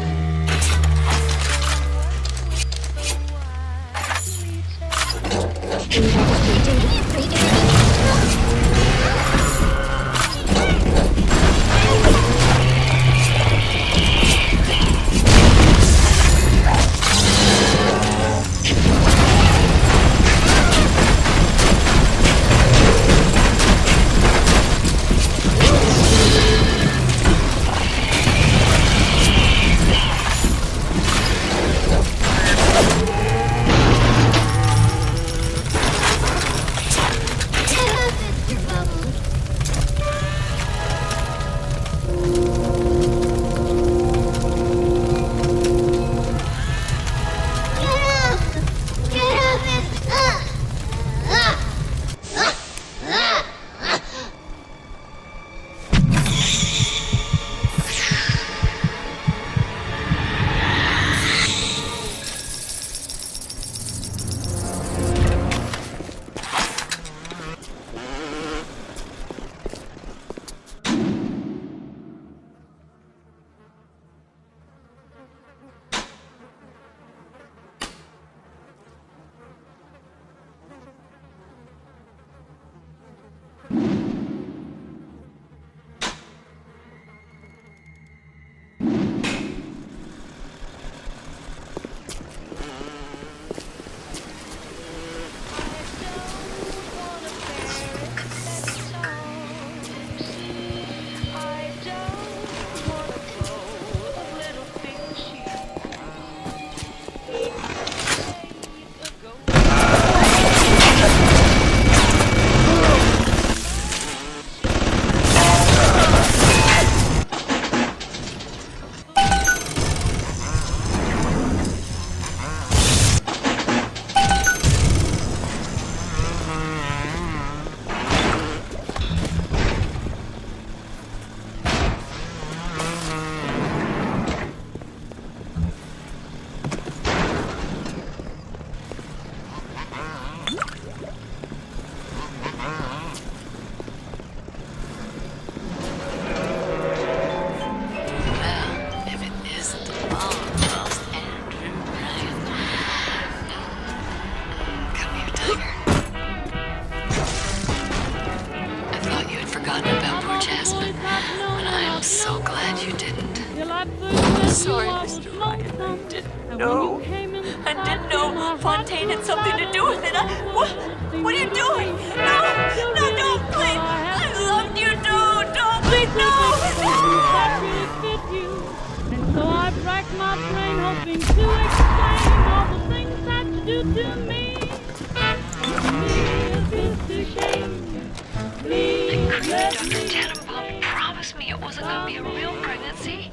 Speaker 16: Sorry, Mr. Ryan. I didn't know. I didn't know Fontaine had something to do with it. What are you doing? No, don't, please. I loved you, don't, please, no.
Speaker 5: And so I racked my brain hoping to explain all the things that you do to me. It's a shame. Please let
Speaker 16: Dr. Tannenbaum promised me it wasn't going to be a real pregnancy.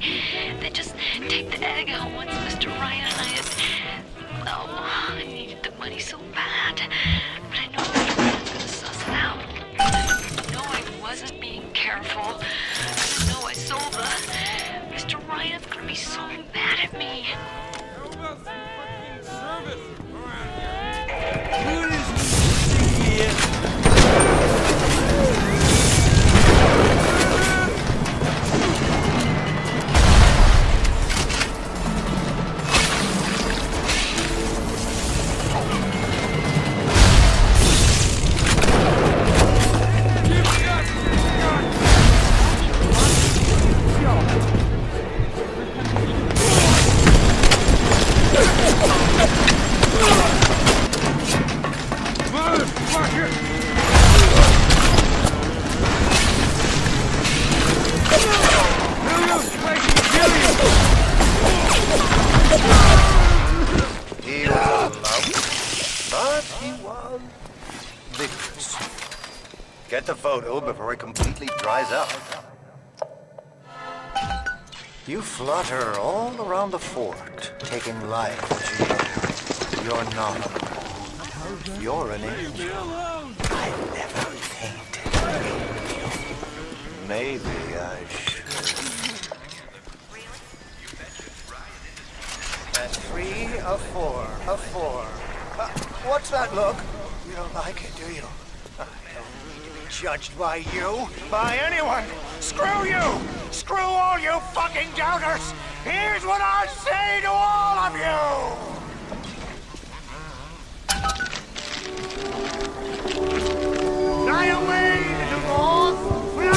Speaker 16: They just take the egg out once Mr. Ryan and I had... Oh, I needed the money so bad. But I know Mr. Ryan's going to suss it out. I know I wasn't being careful. I know I sold the... Mr. Ryan's going to be so mad at me.
Speaker 6: What is this here?
Speaker 2: get the photo before it completely dries up. You flutter all around the fort, taking life as you go. You're not alone. You're an angel. I never painted an angel. Maybe I should. And 3, a 4, a 4. What's that look? You don't like it, do you? I don't need to be judged by you, by anyone. Screw you! Screw all you fucking doubters! Here's what I say to all of you! Fly away, little moth! Fly!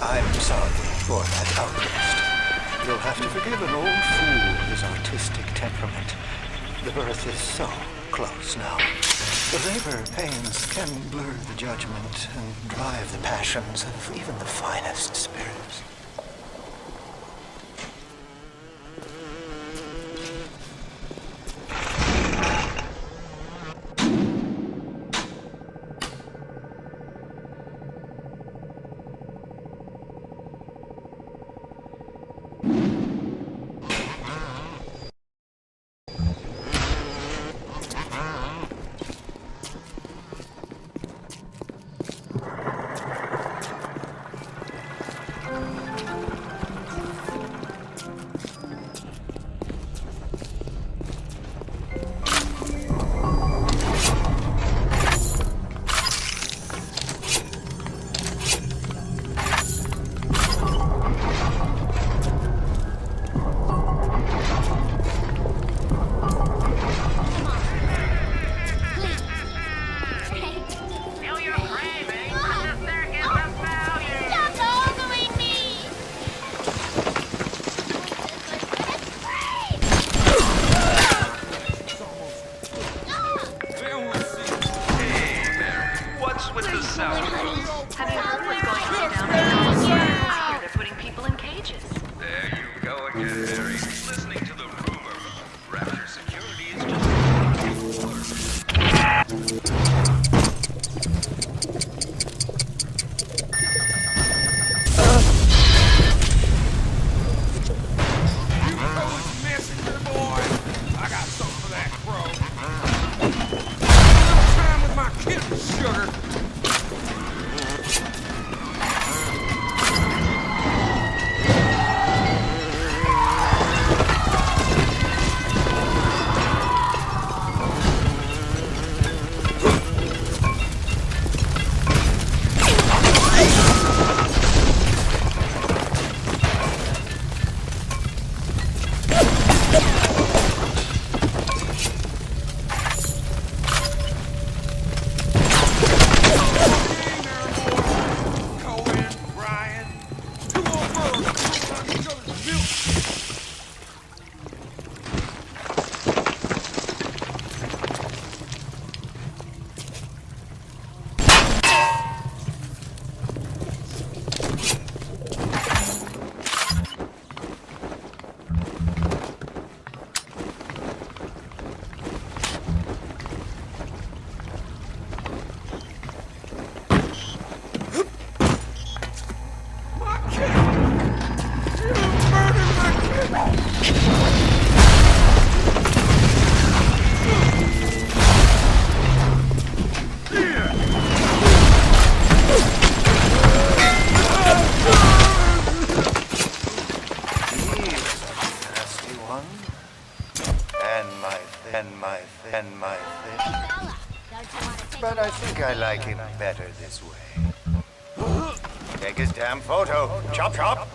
Speaker 2: I'm sorry for that outburst. You'll have to forgive an old fool his artistic temperament. The birth is so close now. The labor pains can blur the judgment and drive the passions of even the finest spirits. think I like him better this way. Take his damn photo. Chop, chop.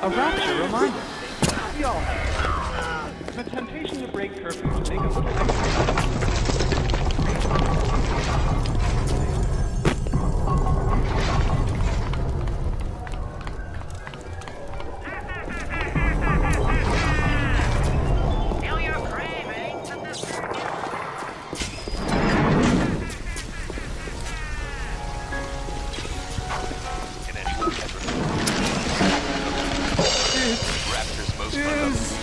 Speaker 20: A Rapture reminder. Y'all, the temptation to break curfew to make a little extra.
Speaker 19: Rapture's most peaceful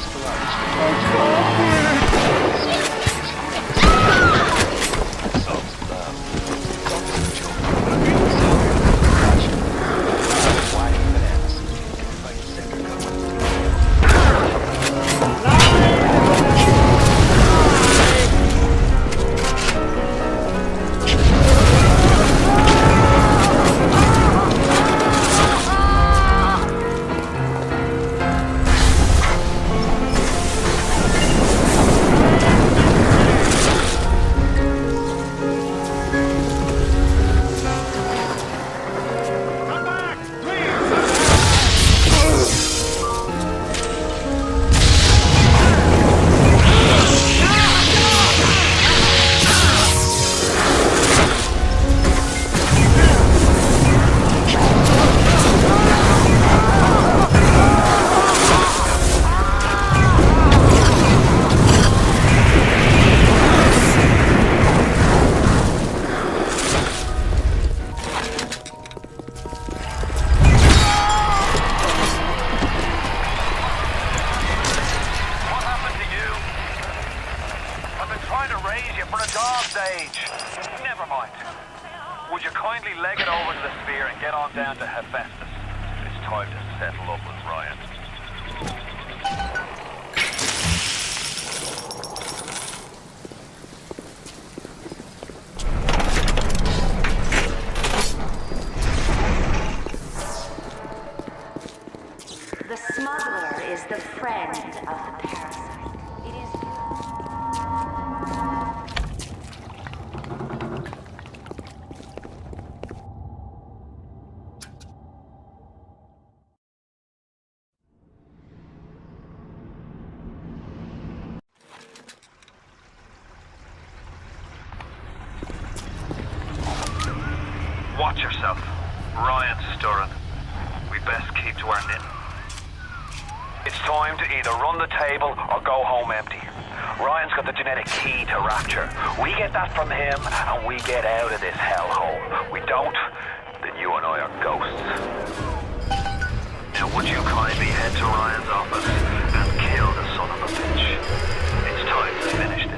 Speaker 19: on down to Hephaestus. It's time to settle up with Ryan.
Speaker 7: The smuggler is the friend of the parasite. It is
Speaker 19: Watch yourself. Ryan's stirring. We best keep to our knitting. It's time to either run the table or go home empty. Ryan's got the genetic key to Rapture. We get that from him and we get out of this hellhole. We don't, then you and I are ghosts. Now would you kindly head to Ryan's office and kill the son of a bitch? It's time to finish this.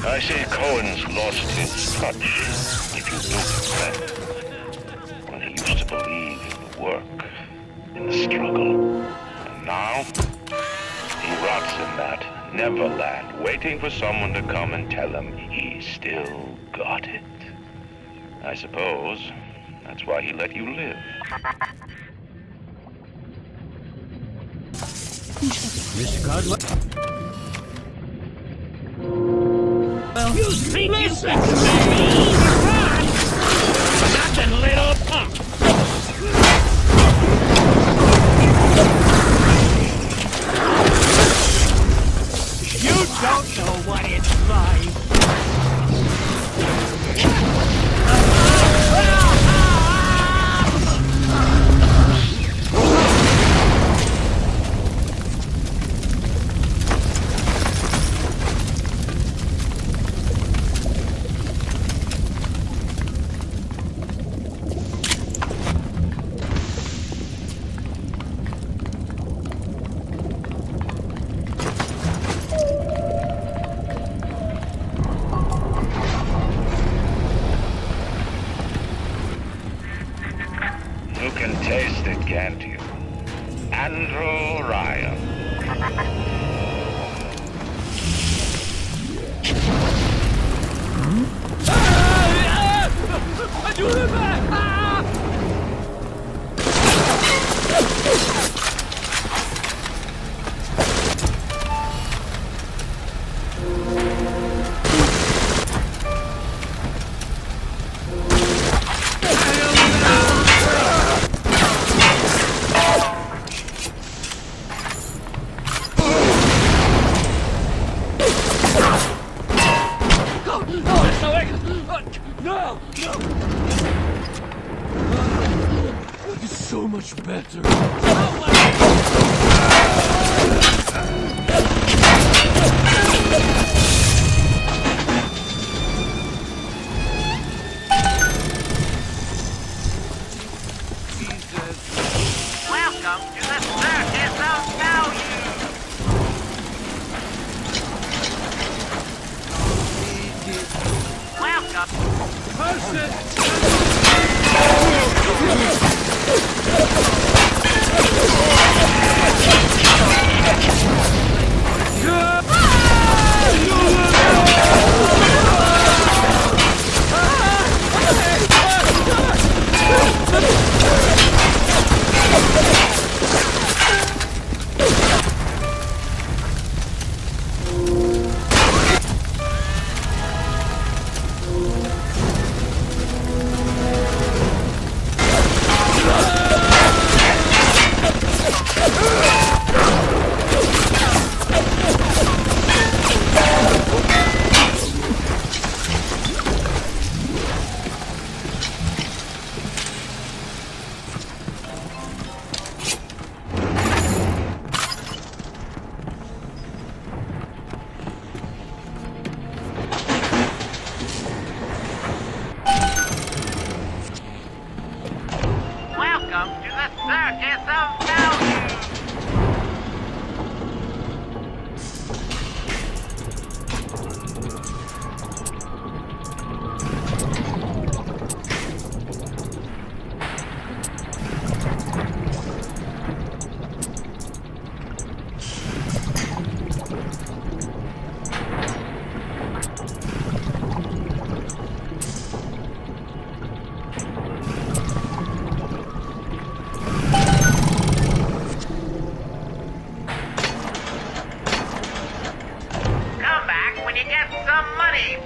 Speaker 8: I see Cohen's lost his touch, if you look at that. When he used to believe in the work, in the struggle. And now, he rots in that Neverland, waiting for someone to come and tell him he still got it. I suppose that's why he let you live.
Speaker 4: You think listen to me? Nothing, little punk. You don't know what it's like.
Speaker 8: You can taste it, can't you? Andrew Ryan.
Speaker 6: No! It's so much better.
Speaker 1: Welcome to the Circus of Value! Welcome!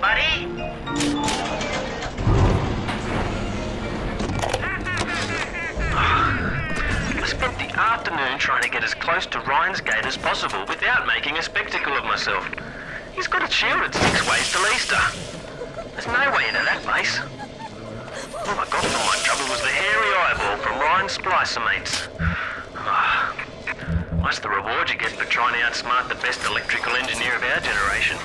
Speaker 1: buddy?
Speaker 9: I spent the afternoon trying to get as close to Ryan's gate as possible without making a spectacle of myself. He's got it shielded 6 ways till Easter. There's no way into that place. All I got for my trouble was the hairy eyeball from Ryan's Splicer mates. What's the reward you get for trying to outsmart the best electrical engineer of our generation?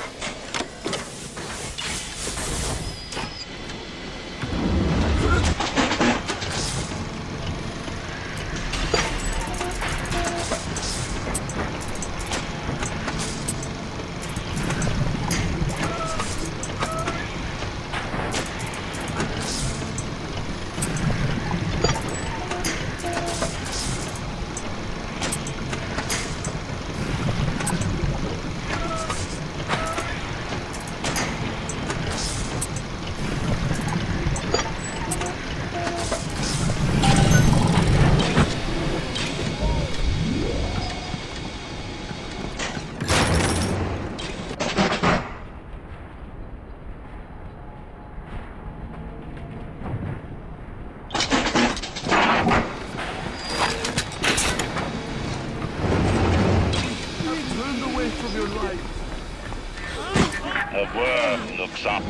Speaker 8: A worm looks up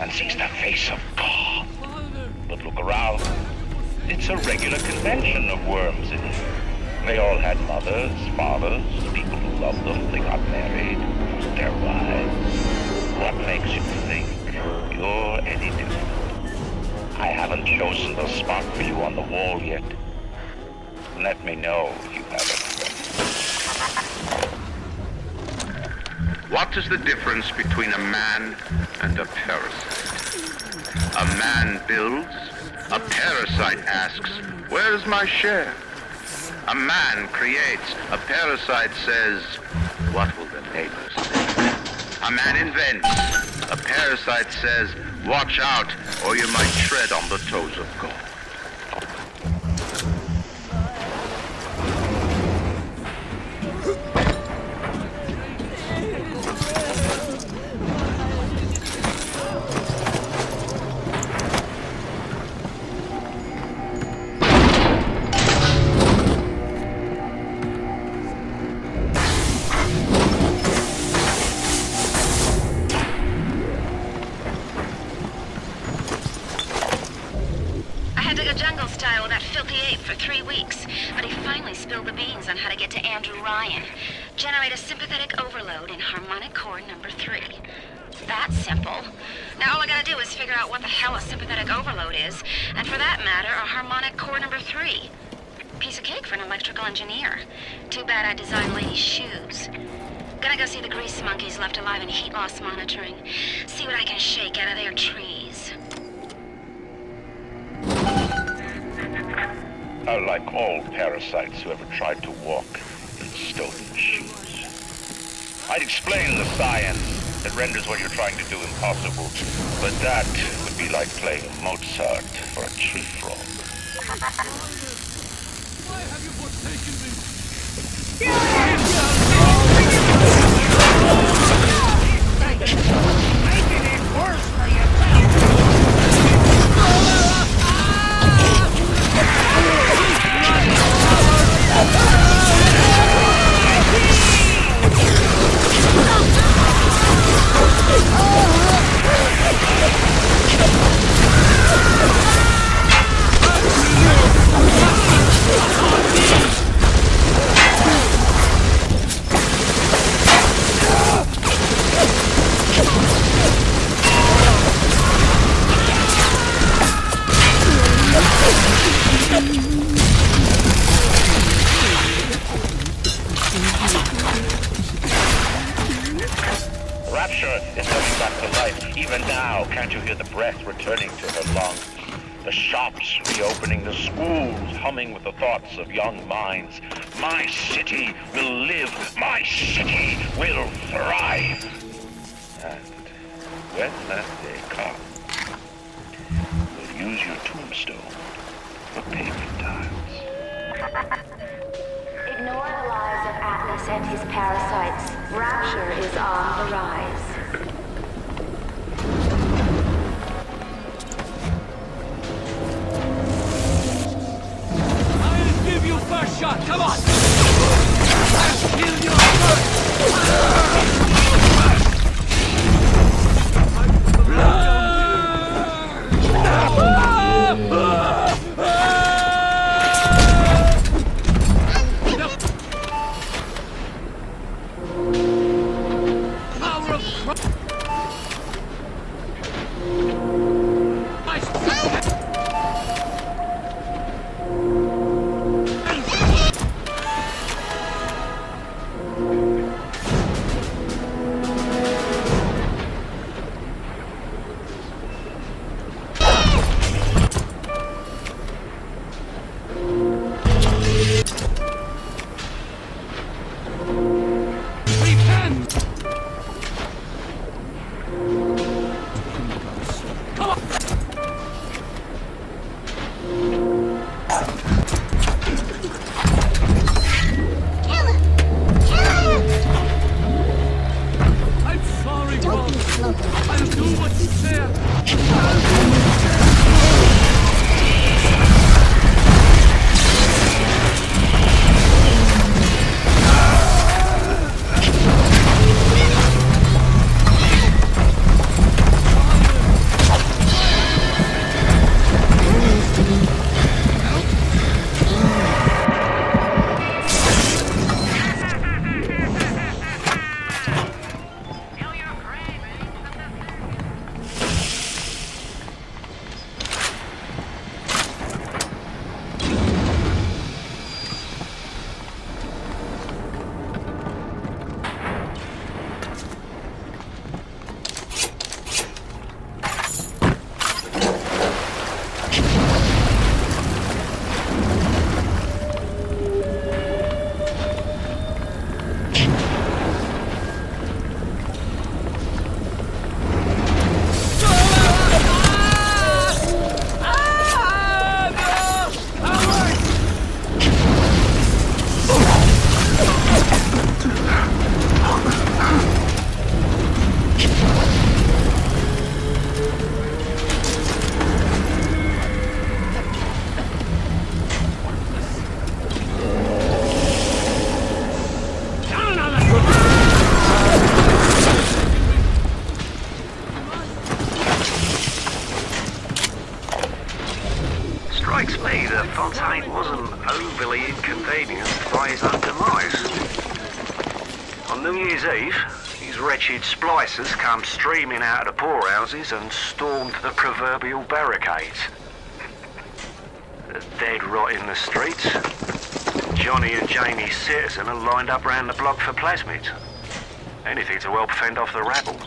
Speaker 8: and sees the face of God. But look around. It's a regular convention of worms in here. They all had mothers, fathers, people who loved them. They got married, their wives. What makes you think you're any different? I haven't chosen the spot for you on the wall yet. Let me know if you have any.
Speaker 17: What is the difference between a man and a parasite? A man builds, a parasite asks, where's my share? A man creates, a parasite says, what will the neighbors think? A man invents, a parasite says, watch out or you might tread on the toes of God.
Speaker 18: For 3 weeks, but he finally spilled the beans on how to get to Andrew Ryan. Generate a sympathetic overload in harmonic core number 3. That's simple. Now all I gotta do is figure out what the hell a sympathetic overload is, and for that matter, a harmonic core number 3. Piece of cake for an electrical engineer. Too bad I designed ladies' shoes. Gonna go see the grease monkeys left alive in heat loss monitoring. See what I can shake out of their trees.
Speaker 8: Like all parasites who ever tried to walk in stolen shoes. I'd explain the science that renders what you're trying to do impossible, but that would be like playing Mozart for a tree frog.
Speaker 6: Why have you forsaken me?
Speaker 4: Making it worse for you.
Speaker 8: Rapture is coming back to life. Even now, can't you hear the breath returning to her lungs? The shops reopening, the schools humming with the thoughts of young minds. My city will live. My city will thrive. And when that day comes, we'll use your tombstone for payment times.
Speaker 7: Ignore the lies of Atlas and his parasites. Rapture is on the rise.
Speaker 21: Fontaine wasn't overly inconvenienced by his own demise. On New Year's Eve, these wretched splicers come streaming out of the poorhouses and stormed the proverbial barricades. The dead rot in the streets. Johnny and Jamie Citizen are lined up round the block for plasmids. Anything to help fend off the rabble.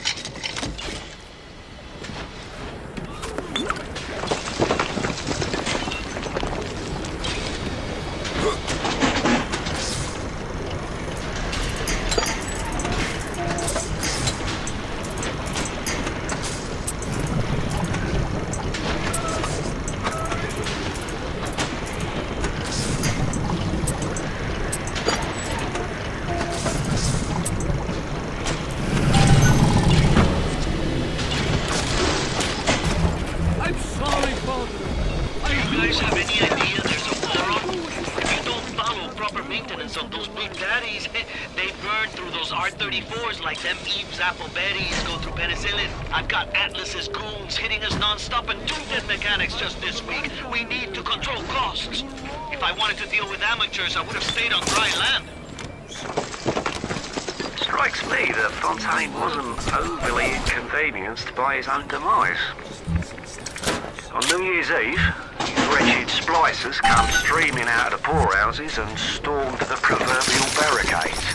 Speaker 9: I've got Atlas's goons hitting us non-stop and 2 dead mechanics just this week. We need to control costs. If I wanted to deal with amateurs, I would have stayed on dry land.
Speaker 21: Strikes me that Fontaine wasn't overly inconvenienced by his own demise. On New Year's Eve, these wretched splicers come streaming out of the poorhouses and stormed the proverbial barricades.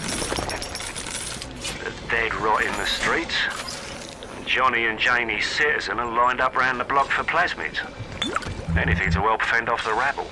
Speaker 21: The dead rot in the streets. Johnny and Jamie Citizen are lined up round the block for plasmids. Anything to help fend off the rabble.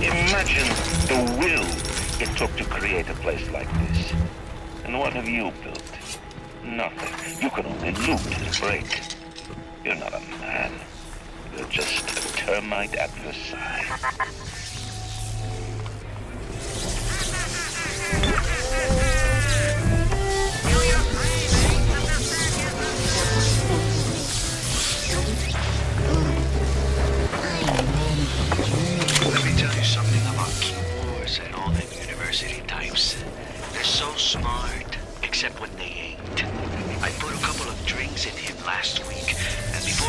Speaker 8: Imagine the will it took to create a place like this. And what have you built? Nothing. You can only loot and break. You're not a man. You're just a termite at your side.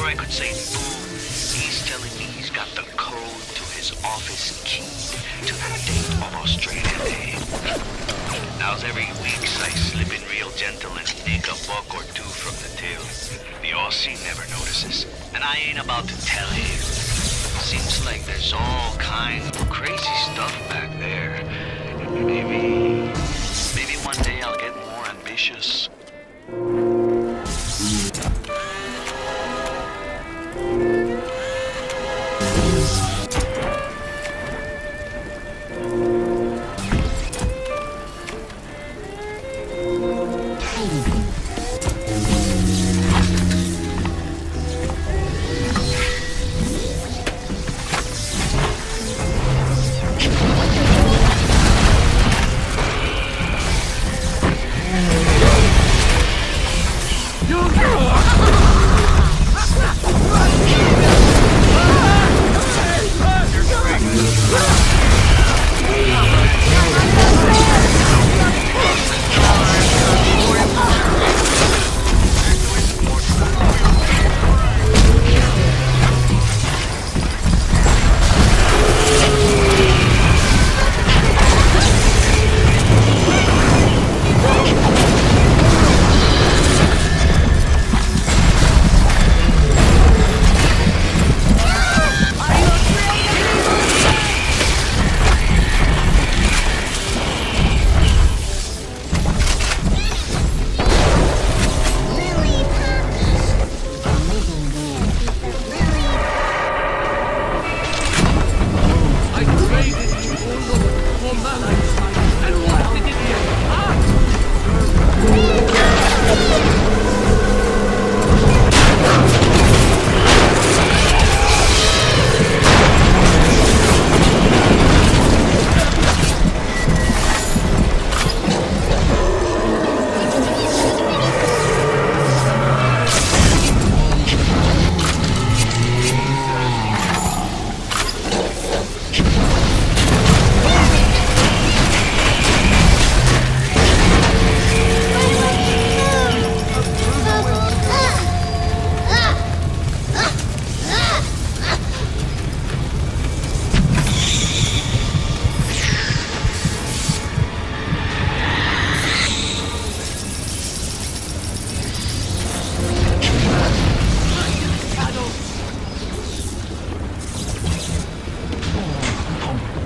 Speaker 9: I could say, boom, he's telling me he's got the code to his office key to the date of Australia Day. Now's every week I slip in real gentle and nick a buck or two from the till. The Aussie never notices, and I ain't about to tell him. Seems like there's all kinds of crazy stuff back there. Maybe one day I'll get more ambitious.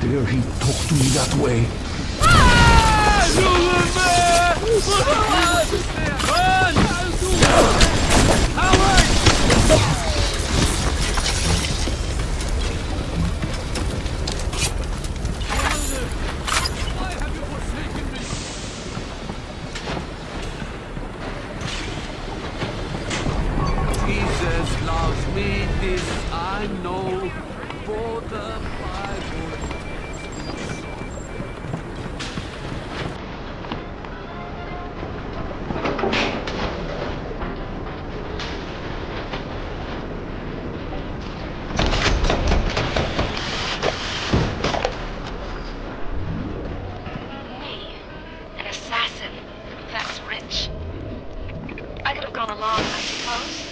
Speaker 6: dare he talk to me that way? Jesus loves me, this I know, for the Bible.
Speaker 18: Me, an assassin. That's rich. I could have gone along, I suppose.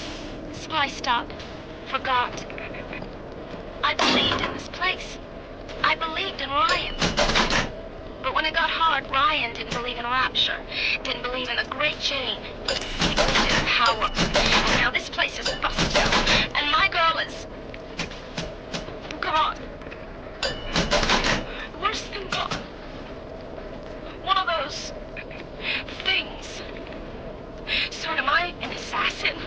Speaker 18: Spliced up. Forgot. I believed in this place. I believed in Ryan. But when it got hard, Ryan didn't believe in Rapture. Didn't believe in the Great Chain. He believed in power. And now this place is busted. And my girl is... gone. Worse than gone. One of those... things. So am I an assassin?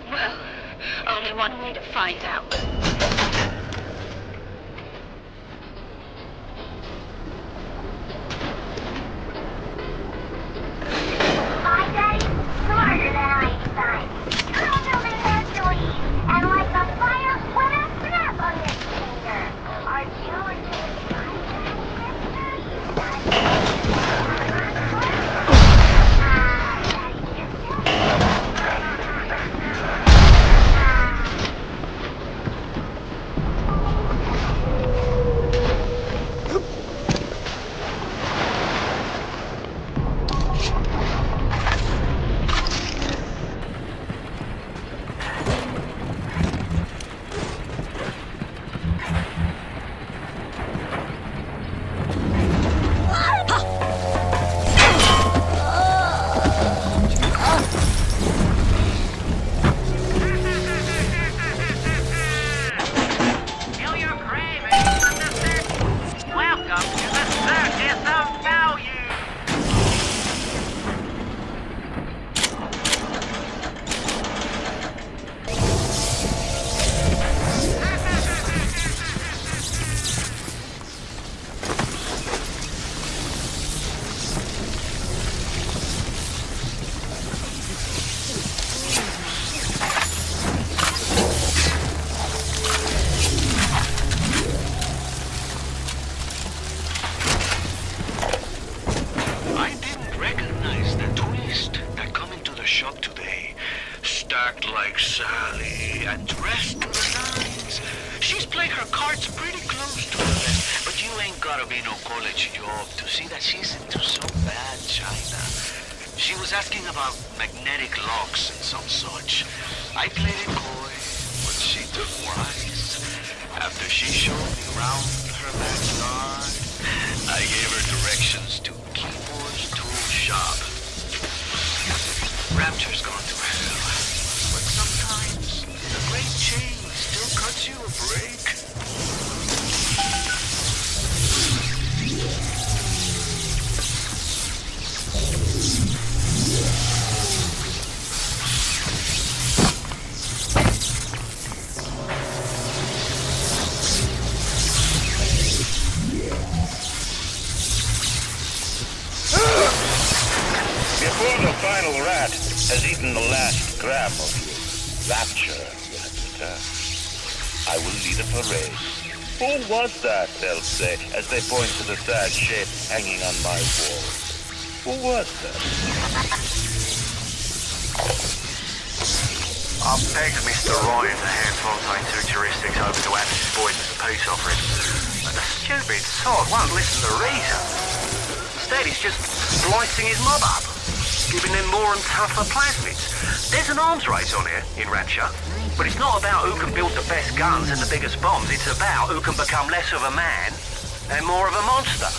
Speaker 18: Well, only one way to find out.
Speaker 13: My daddy's smarter than Einstein. Stronger than Hercules. And like a fire with a snap on his finger. Are you
Speaker 9: girly and dressed to the nines. She's played her cards pretty close to the vest, but you ain't gotta be no college job to see that she's into some bad China. She was asking about magnetic locks and some such. I played it coy, but she took wise. After she showed me round her backyard, I gave her directions to Keyboard's tool shop. Rapture's gone to hell, but sometimes the great chain still cuts you a break.
Speaker 8: Before the final rat has eaten the last gram of you, Rapture will have returned. I will lead a parade. Who was that, they'll say, as they point to the sad shape hanging on my wall. Who was that?
Speaker 21: I've begged Mr. Ryan to hand Fontaine 2 Juristics over to Atlas Boys as a peace offering, but the stupid sod won't listen to reason. Instead, he's just splicing his mob up, giving them more and tougher plasmids. There's an arms race on here in Rapture, but it's not about who can build the best guns and the biggest bombs. It's about who can become less of a man and more of a monster.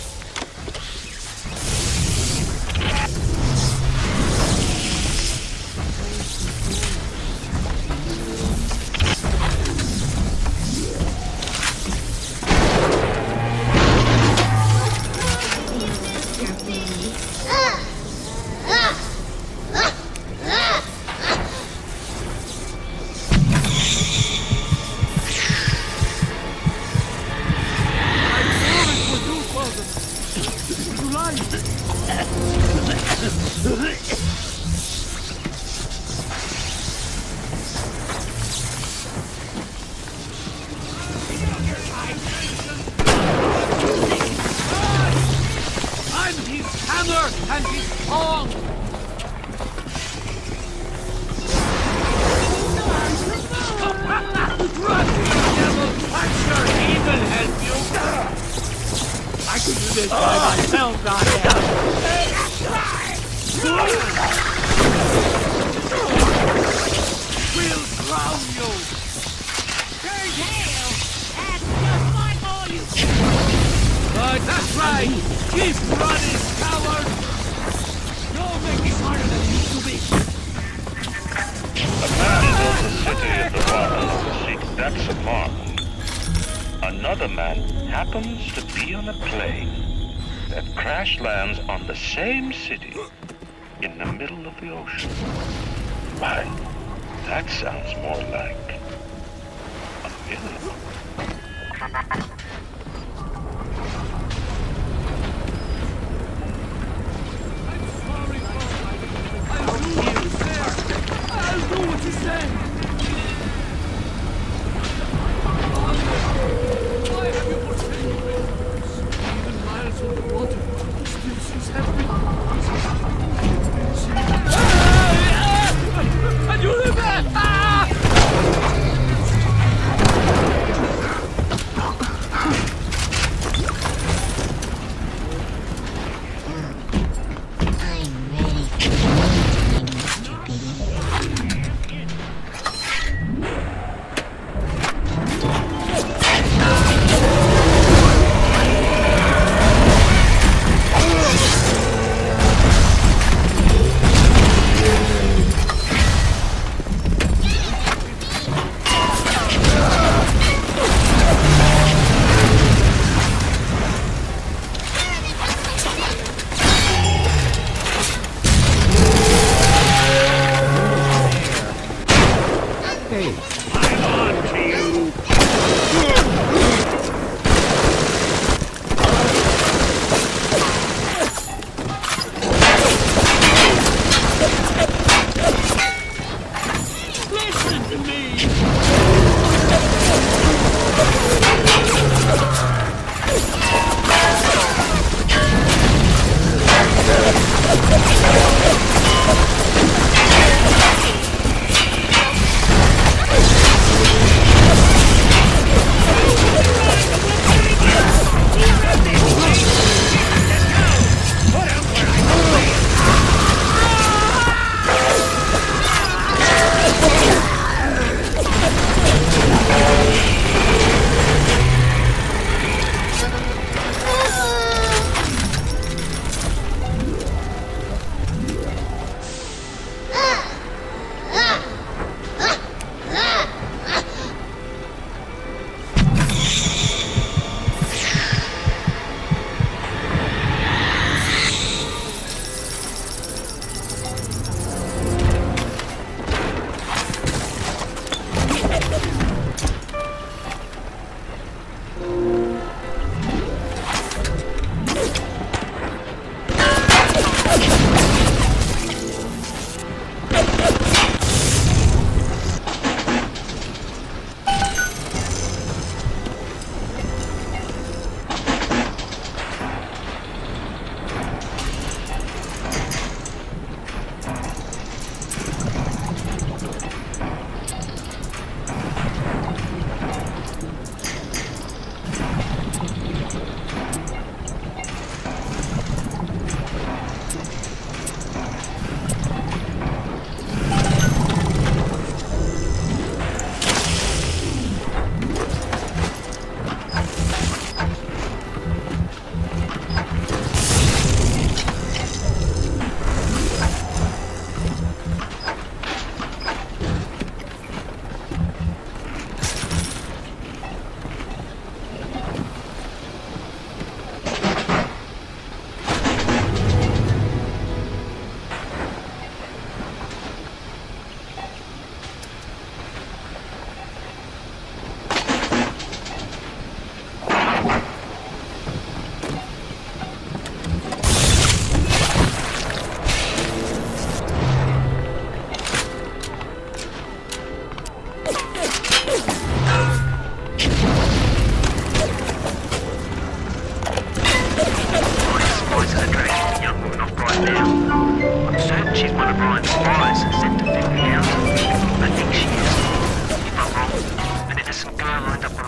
Speaker 8: Another man happens to be on a plane that crash lands on the same city in the middle of the ocean. Why, that sounds more like a miracle.
Speaker 6: I'll do what you say! Why have you forsaken me? 7 miles from the water, still she's happy. And you live there!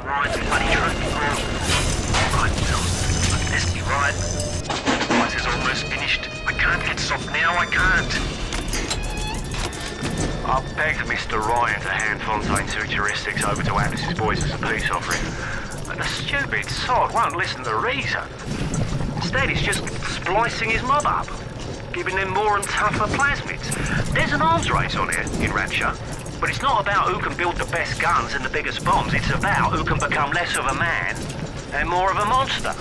Speaker 9: Ryan's bloody trophy room. Right, well, this be right. The device is almost finished. I can't get soft now, I can't. I begged Mr. Ryan to hand Fontaine's heuristics over to Atlas's boys as a peace offering, but the stupid sod won't listen to reason. Instead, he's just splicing his mob up, giving them more and tougher plasmids. There's an arms race on here in Rapture, but it's not about who can build the best guns and the biggest bombs. It's about who can become less of a man and more of a monster.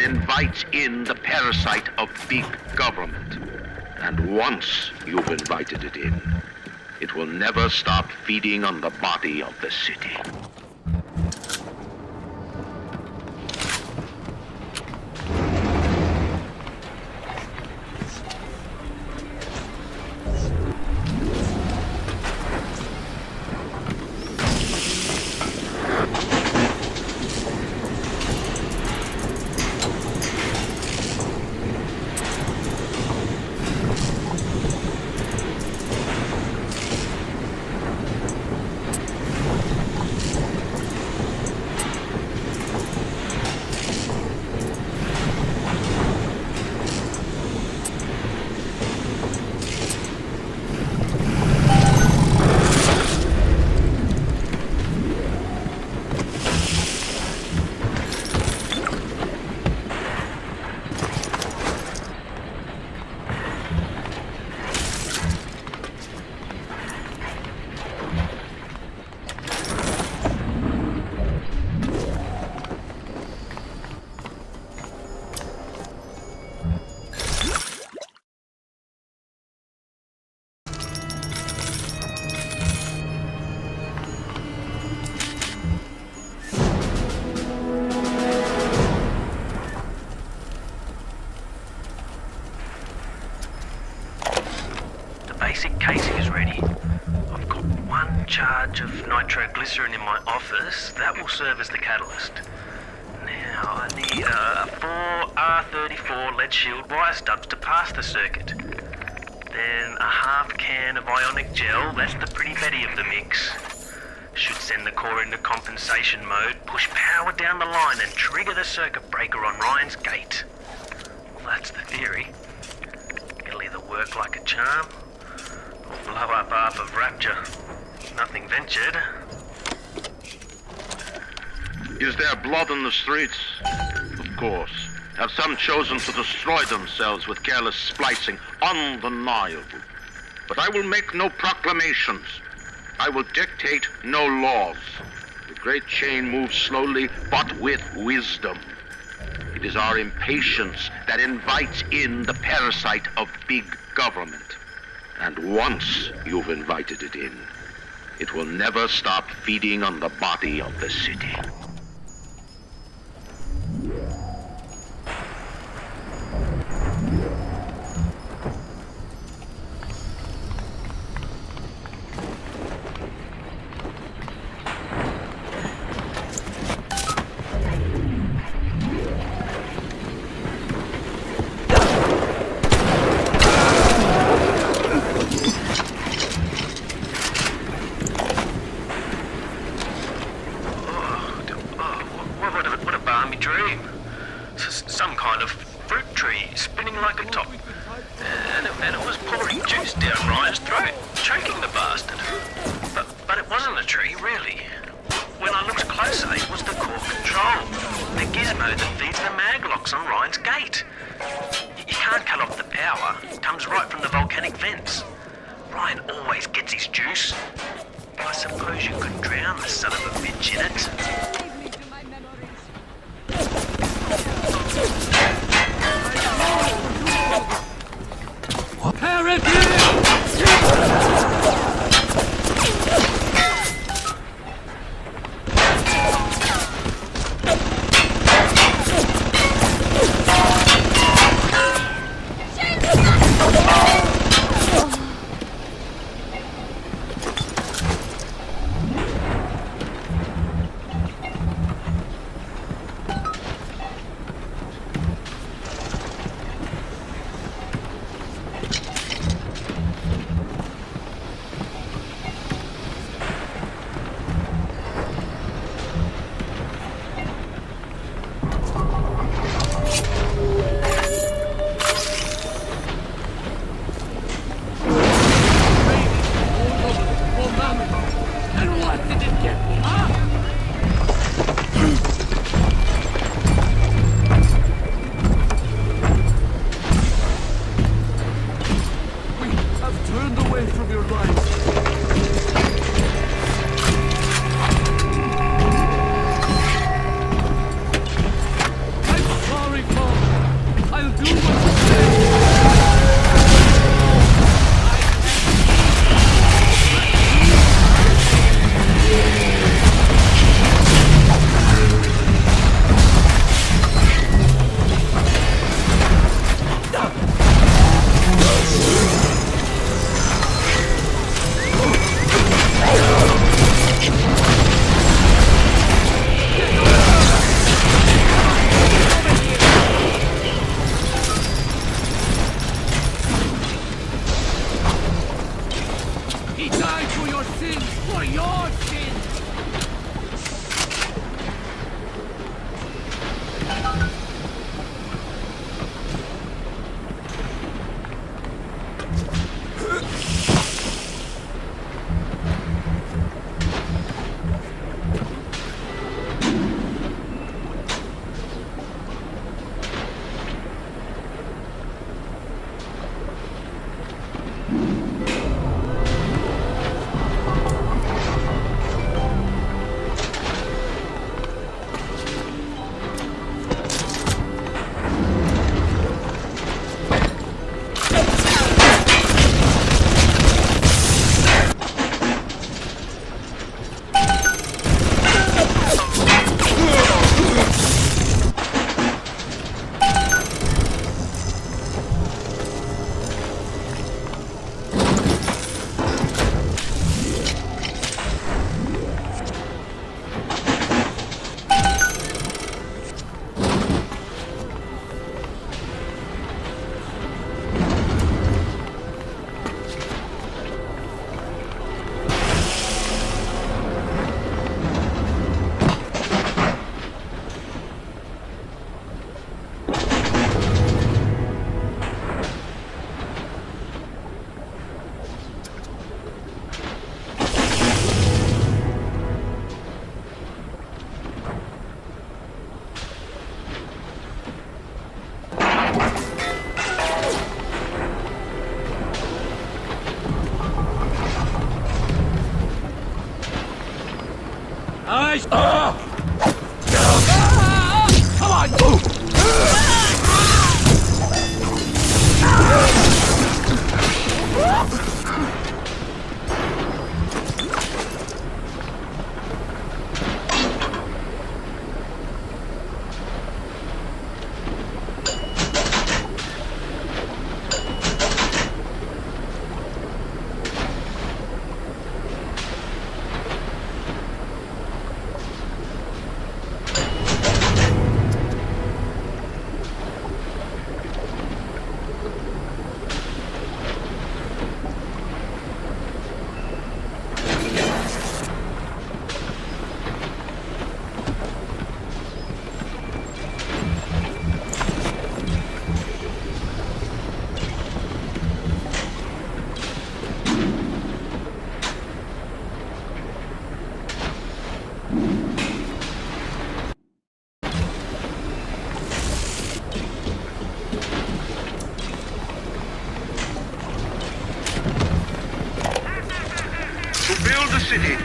Speaker 17: Invites in the parasite of big government. And once you've invited it in, it will never stop feeding on the body of the city.
Speaker 9: Basic casing is ready. I've got one charge of nitroglycerin in my office. That will serve as the catalyst. Now I need 4 R34 lead shield wire stubs to pass the circuit. Then a half can of ionic gel. That's the pretty Betty of the mix. Should send the core into compensation mode, push power down the line and trigger the circuit breaker on Ryan's gate. Well, that's the theory. It'll either work like a charm or blow up half of Rapture. Nothing ventured.
Speaker 17: Is there blood in the streets? Of course. have some chosen to destroy themselves with careless splicing. Undeniable. But I will make no proclamations. I will dictate no laws. The great chain moves slowly, but with wisdom. It is our impatience that invites in the parasite of big government. And once you've invited it in, it will never stop feeding on the body of the city.
Speaker 21: Some kind of fruit tree spinning like a top. And it was pouring juice down Ryan's throat, choking the bastard. But it wasn't a tree, really. When I looked closer, it was the core control, the gizmo that feeds the maglocks on Ryan's gate. You can't cut off the power. It comes right from the volcanic vents. Ryan always gets his juice. I suppose you could drown the son of a bitch in it.
Speaker 6: finished! Come on!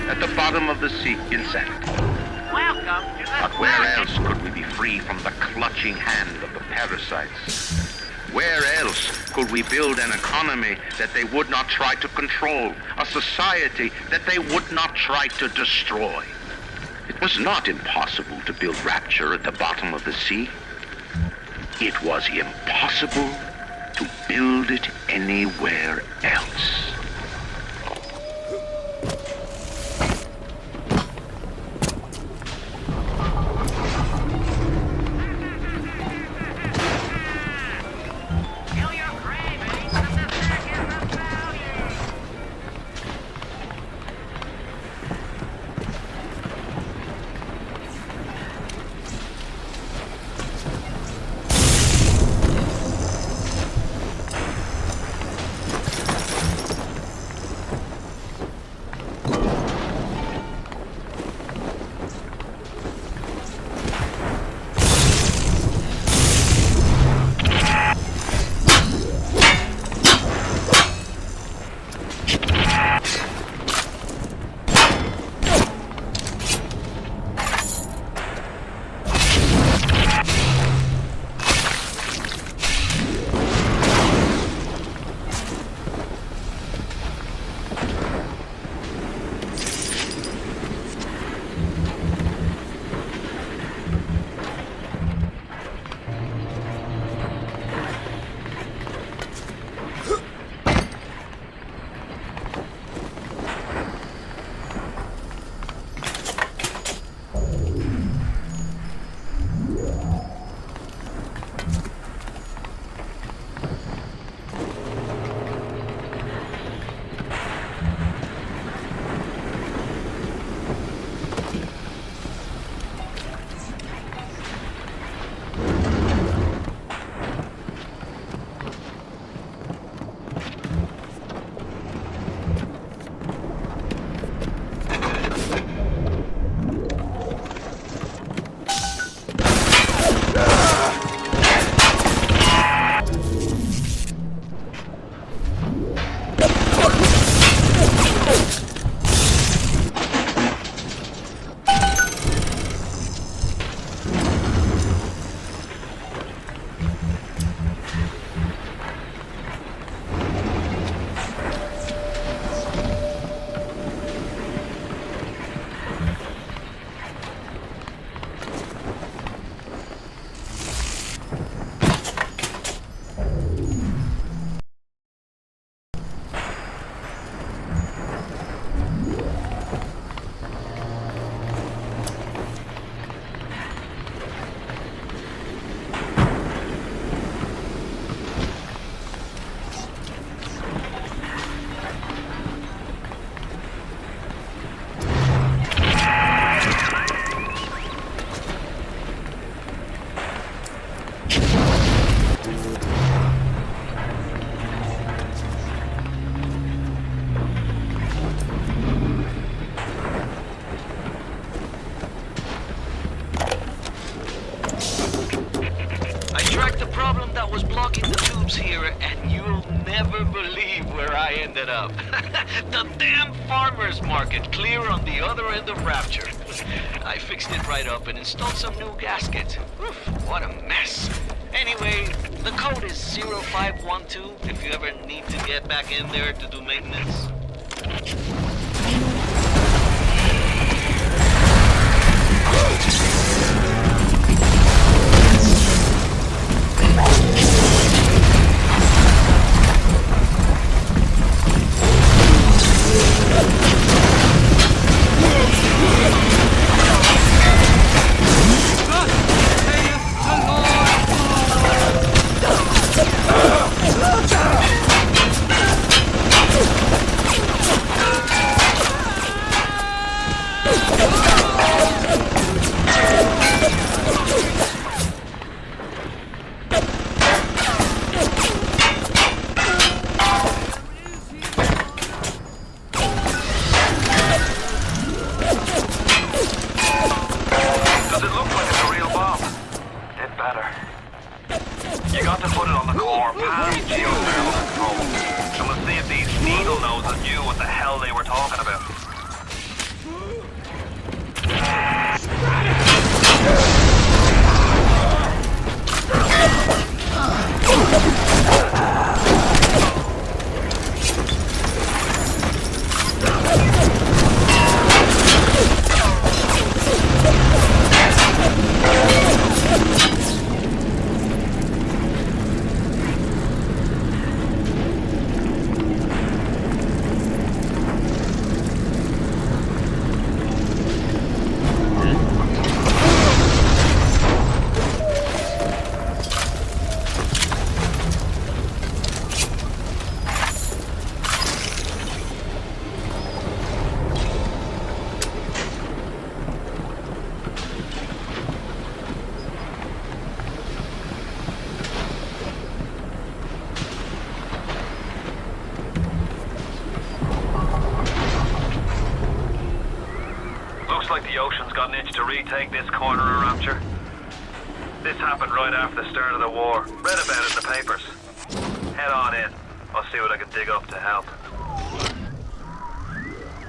Speaker 17: At the bottom of the sea in sand.
Speaker 1: Welcome to the
Speaker 17: But where else could we be free from the clutching hand of the parasites? Where else could we build an economy that they would not try to control, a society that they would not try to destroy? It was not impossible to build Rapture at the bottom of the sea. It was impossible to build it anywhere else.
Speaker 9: was blocking the tubes here, and you'll never believe where I ended up. The damn farmer's market clear on the other end of Rapture. I fixed it right up and installed some new gaskets. Oof, what a mess. Anyway, the code is 0512 if you ever need to get back in there to do maintenance.
Speaker 21: Retake this corner of Rapture. This happened right after the start of the war. Read about it in the papers. Head on in. I'll see what I can dig up to help.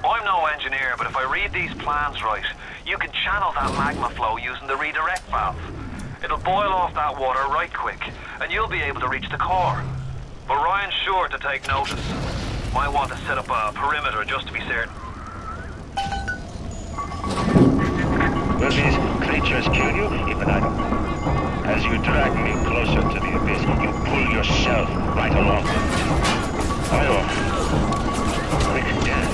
Speaker 21: I'm no engineer, but if I read these plans right, you can channel that magma flow using the redirect valve. It'll boil off that water right quick, and you'll be able to reach the core. But Ryan's sure to take notice. Might want to set up a perimeter just to be certain.
Speaker 8: Will these creatures kill you? Even I don't know. As you drag me closer to the abyss, you pull yourself right along. Quick death.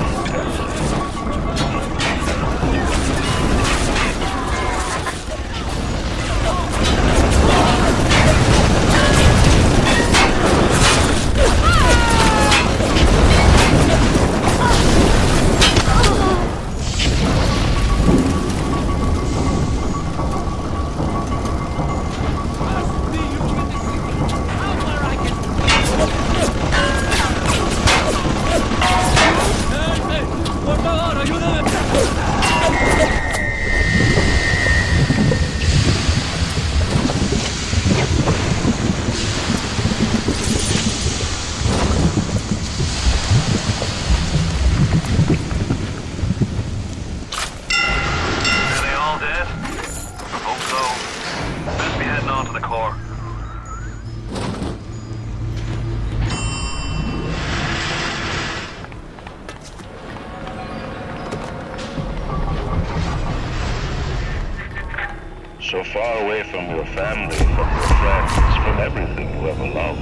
Speaker 8: So far away from your family, from your friends, from everything you ever loved.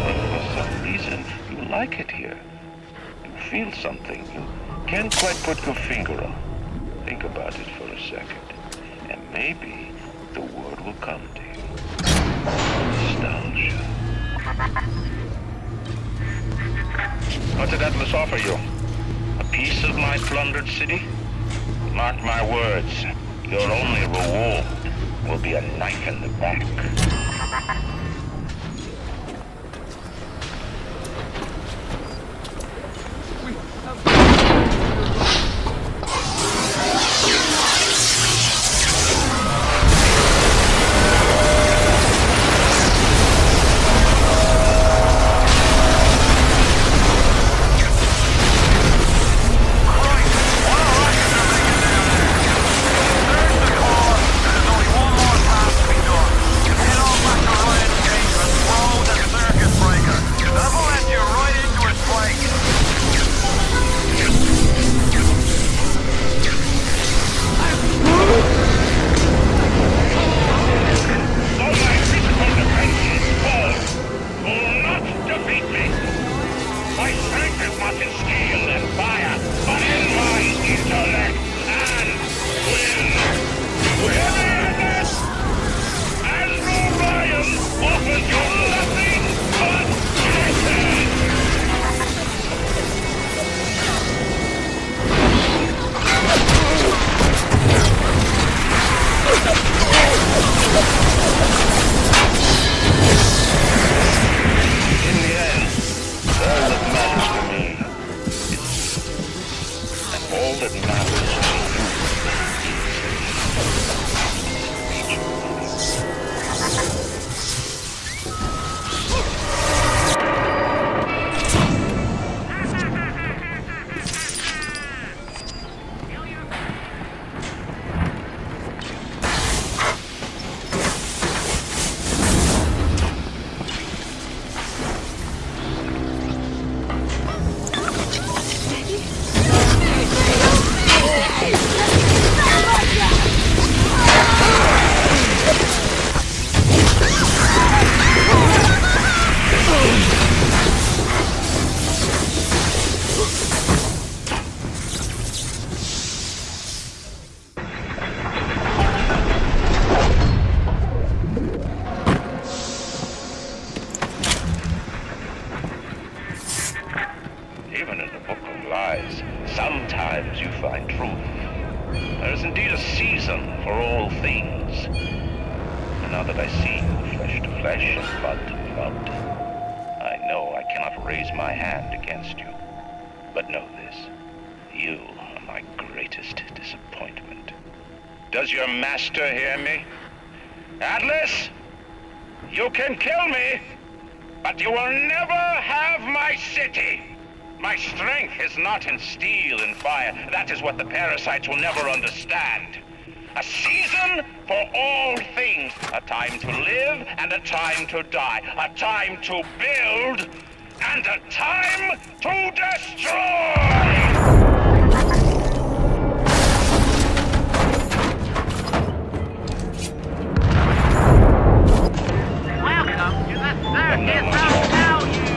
Speaker 8: But for some reason, you like it here. You feel something you can't quite put your finger on. Think about it for a second, and maybe the word will come to you. Nostalgia. What did Atlas offer you? A piece of my plundered city? Mark my words. Your only reward will be a knife in the back. lies. Sometimes you find truth. There is indeed a season for all things. And now that I see you flesh to flesh and blood to blood, I know I cannot raise my hand against you. But know this, you are my greatest disappointment. Does your master hear me? Atlas, you can kill me, but you will never have my city. My strength is not in steel and fire. That is what the parasites will never understand. A season for all things. A time to live and a time to die. A time to build and a time to destroy!
Speaker 1: Welcome to the circus of value!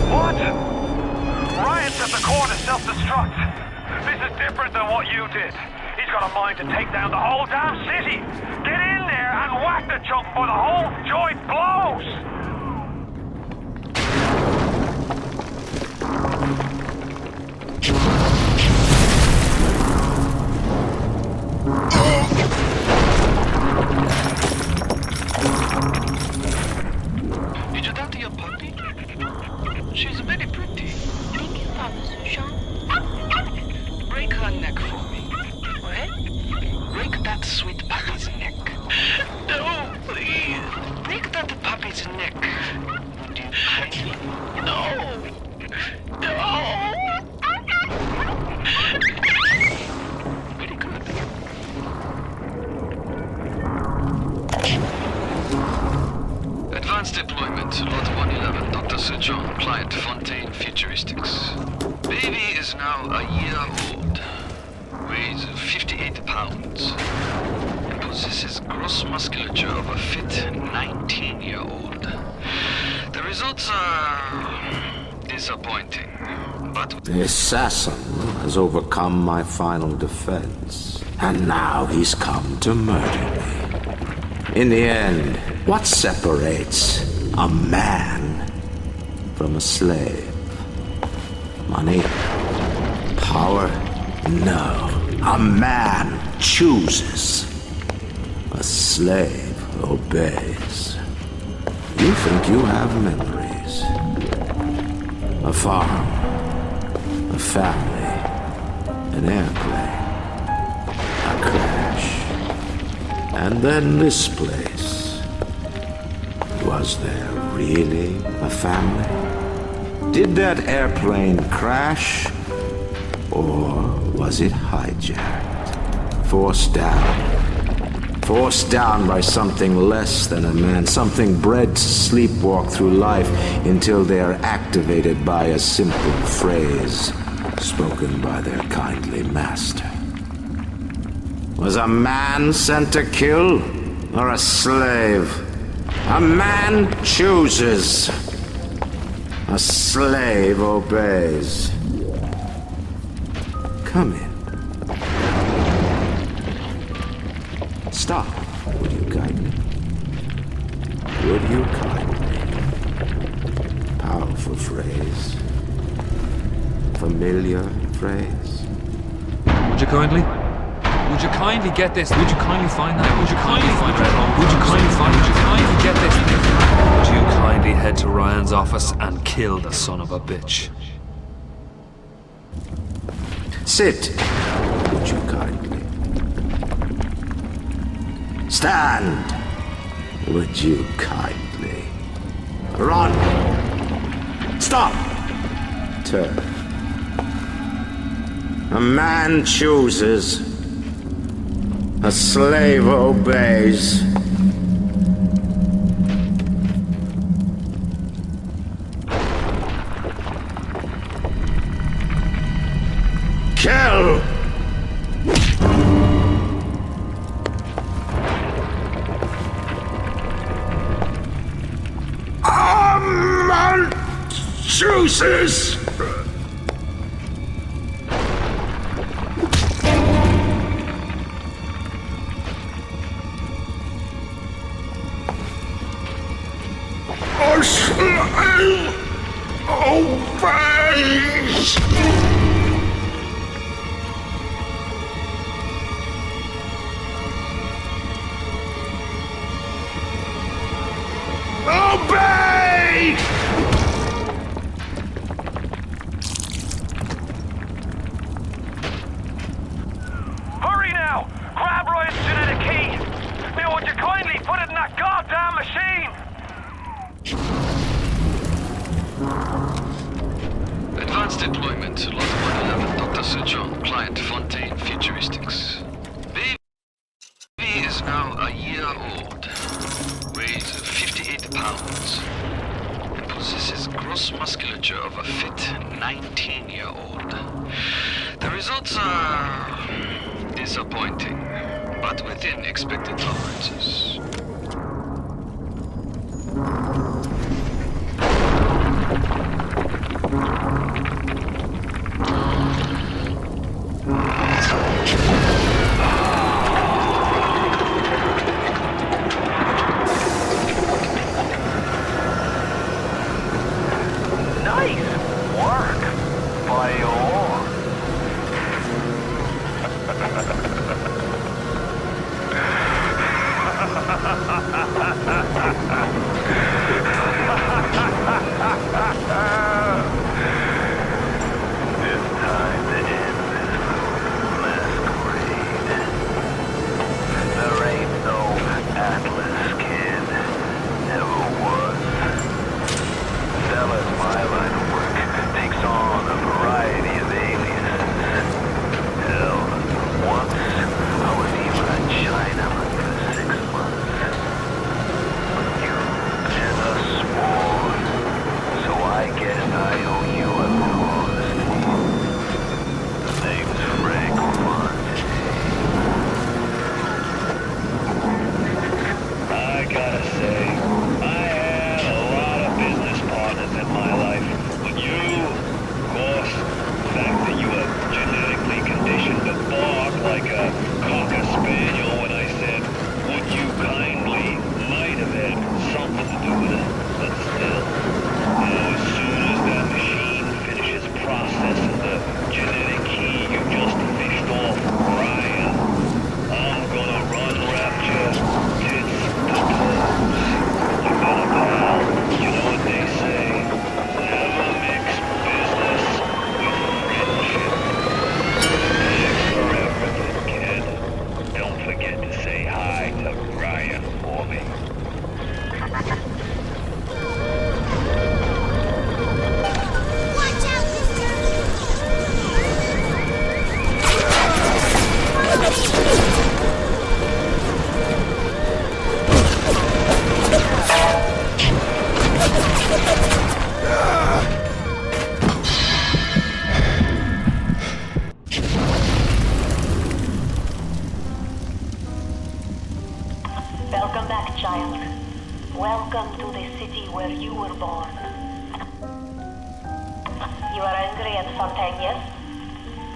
Speaker 3: What? Ryan's at the core to self-destruct. This is different than what you did. He's got a mind to take down the whole damn city. Get in there and whack the chunk before the whole joint blows!
Speaker 9: Did you talk to your puppy? She's very pretty.
Speaker 16: Thank you, Papa Jean.
Speaker 9: Break her neck for me. What? Break that sweet puppy's neck. No, please. Break that puppy's neck. Would you kindly? No. No. Very good. Advanced deployment, Lot 111, Dr. Sir John, Client Fontaine Futuristics. Baby is now a year old, weighs 58 pounds, and possesses gross musculature of a fit 19-year-old. The results are disappointing, but...
Speaker 11: The assassin has overcome my final defense, and now he's come to murder me. In the end, what separates a man from a slave? Money? Power? No. A man chooses. A slave obeys. You think you have memories. A farm. A family. An airplane. A crash. And then this place. Was there really a family? Did that airplane crash? Or was it hijacked? Forced down. Forced down by something less than a man. Something bred to sleepwalk through life until they are activated by a simple phrase spoken by their kindly master. Was a man sent to kill? Or a slave? A man chooses. A slave obeys. Come in. Stop. Would you kindly? Would you kindly? Powerful phrase. Familiar phrase.
Speaker 6: Would you kindly? Would you kindly get this? Would you kindly find that? Would you kindly find that? Would you kindly find? Would you kindly get this? Would you kindly head to Ryan's office and kill the son of a bitch?
Speaker 11: Sit. Would you kindly? Stand. Would you kindly? Run. Stop. Turn. A man chooses. A slave obeys. Kill! A man chooses!
Speaker 6: deployment, Lot 111, Dr. Suchon, client Fontaine Futuristics. Baby is now a year old, weighs 58 pounds, and possesses gross musculature of a fit 19-year-old. The results are disappointing, but within expected tolerances.
Speaker 3: Nice work, Bio. It's time to end this masquerade. There ain't no Atlas kid. Never was. Fellas, my line of work takes on a variety of aliases. Hell, once I was even a Chinaman for 6 months. You and a sworn, so I guess I owe you a apology. The name's Frank Fonte. I gotta say, I had a lot of business partners in my life, but you, of course, the fact that you were genetically conditioned to bark like a cocker spaniel when I said, would you kindly, might have had something to do with it, but still, as soon as that machine finishes processing the genetic key you just fished off Ryan, I'm gonna run Rapture tits to toes. You got a pal, you know what they say, never mix business with friendship. Thanks for everything, kid. Don't forget to say hi to Ryan for me.
Speaker 13: Watch out,
Speaker 16: Welcome back, child. Welcome to the city where you were born. You are angry at Fontaine, yes?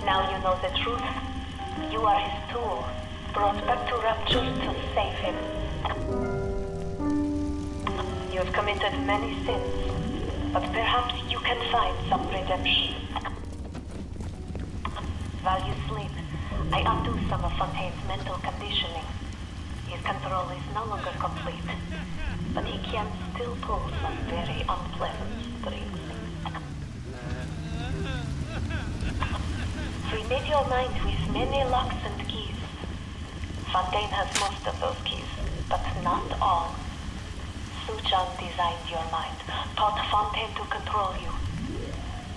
Speaker 16: Now you know the truth. You are his tool, brought back to Rapture to save him. You have committed many sins, but perhaps you can find some redemption. While you sleep, I undo some of Fontaine's mental conditioning. His control is no longer complete, but he can still pull some very unpleasant strings. Free made your mind with many locks and keys. Fontaine has most of those keys, but not all. Suchong designed your mind, taught Fontaine to control you.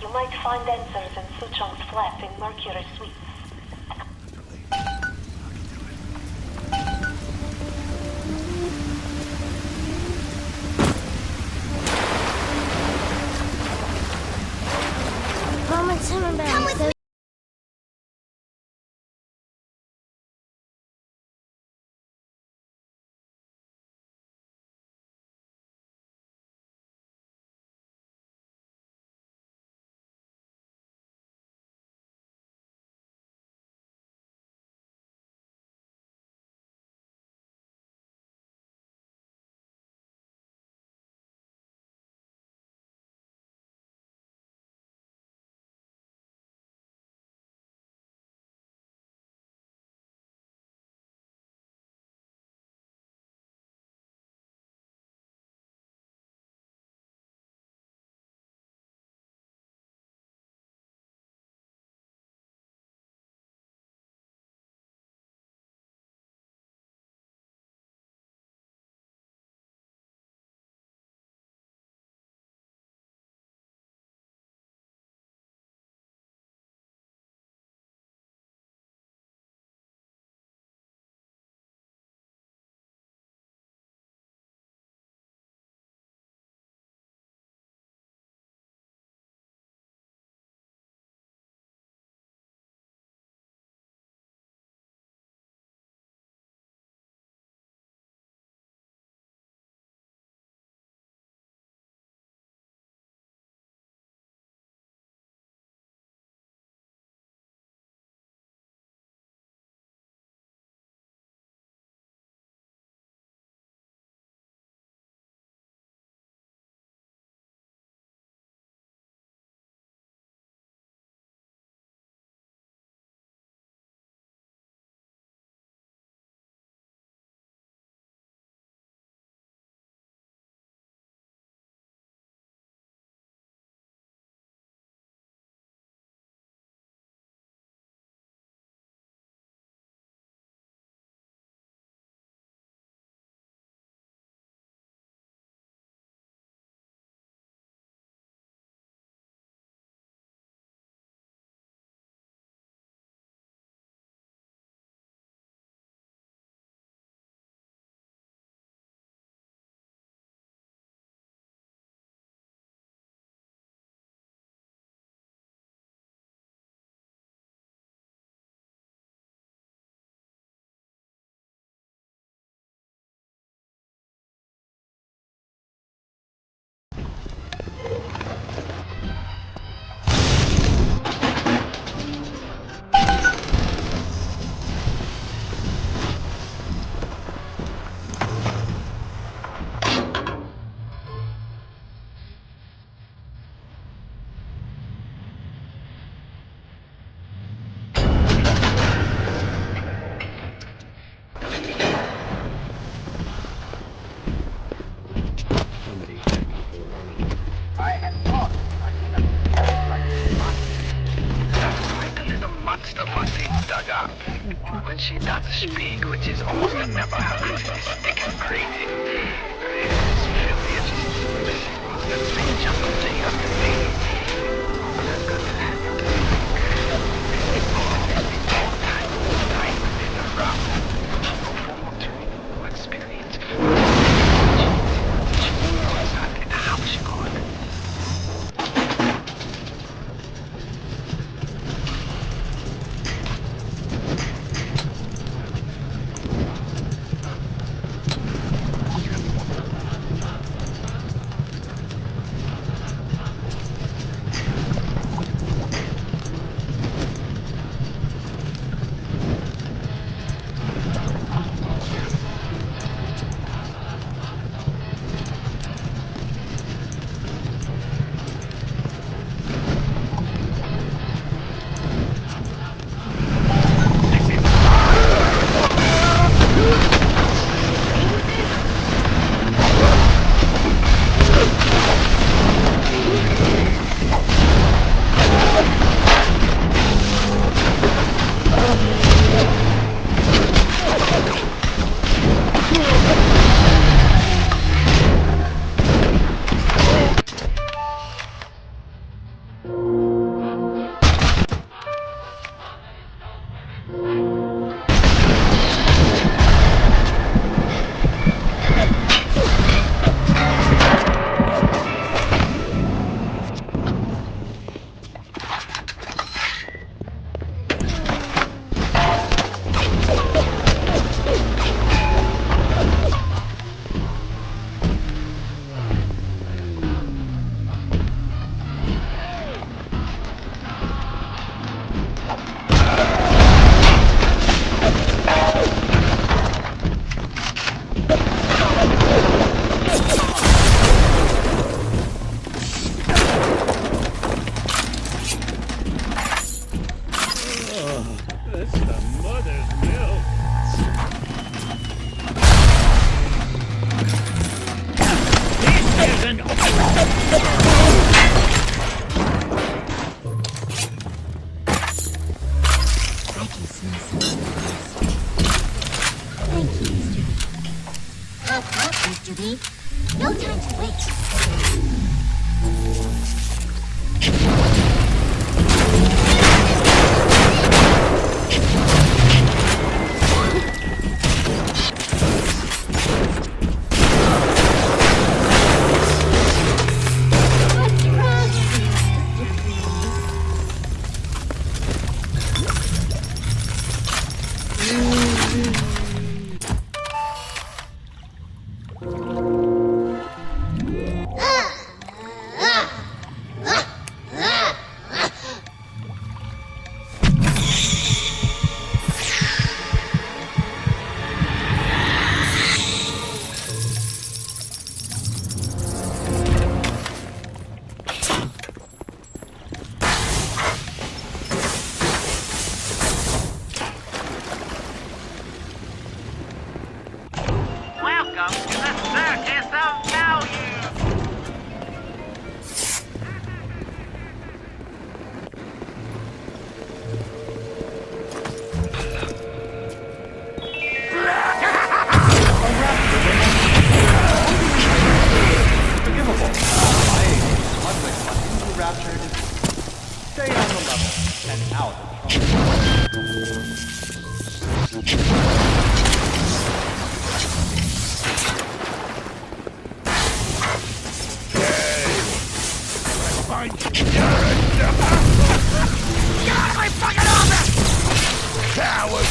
Speaker 16: You might find answers in Suchong's flat in Mercury Suites.
Speaker 13: Mama, Timberberry,
Speaker 9: stomach things dug up. When she does speak, which is almost never heard, it's thick and grating. It's filthy as the strange uncle thing after me. That's good. All time in the rough. No formal training, no experience. Exactly the house called.
Speaker 13: Mr. B. No time to waste.
Speaker 1: Welcome to the Circus of Value!
Speaker 20: Forgivable. My age is one way to run into Rapture is stay on the level and out of trouble.
Speaker 11: Get out of my fucking office! Coward!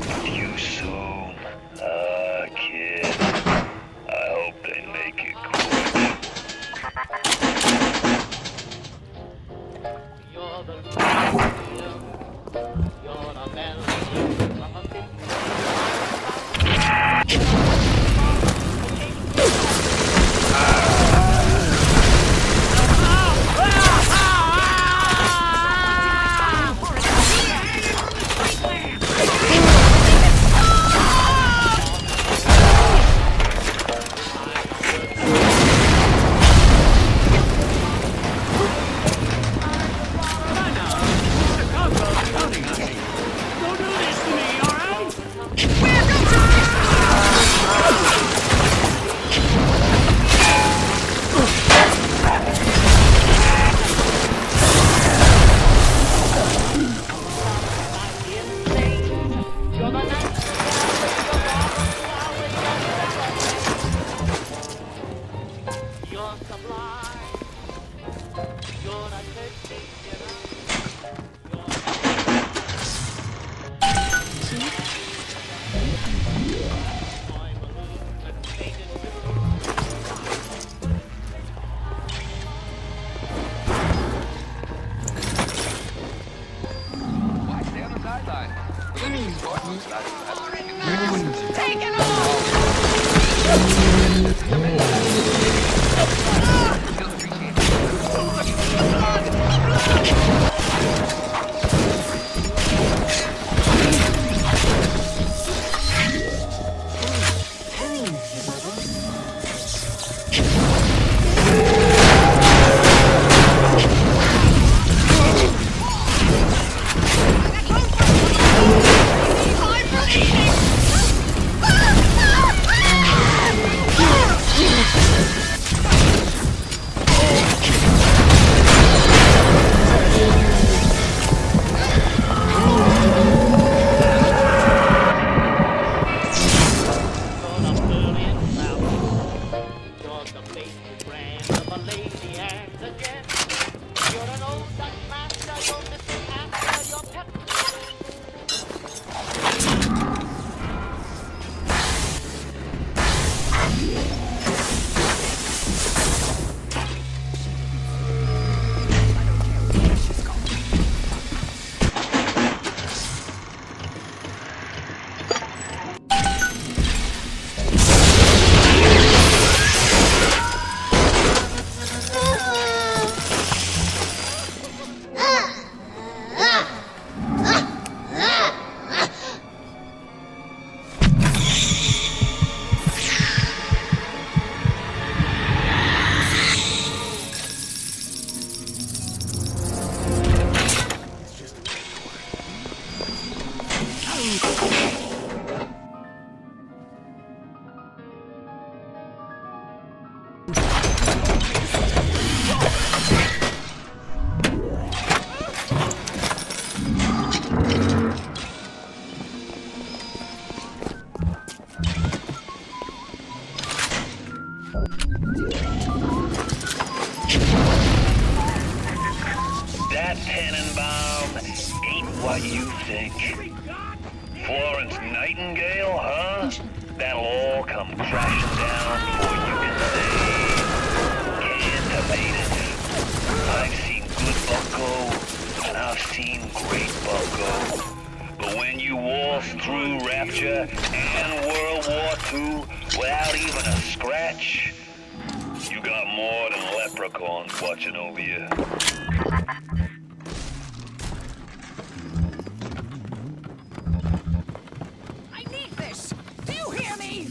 Speaker 8: up with you soon. Kid. I hope they make it quick.
Speaker 1: You're the you're the melody of a big
Speaker 8: That Tannenbaum ain't what you think. Florence Nightingale, huh? That'll all come crashing down before you can say, can't debate it. I've seen good bunko, and I've seen great bunko. But when you waltz through Rapture and World War II without even a scratch, you got more than leprechauns watching over you.
Speaker 11: I need this! Do you hear me?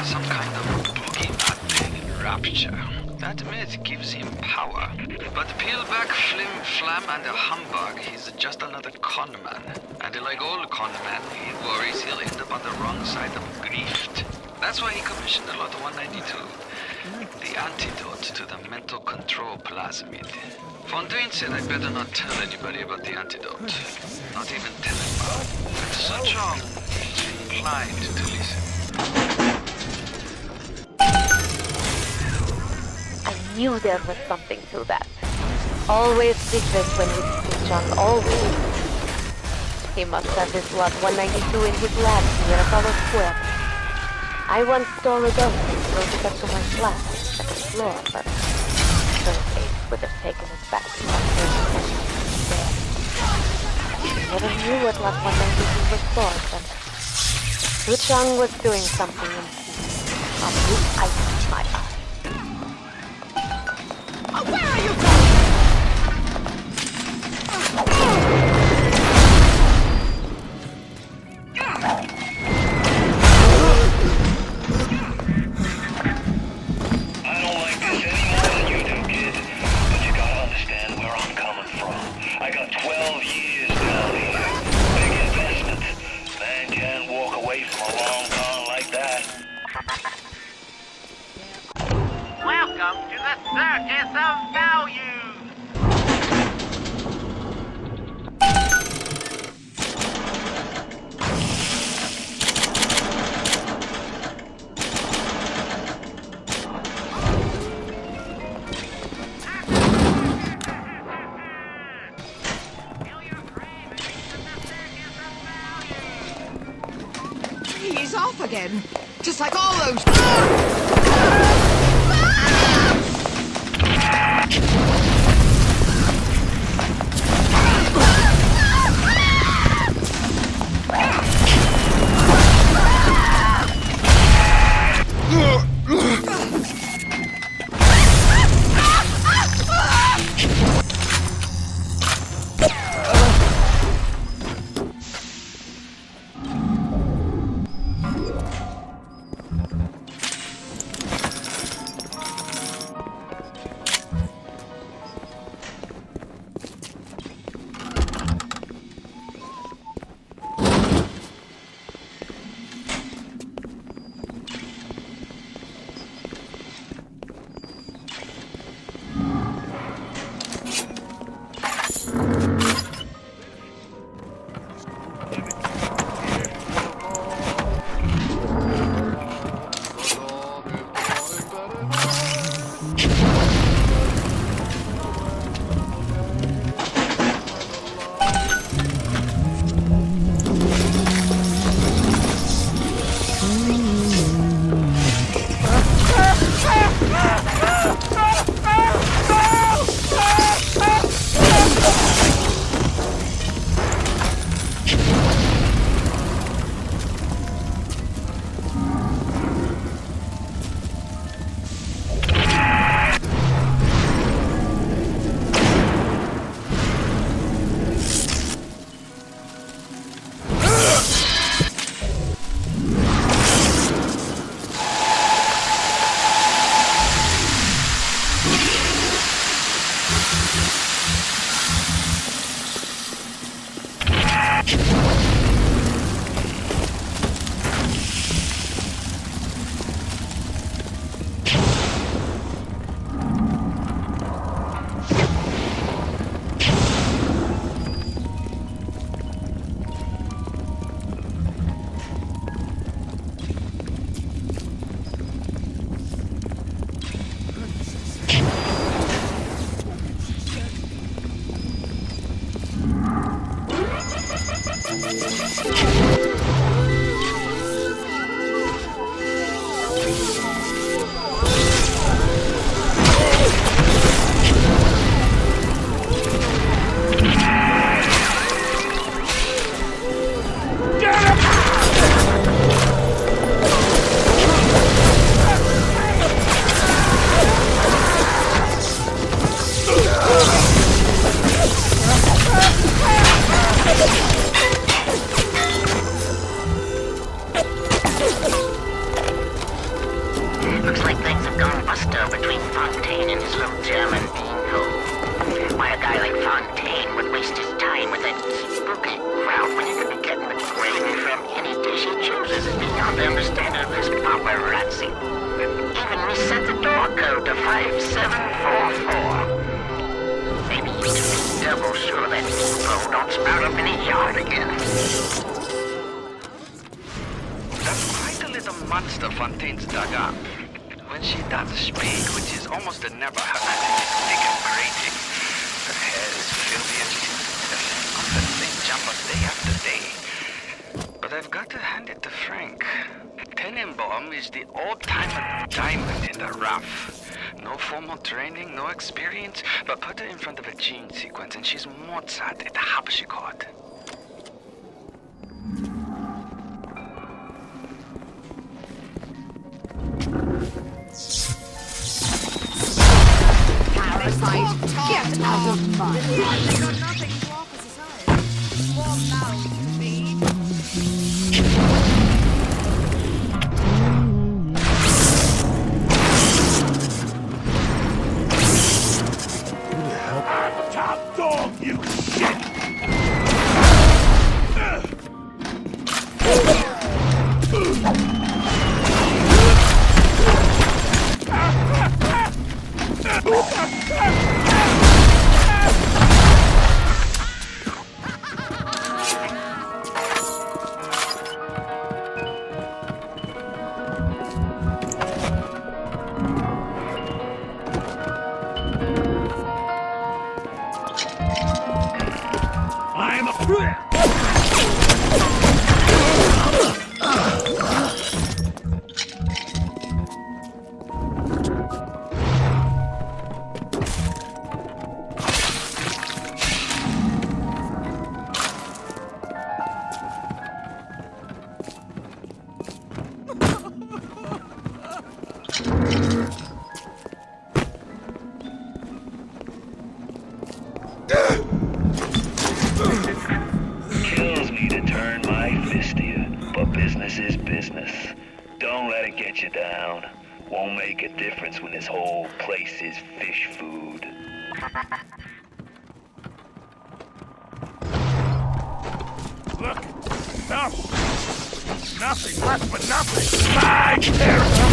Speaker 14: some kind of boogeyman thing in Rapture. That myth gives him power. But peel back Flim Flam and a humbug, he's just another con man. And like all con men, he worries he'll end up on the wrong side of grift. That's why he commissioned Lot 192. The antidote to the mental control plasmid. Fontaine said I better not tell anybody about the antidote. Not even tell him about. But Suchong is inclined to listen.
Speaker 16: I knew there was something to that. Always secret when we speak, John, always. He must have his Lot 192 in his lab near Apollo Square. I once stole a dose and wrote it up to my flat at the second floor, but Ace would have taken it back to my first there. I never knew what Lot 192 was for, but Suchong was doing something in peace. On his ice, my eye.
Speaker 11: Where are you going?
Speaker 9: I don't like this any more than you do, kid. But you gotta understand where I'm coming from. I got 12 years down here. Big investment. Man can't walk away from a long con like that.
Speaker 1: Welcome to the Circus of Value!
Speaker 11: He's off again. Just like all those...
Speaker 13: Looks like things have gone busto between Fontaine and his little German beanhole. Why a guy like Fontaine would waste his time with that spooky crowd when he could be getting the gravy from any dish he chooses is beyond the understanding of this paparazzi. Even reset the door code to 5744. Maybe you need to be double sure that info don't sprout up in a yard again.
Speaker 14: That's quite a little monster Fontaine's dug up. When she does speak, which is almost never her accent is thick and grating. Her hair is filthy and she's on the same jumper day after day. But I've got to hand it to Frank. Tenenbaum is the old-timer diamond in the rough. No formal training, no experience, but put her in front of a gene sequence and she's Mozart at the harpsichord.
Speaker 11: Parasite, get out of my life. They got nothing to offer society. Warm mouths to feed.
Speaker 4: Top dog, you shit!
Speaker 8: Kills me to turn my fist to you, but business is business. Don't let it get you down. Won't make a difference when this whole place is fish food.
Speaker 4: Look, nothing left but nothing. My character.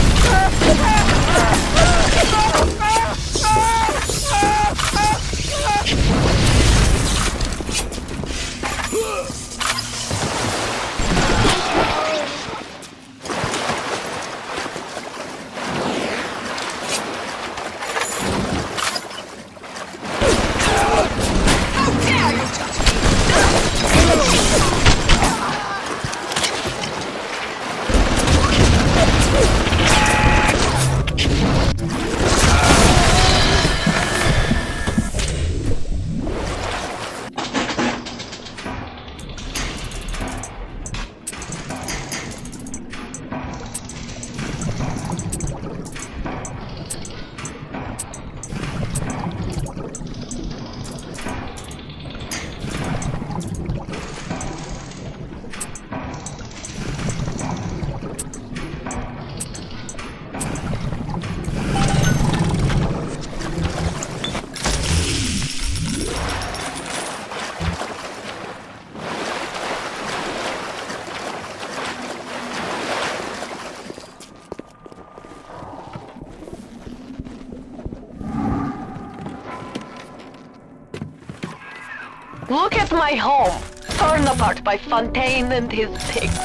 Speaker 7: Look at my home, torn apart by Fontaine and his pigs.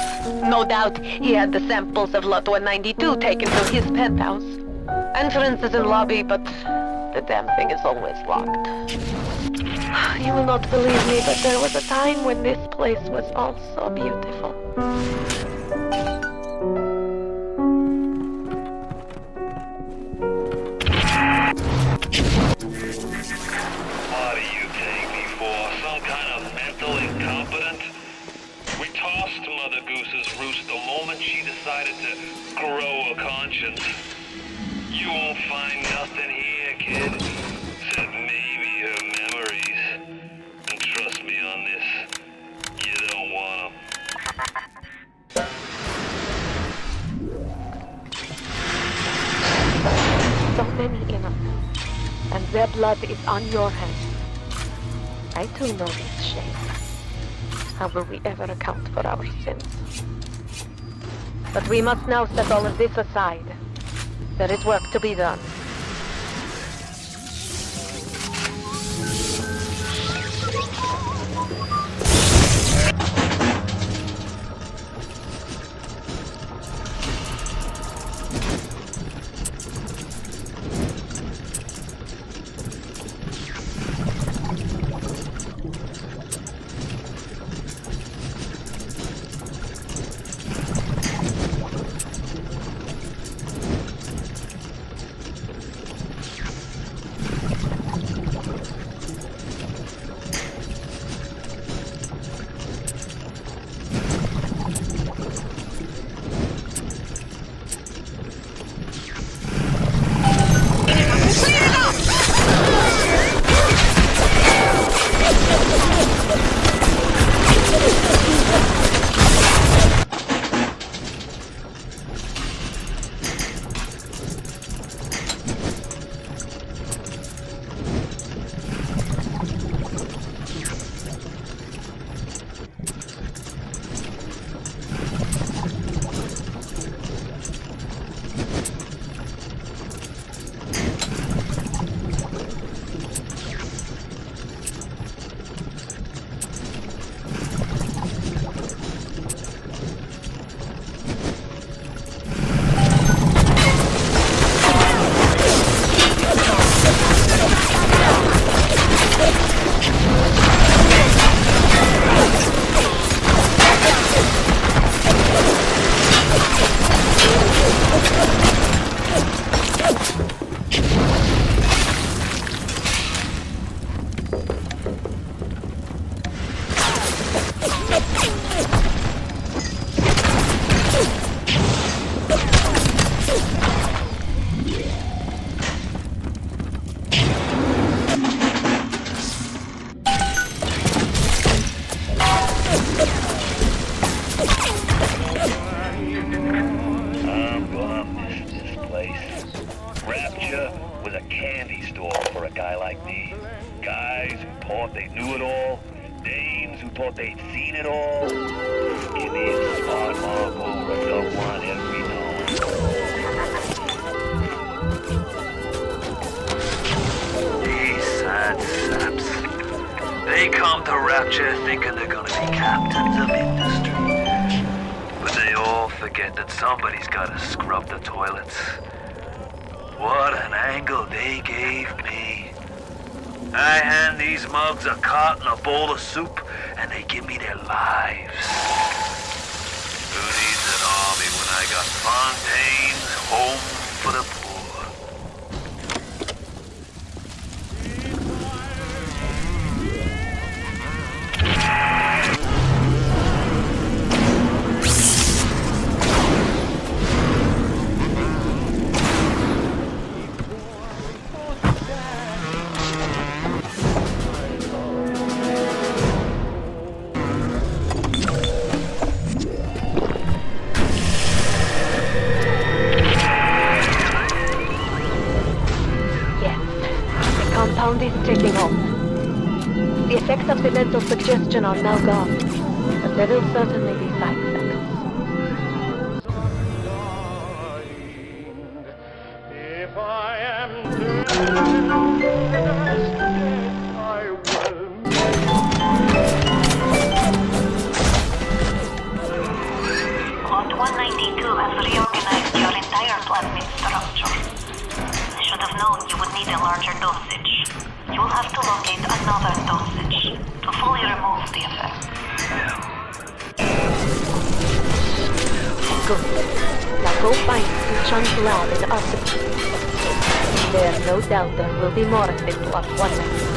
Speaker 7: No doubt he had the samples of Lot 192 taken from his penthouse. Entrance is in lobby, but the damn thing is always locked. You will not believe me, but there was a time when this place was all so beautiful.
Speaker 8: What do you take me for? Some kind of mental incompetent? We tossed Mother Goose's roost the moment she decided to grow a conscience. You won't find nothing here, kid, except maybe her memories. And trust me on this, you don't want 'em.
Speaker 16: so many innocents, and their blood is on your hands. I too know this shame. How will we ever account for our sins? But we must now set all of this aside. There is work to be done.
Speaker 8: Rapture was a candy store for a guy like me. Guys who thought they knew it all, dames who thought they'd seen it all. Give me a smart mark over a dumb one every nose.
Speaker 6: These sad saps. They come to Rapture thinking they're gonna be captains of industry. But they all forget that somebody's gotta scrub the toilets. What an angle they gave me. I hand these mugs a cot and a bowl of soup, and they give me their lives. Who needs an army when I got Fontaine's home for the poor?
Speaker 16: Is taking off. The effects of the mental suggestion are now gone, but there will certainly be side effects.
Speaker 12: If I am dead, I will.
Speaker 15: Lot 192 has reorganized your entire plasmid structure. I should have known you would need a larger dosage. You will have to locate another dosage to fully remove the effect.
Speaker 16: Good. Now go find Suchung's lab in Arctic. There, no doubt, there will be more of this Lot 192.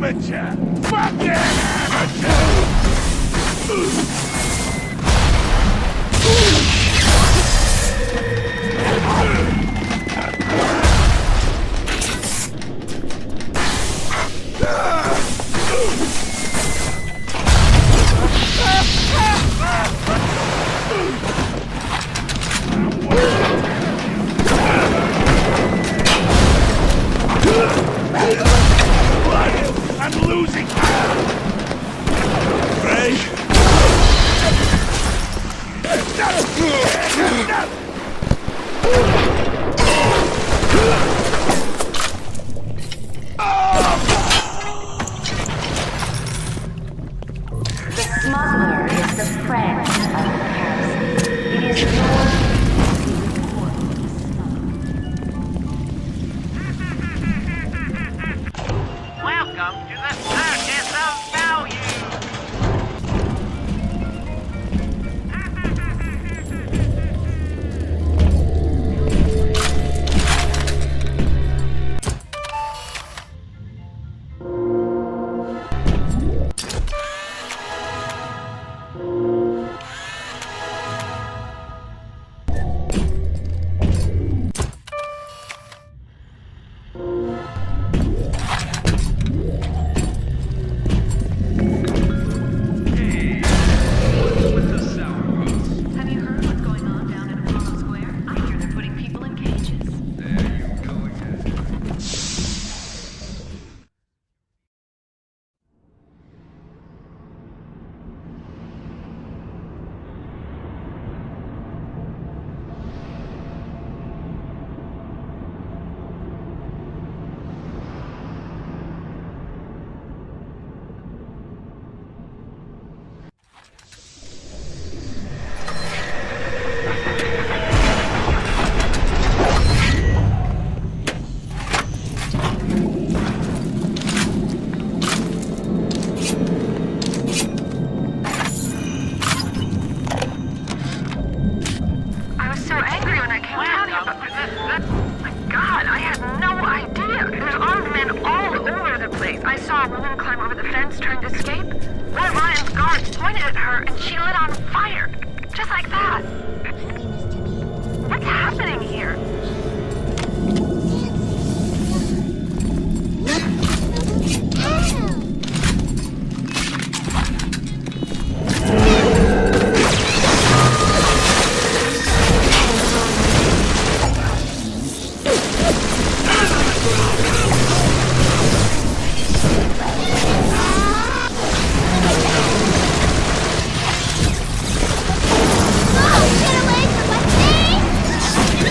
Speaker 12: amateur! Fucking amateur! I'm losing! Ray!
Speaker 15: The smuggler is the friend of the parasite. It is your
Speaker 3: Welcome to the circus of value!
Speaker 11: Have you heard what's going on down in Apollo Square? I hear they're putting people in cages.
Speaker 7: I was so angry when I came down here, but my God, I had no idea. There's armed men all over the place. I saw a woman climb over the fence trying to escape. One of Ryan's guards pointed at her and she lit on fire. Just like that. What's happening here?
Speaker 10: Get away from my face!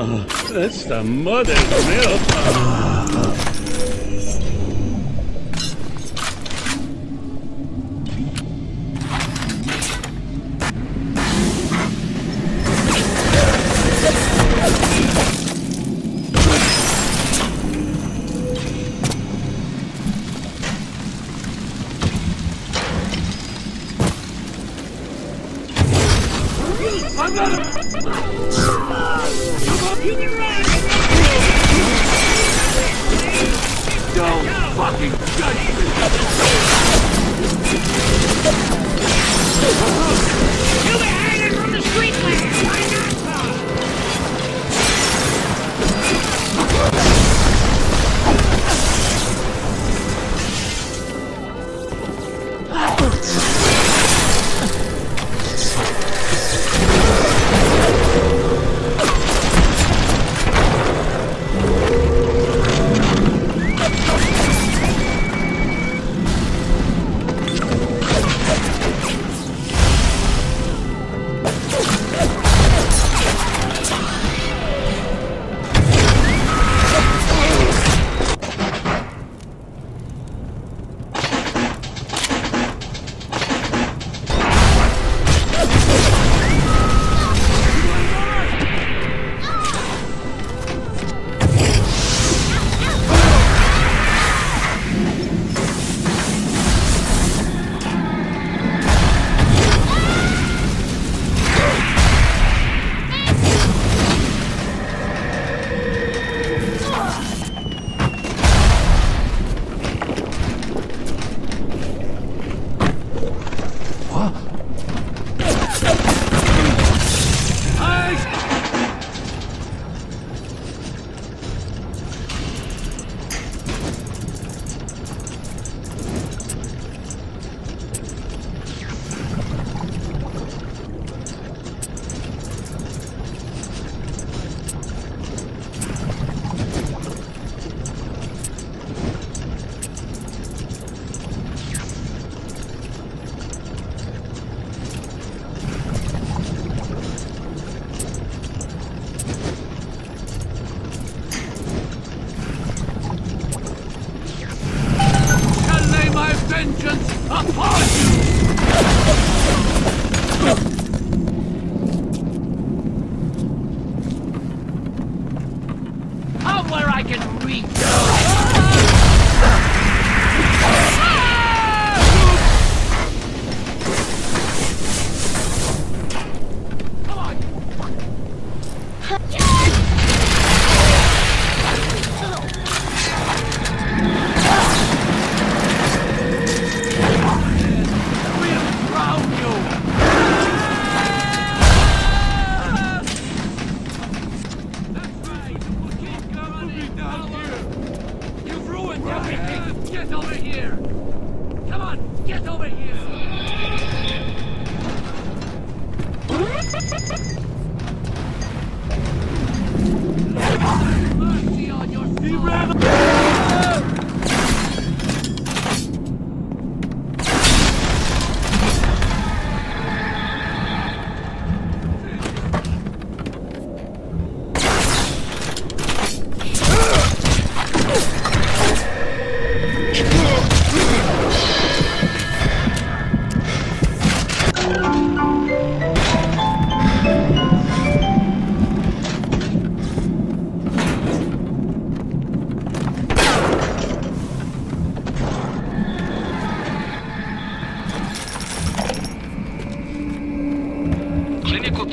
Speaker 10: That's the mother's milk.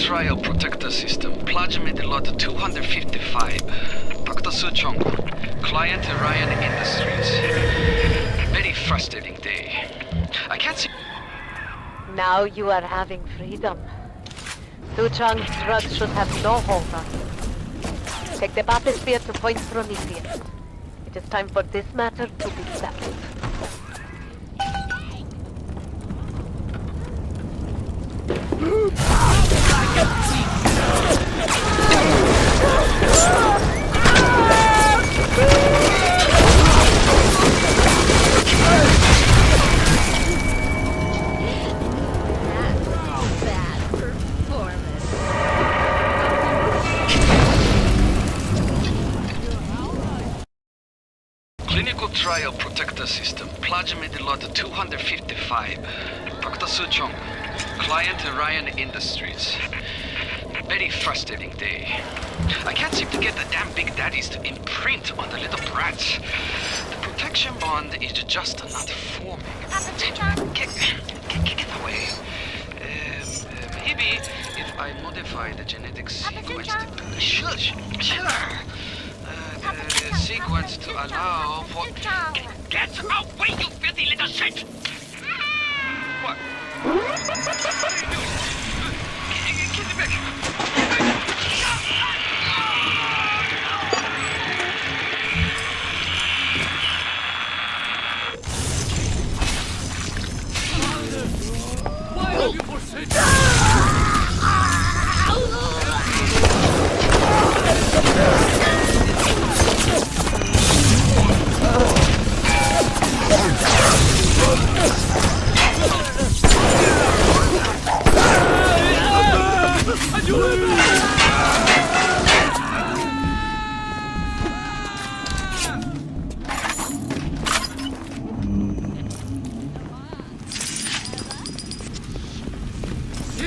Speaker 14: Trial Protector System, Plasmid Lot 255. Dr. Suchong, Client Ryan Industries. Very frustrating day. I can't see...
Speaker 16: Now you are having freedom. Suchong's drugs should have no hold on you. Take the bathysphere to Point Prometheus. It is time for this matter to be settled.
Speaker 14: trial protector system. Plasmid lot 255. Dr. Suchong. Client Ryan Industries. Very frustrating day. I can't seem to get the damn big daddies to imprint on the little brats. The protection bond is just not forming. Get away. Maybe if I modify the genetic sequence to... Shush! Sure! The sequence to allow for... Get away, you filthy little shit! What? What are you doing? Get it back!
Speaker 10: Why have you forsaken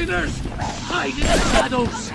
Speaker 10: sinners? Hide in the shadows!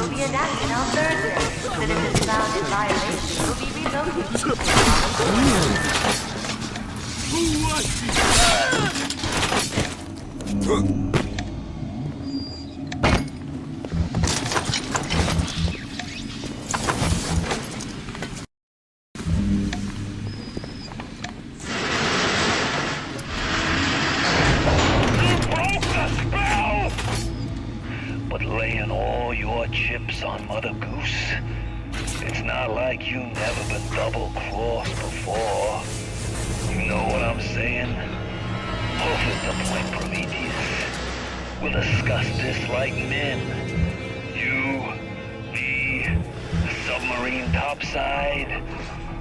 Speaker 15: will be enacted on Thursday. Citizens found in violation will be relocated.
Speaker 3: Broken!
Speaker 5: like you never been double-crossed before. You know what I'm saying? Off at the point, Prometheus. We'll discuss this like men. You, me, the submarine topside,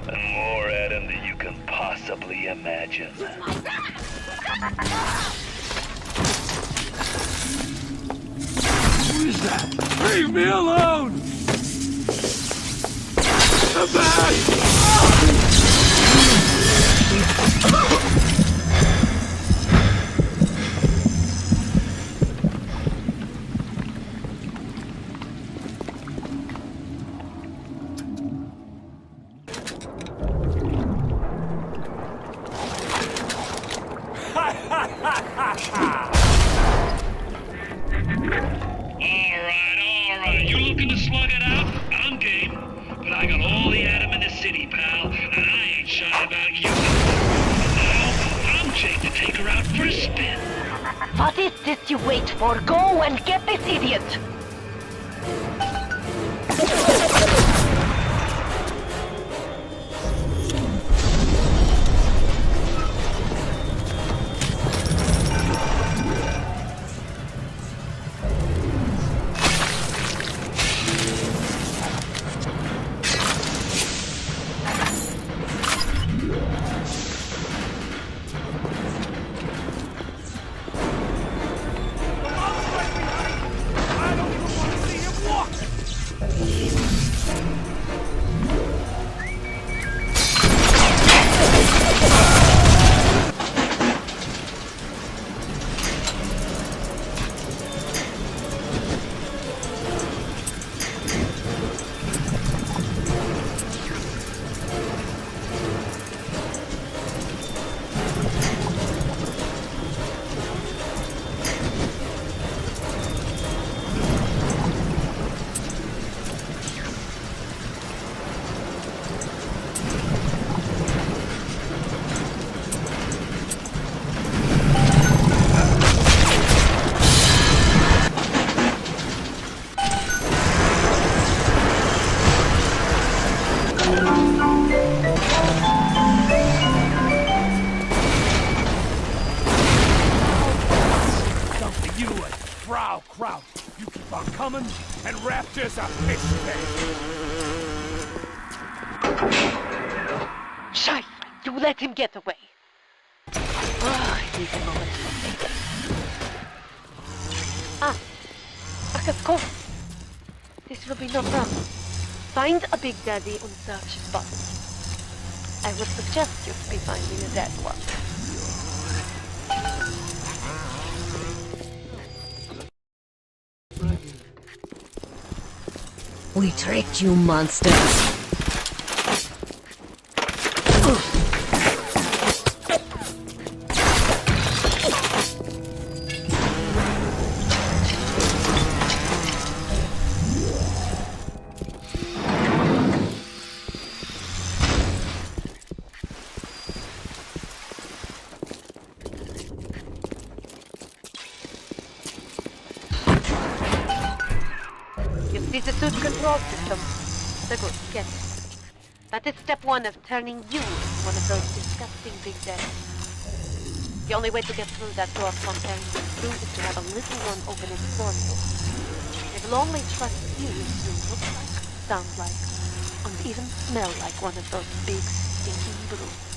Speaker 5: and more at him than you can possibly imagine.
Speaker 10: Who is that? Leave me alone! Come back!
Speaker 9: Alright, you looking to slug it out? I'm game. But I got all the Adam in the city, pal, and I ain't shy about you. Now, I'm Jake to take her out for a spin.
Speaker 7: What is this you wait for? Go and get this idiot!
Speaker 10: You keep on coming, and Rapture's a fish
Speaker 7: Scheiße! You let him get away. Ah, I need a moment to think. Of course. This will be no problem. Find a big daddy and search his body. I would suggest you to be finding a dead one.
Speaker 22: We tricked you, monsters.
Speaker 7: This is a suit control system. So good, get it. That is step one of turning you into one of those disgusting big daddies. The only way to get through that door from Fontaine through is to have a little one open it for you. They will only trust you if you look like, sound like, and even smell like one of those big stinking brutes.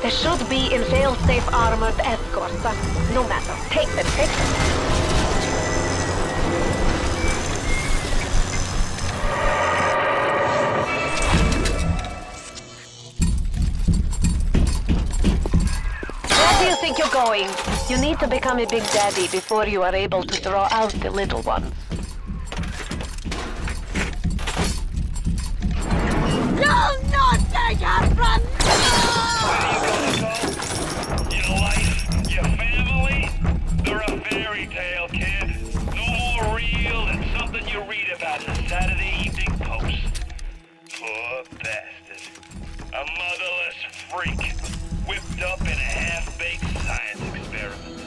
Speaker 7: There should be in fail-safe armored escorts. No matter. Take them, take them. Where do you think you're going?
Speaker 16: going. You need to become a big daddy before you are able to draw out the little ones.
Speaker 11: You'll not take us from
Speaker 8: Your life, your family, they're a fairy tale, kid. No more real than something you read about in the Saturday Evening Post. Poor bastard. A motherless freak, whipped up in a half-baked science experiment.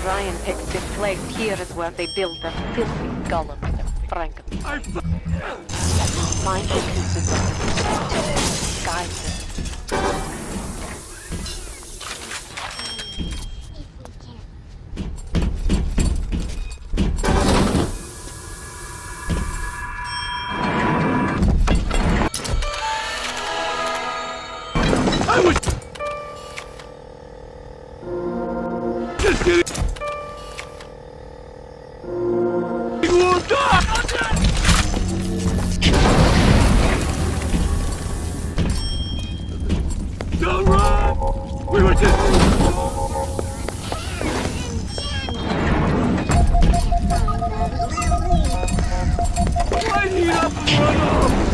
Speaker 16: Ryan picked this place. Here is where they build the filthy golems and Frankenstein. Find the pieces of the guide
Speaker 12: Don't run! We were just... Why'd he up and run off?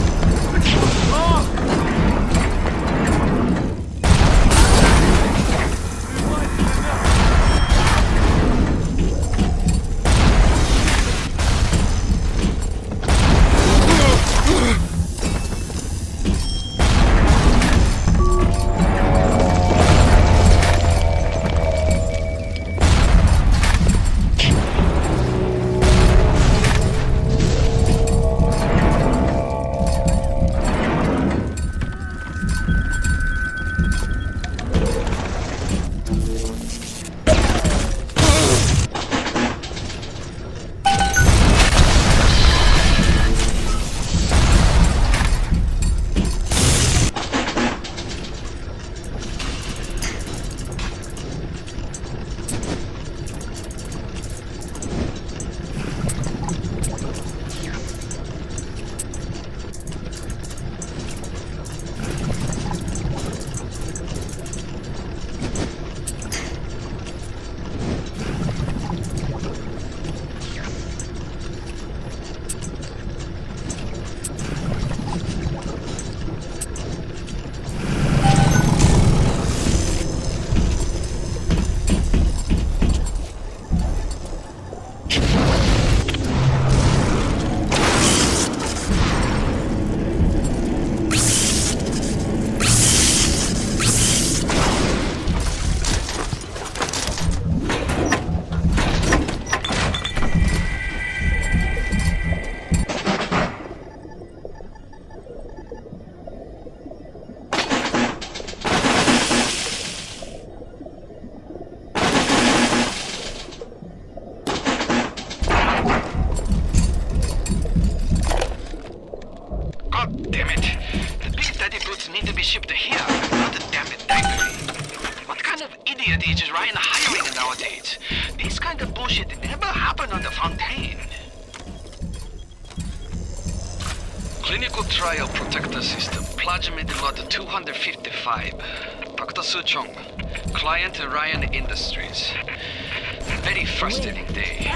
Speaker 14: Clinical trial protector system. Plasmid lot 255. Dr. Suchong. Client Ryan Industries. Very frustrating day.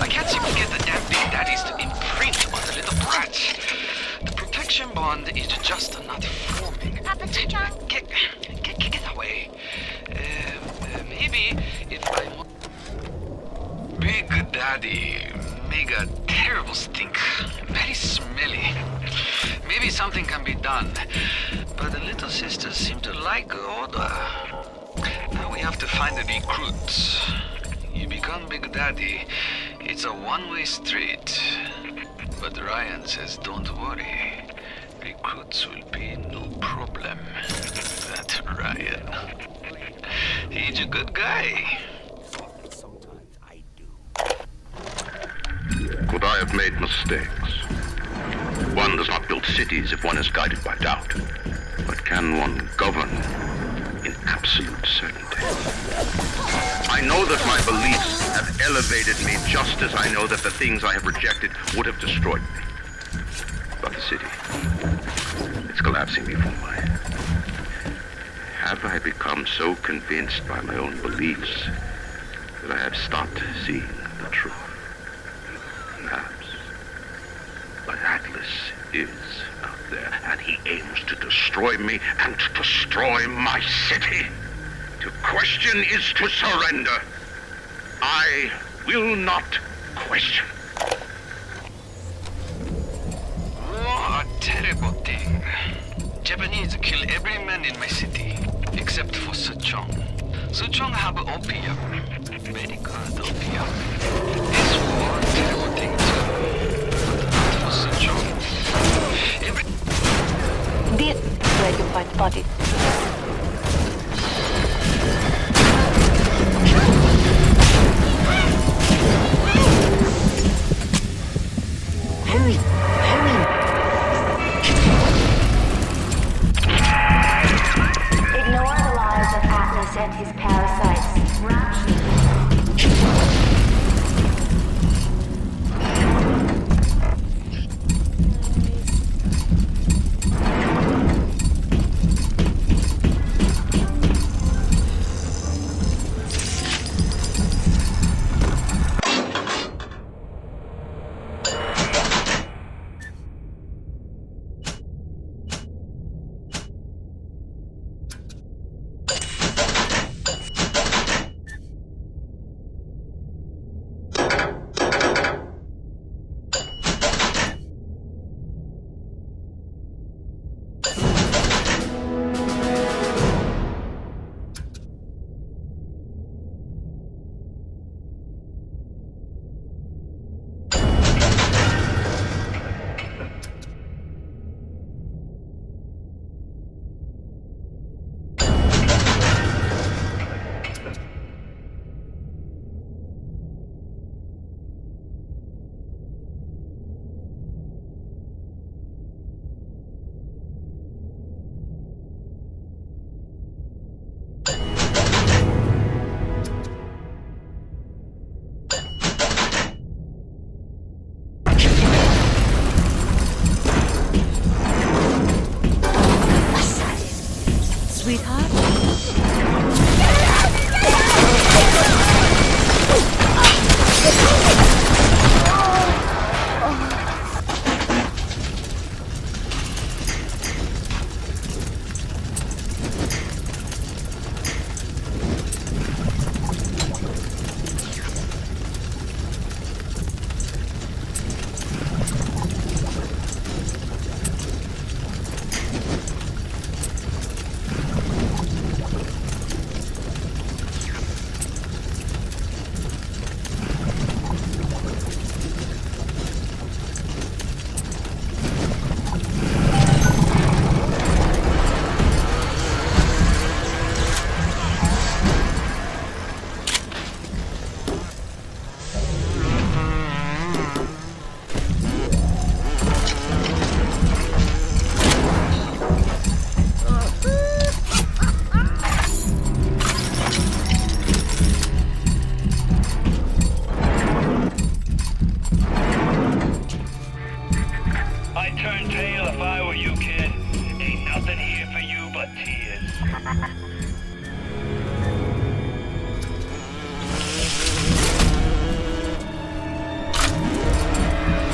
Speaker 14: I can't seem to get the damn big daddies to imprint on the little brats. The connection bond is just not forming.
Speaker 18: Papa John?
Speaker 14: Get away. Maybe if I... Big Daddy make a terrible stink. Very smelly. Maybe something can be done. But the little sisters seem to like order. Now we have to find the recruits. You become Big Daddy, it's a one-way street. But Ryan says don't worry. Recruits will be no problem. That Ryan. He's a good guy.
Speaker 17: Could I have made mistakes? One does not build cities if one is guided by doubt. But can one govern in absolute certainty? I know that my beliefs have elevated me just as I know that the things I have rejected would have destroyed me. But the city, it's collapsing before my eyes. Have I become so convinced by my own beliefs that I have stopped seeing the truth? Perhaps. But Atlas is out there, and he aims to destroy me and to destroy my city. To question is to surrender. I will not question.
Speaker 14: Oh, a terrible thing. Japanese kill every man in my city, except for Suchong. Suchong have opium. Very good opium. This war, terrible thing too. But not for Suchong.
Speaker 16: This is where you find bodies.
Speaker 22: Hurry! Hurry!
Speaker 15: Ignore the lives of Atlas and his parasites. Rapture.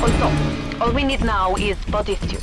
Speaker 16: Also, all we need now is bodysuit.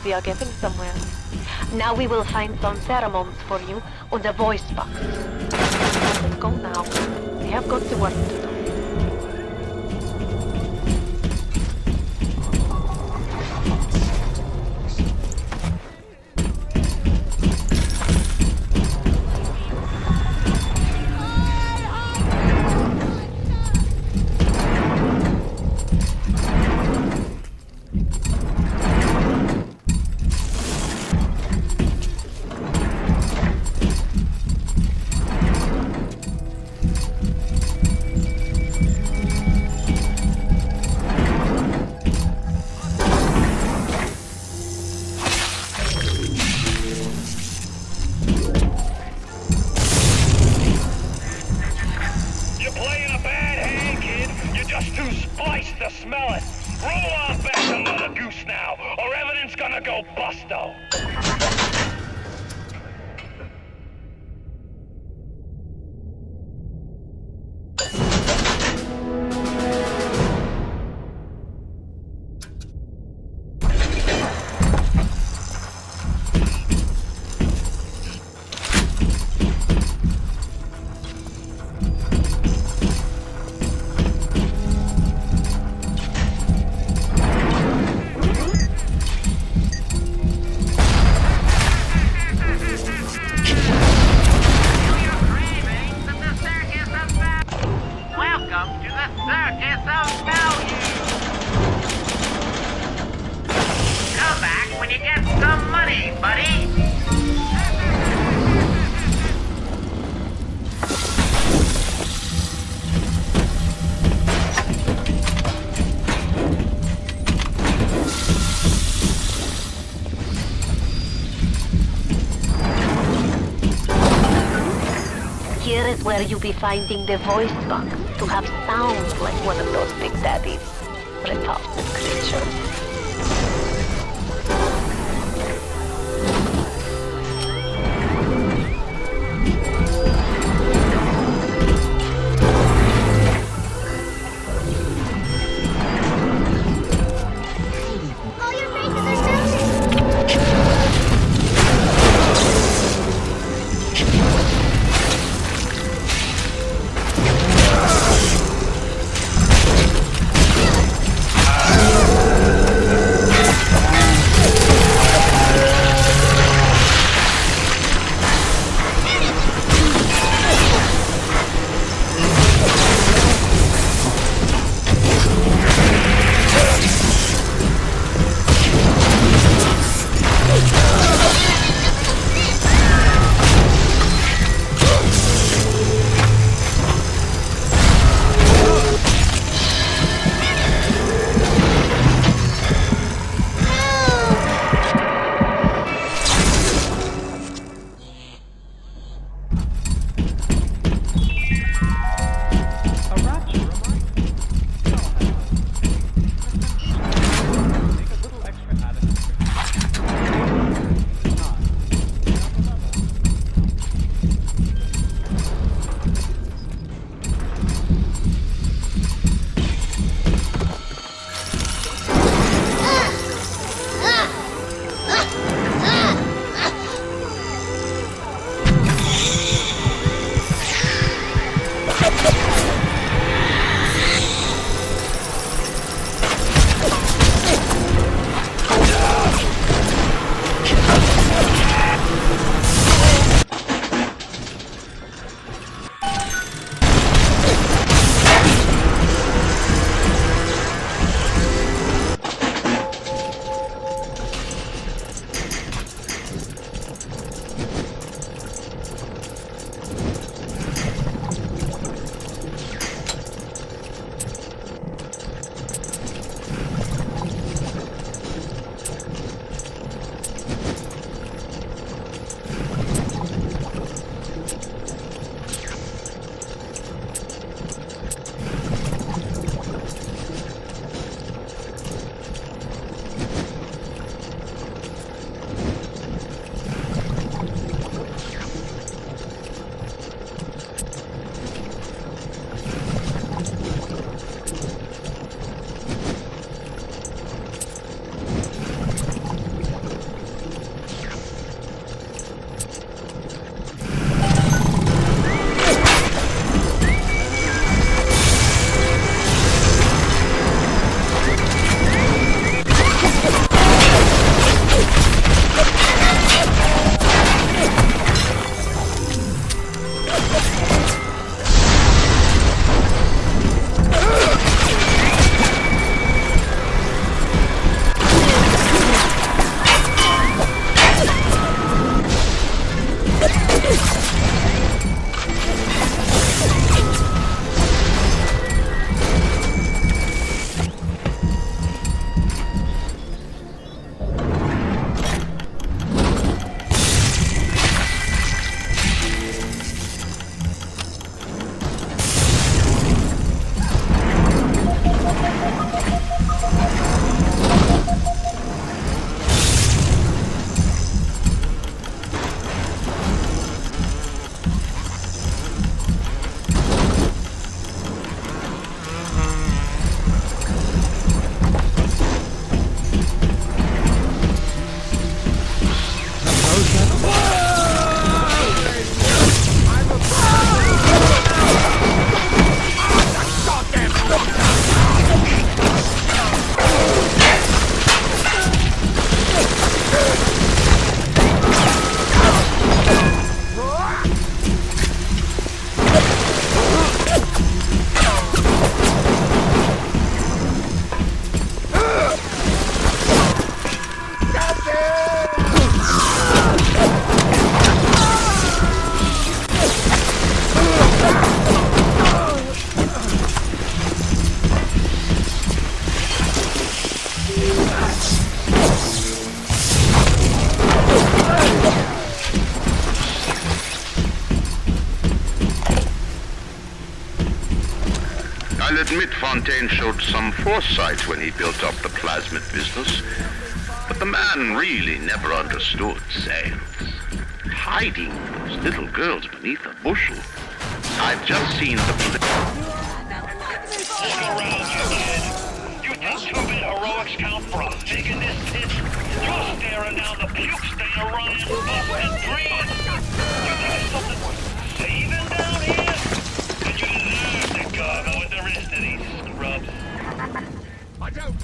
Speaker 16: We are getting somewhere. Now we will find some pheromones for you on the voice box. Let's go now. We have got the work to do. Here is where you'll be finding the voice box to have sounds like one of those big daddies, repugnant creatures.
Speaker 17: Fontaine showed some foresight when he built up the plasmid business. But the man really never understood science. Hiding those little girls beneath a bushel. I've just seen the...
Speaker 5: Look around you, kid. You think two-bit heroics count for a fig in this pit? You're staring down the puke stain of Ryan's busted dreams. You think there's something worth saving down here? Then you deserve to gargle with the rest of these scrubs.
Speaker 10: I don't...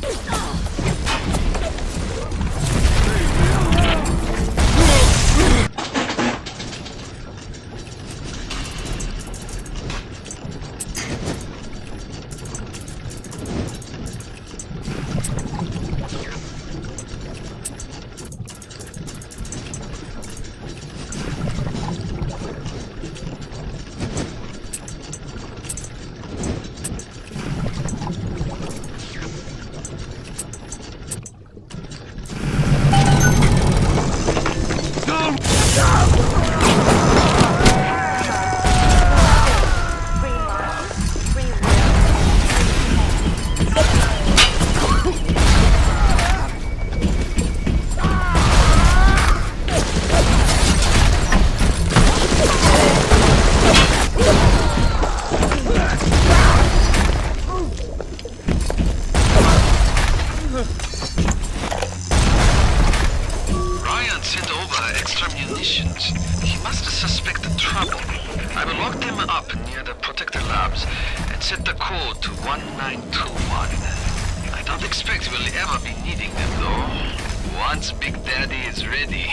Speaker 14: Once Big Daddy is ready,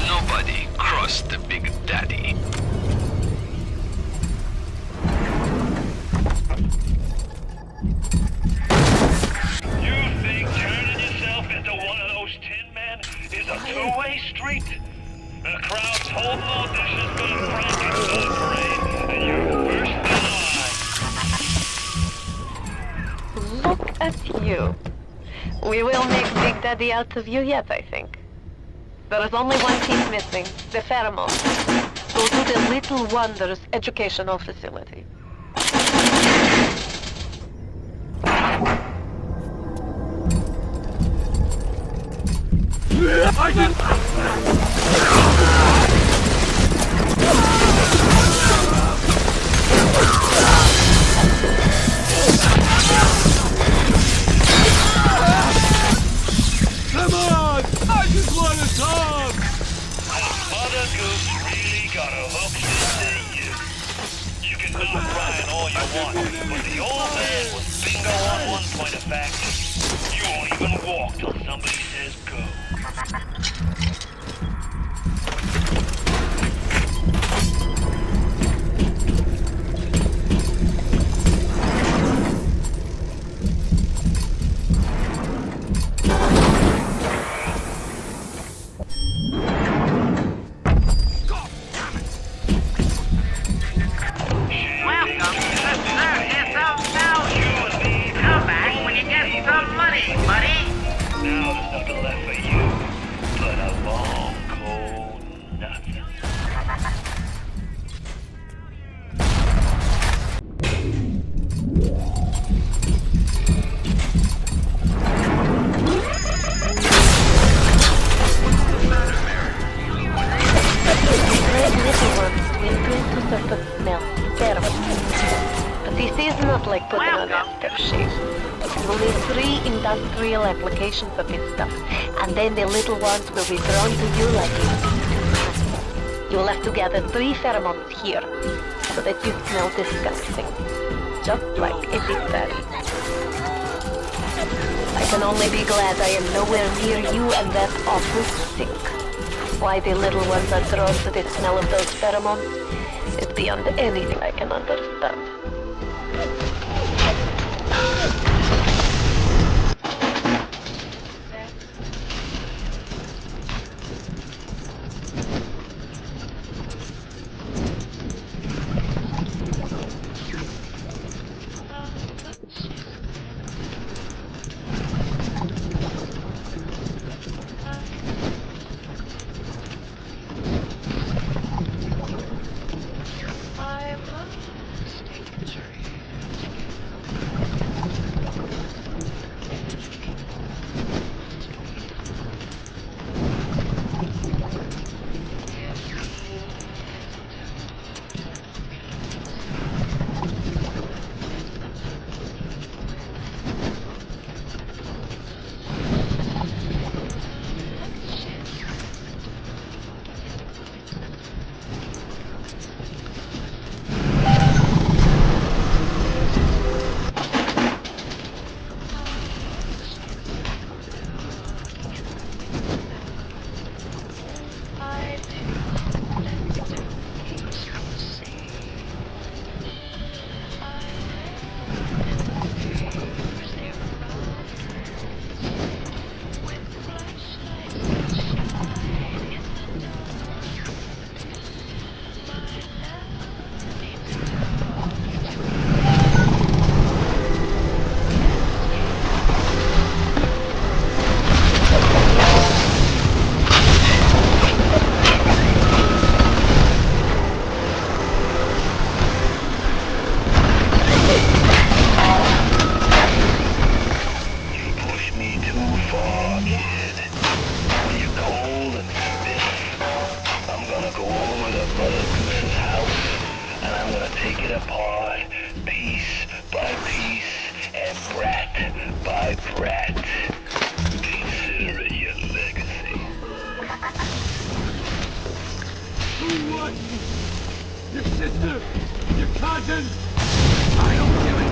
Speaker 14: nobody cross the Big Daddy.
Speaker 5: You think turning yourself into one of those tin men is a two-way street? The crowd's holding auditions for the Frankenstein parade, and you're first in line.
Speaker 16: Look at you. We will make Big Daddy out of you yet, I think. There is only one piece missing, the pheromone. Go to the Little Wonders educational facility.
Speaker 10: Come on! I just want to talk!
Speaker 5: Mother Goose really got a hook into you. You can knock Ryan all you want, but the old man was bingo on one point of fact. You won't even walk till somebody says go. Now there's nothing left for you but a long, cold nothing.
Speaker 16: Red little ones will bring to surface smell, pheromone. But this is not like putting on aftershave. You'll need 3 industrial applications of this stuff, and then the little ones will be drawn to you like a bee. You'll have to gather 3 pheromones here, so that you smell disgusting. Just like a Big Daddy. I can only be glad I am nowhere near you and that awful stink. Why the little ones are drawn to the smell of those pheromones is beyond anything I can understand.
Speaker 5: by Brett. Consider your legacy.
Speaker 10: Who wants you? Your sister? Your cousin? I don't give a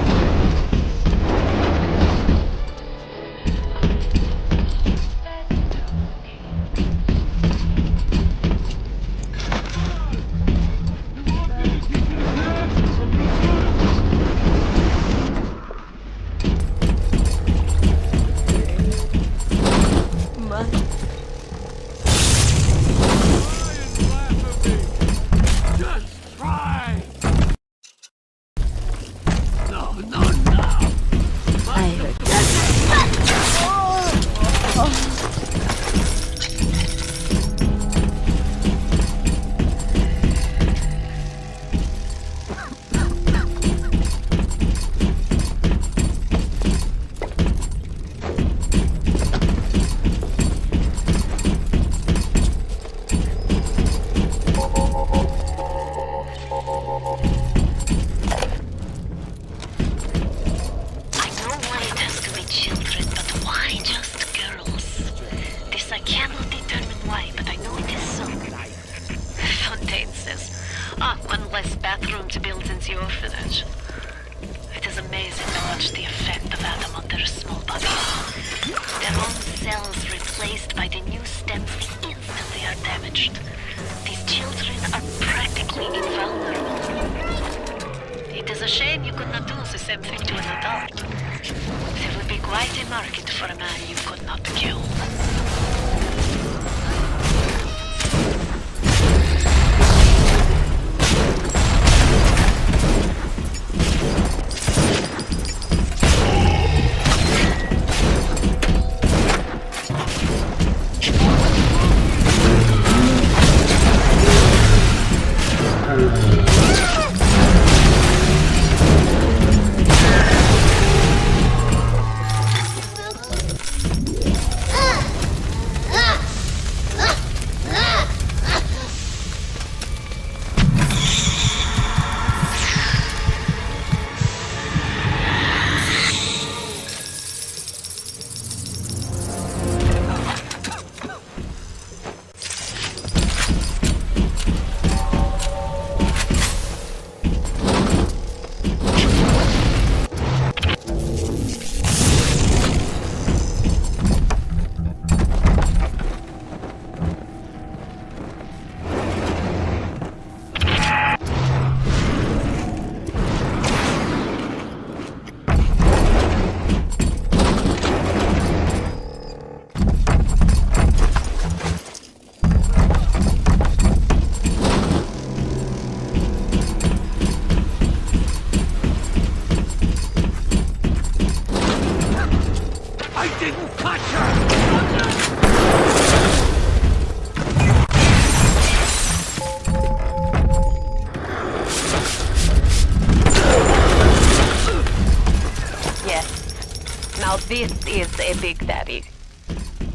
Speaker 16: This is a big daddy.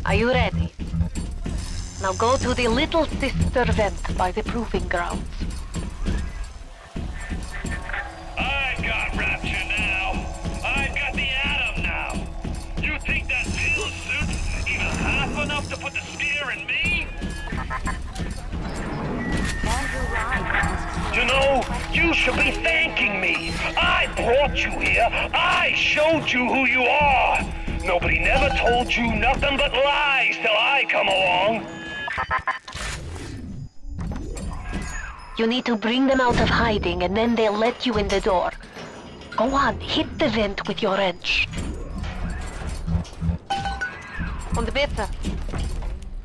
Speaker 16: Are you ready? Now go to the little sister vent by the proving grounds.
Speaker 5: I've got Rapture now. I've got the Atom now. You think that pill suit's even half enough to put the spear in me? You know, you should be thanking me. I brought you here. I showed you who you are. Nobody never told you nothing but lies till I come along.
Speaker 16: You need to bring them out of hiding and then they'll let you in the door. Go on, hit the vent with your wrench. Und bitte.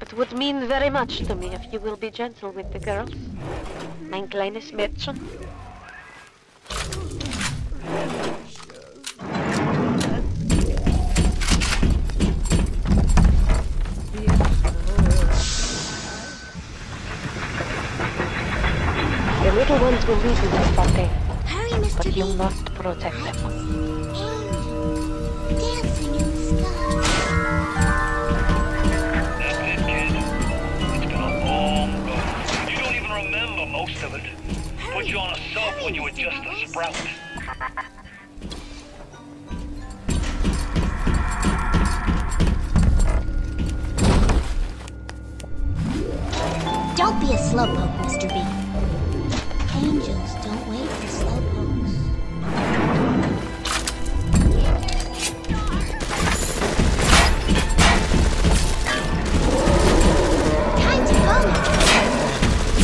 Speaker 16: It would mean very much to me if you will be gentle with the girls. Mein kleines Mädchen. The little ones will lead you to Fontaine, but you must protect them.
Speaker 2: Dancing in the sky.
Speaker 5: That's it, kid. It's been a long road. You don't even remember most of it. Put you on a sub when you were just a sprout.
Speaker 2: slowpoke, Mr. B. Angels don't wait for slowpokes. Time to go, Mr.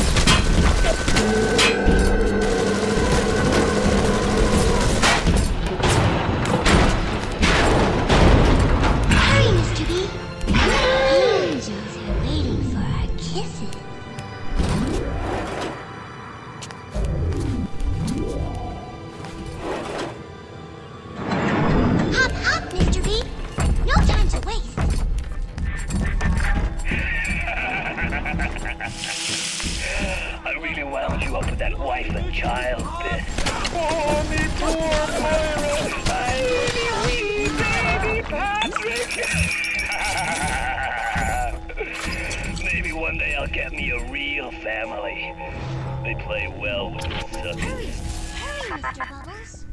Speaker 2: Hurry, Mr. B. Angels are waiting for our kisses. Hop, hop, Mr. B. No time to waste.
Speaker 5: I really wound you up with that wife and child bit.
Speaker 10: Oh, me poor Myra!
Speaker 5: Wee baby Patrick! Maybe one day I'll get me a real family. They play well with the suckers.
Speaker 2: Hurry, Mr. Bubbles.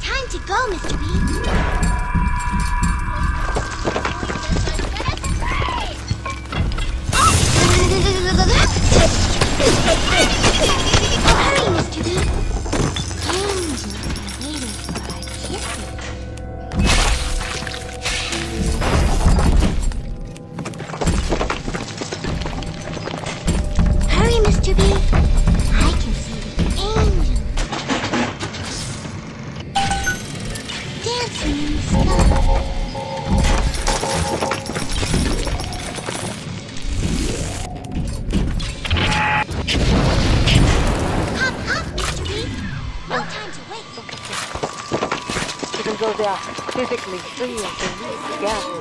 Speaker 2: Time to go, Mr. B. Hurry, Mr. B. Angels are waiting for our kisses. Hurry, Mr. B. I can see the angels dancing in the sky. Hop, hop, Mr. B. No time to wait.
Speaker 16: Even though they are physically free of the need together,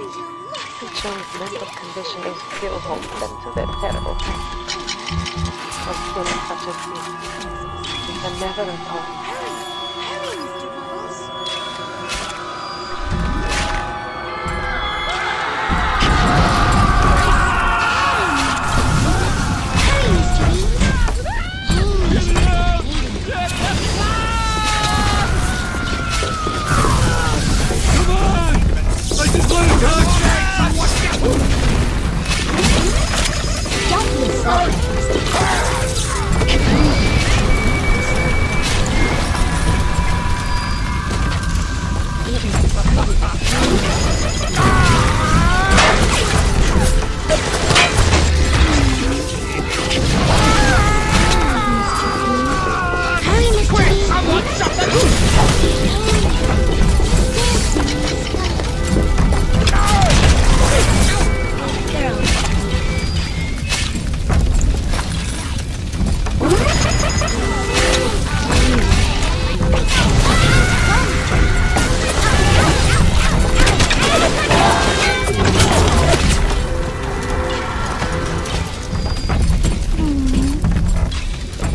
Speaker 16: John's mental condition is still holds them to their terrible past. Of sin such as this, we can never atone.
Speaker 2: Hurry, Mr. Bubbles. Hurry, Mr. B. Angels are waiting.
Speaker 10: Come on! I just want to touch!
Speaker 2: Don't be a slowpoke, Hurry, Mr. B. Someone shut the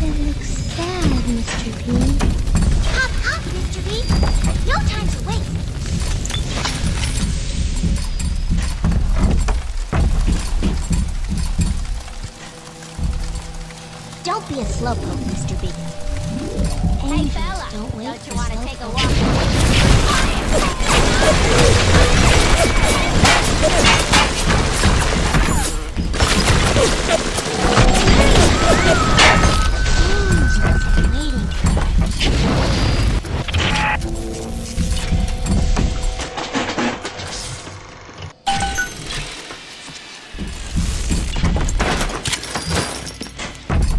Speaker 2: It looks sad, Mr. B. Hop, hop, Mr. B. No time to waste. Don't be a slowpoke, Mr. B. Hey, fella, don't you want to take a walk?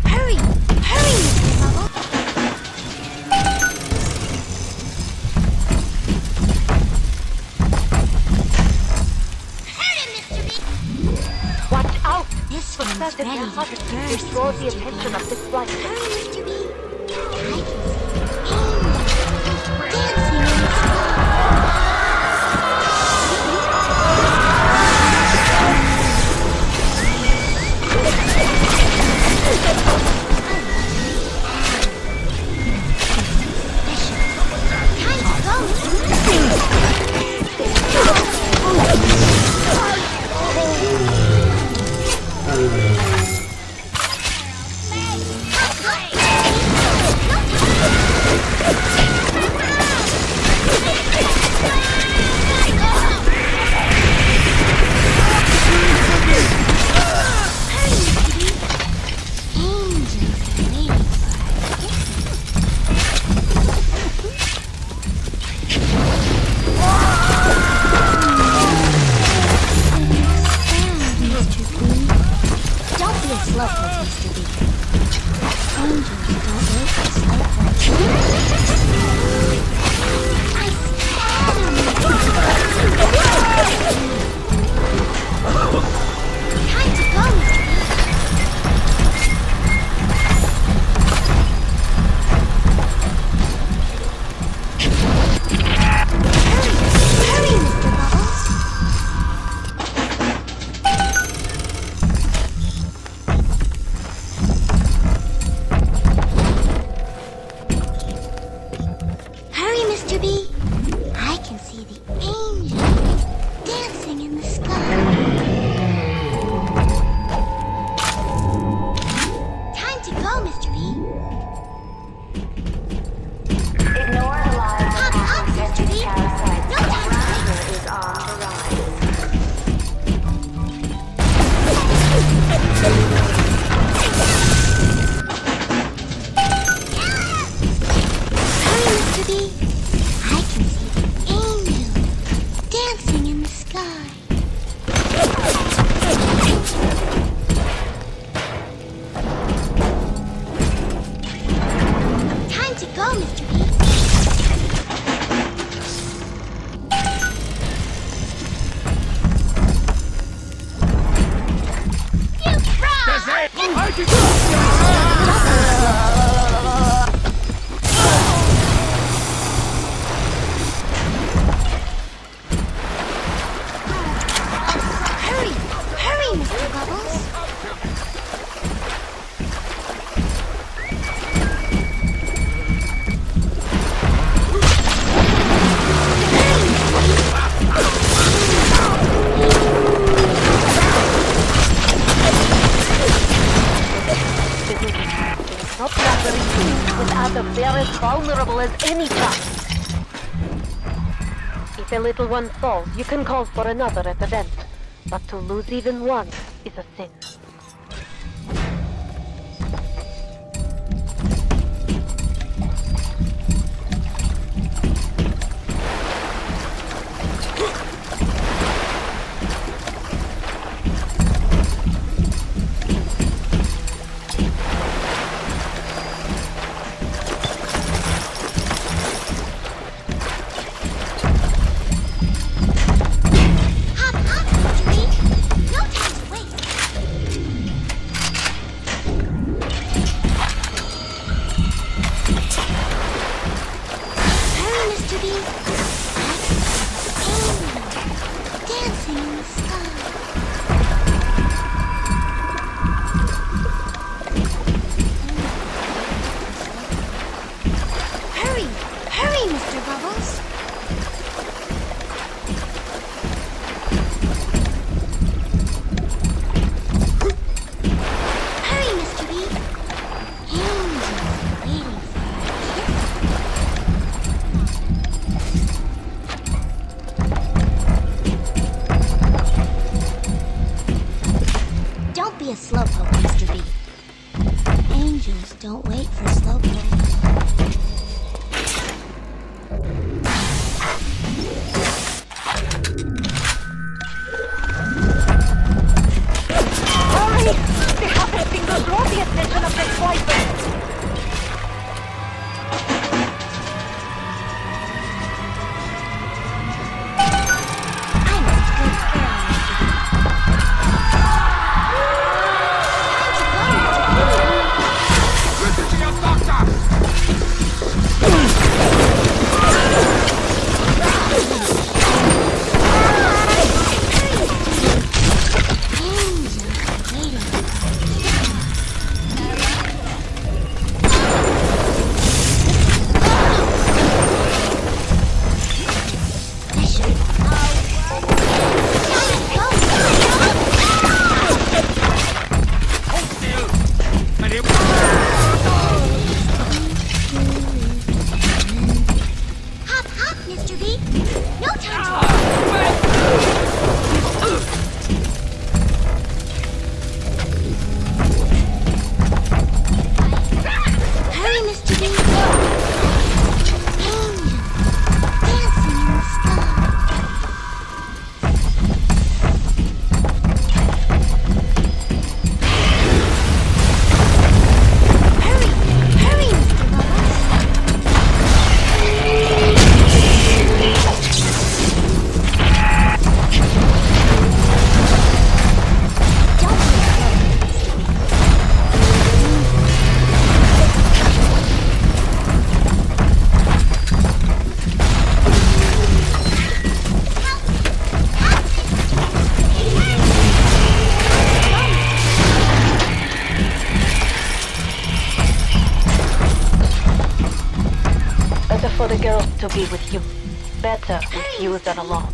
Speaker 2: Hurry! Hurry, Mr. Bubble! Hurry, Mr. B!
Speaker 16: Watch out!
Speaker 2: This
Speaker 16: For
Speaker 2: one's
Speaker 16: certain
Speaker 2: ready
Speaker 16: their
Speaker 2: to
Speaker 16: hearts
Speaker 2: burst.
Speaker 16: draw the attention of the Splicer.
Speaker 2: Hurry, Mr. B! I can see angels dancing in the sky. Time to go, Mr. B! Time to go, Mr. Hurry, Mr. B. I can see the angels dancing in the sky. Time to go, Mr. B.
Speaker 15: Ignore the lies
Speaker 2: Hop up, Mr. B. No time to wait.
Speaker 15: Rapture is on the rise.
Speaker 2: Hurry, Mr. B. I can see the angels dancing in the sky. Time to go, Mr. B. You fraud! Hurry! Hurry, Mr. Bubbles!
Speaker 15: Not longer used without the very vulnerable as any child. If a little one falls, you can call for another at the vent. But to lose even one is a sin.
Speaker 2: Hop up, Mr. B. No time to wait. Hurry, Mr. B. I can see the angels dancing in the sky. Hurry! Hurry, Mr. Bubbles! Hurry, Mr. B. Angels waiting for our kiss. Don't be a slowpoke, Mr. B. Angels don't wait for slowpokes.
Speaker 15: Hurry! The happening will draw the attention of the Splicers!
Speaker 2: I must go early, Mr. B. Time to go, Mr. B.
Speaker 12: Listen to your doctor!
Speaker 16: for the girl to be with you. Better with you than alone.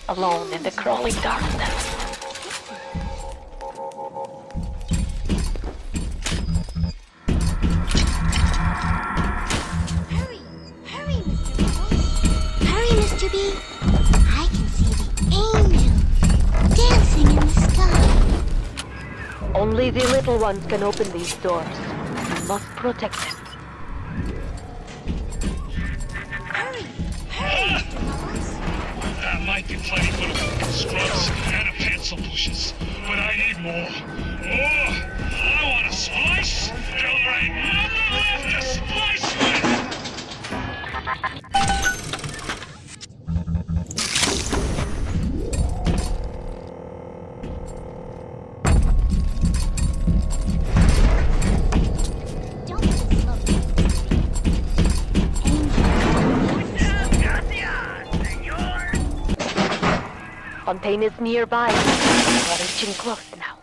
Speaker 16: Alone in the crawling darkness.
Speaker 2: Hurry, Mr. B. I can see the angels dancing in the sky.
Speaker 16: Only the little ones can open these doors. You must protect them.
Speaker 10: That might be plenty for the scrubs and the pencil pushers, but I need more. More! I want to splice till there ain't nothing left to splice with!
Speaker 16: Fontaine is nearby. We're reaching close now.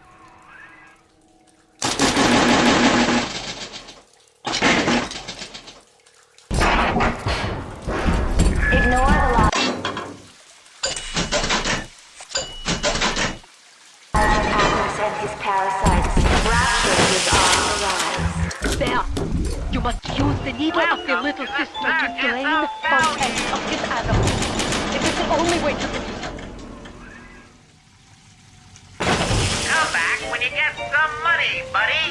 Speaker 15: Ignore the lock. Atlas and his parasites. Rapture is on the rise.
Speaker 16: There! You must use the needle of the little sister to drain Fontaine of his animals. It is the only way to defeat him.
Speaker 13: Come back when you get some money, buddy.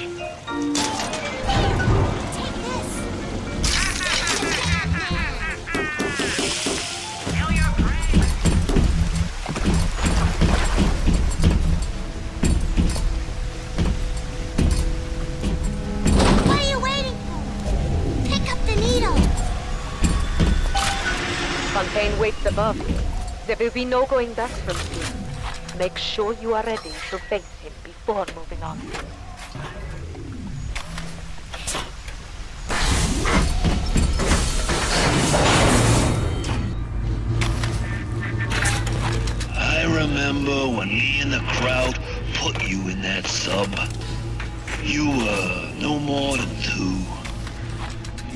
Speaker 2: What are you waiting for? Pick up the needle.
Speaker 16: Fontaine waits above you. There will be no going back from here. Make sure you are ready to face him before moving on.
Speaker 5: I remember when me and the crowd put you in that sub. You were no more than 2.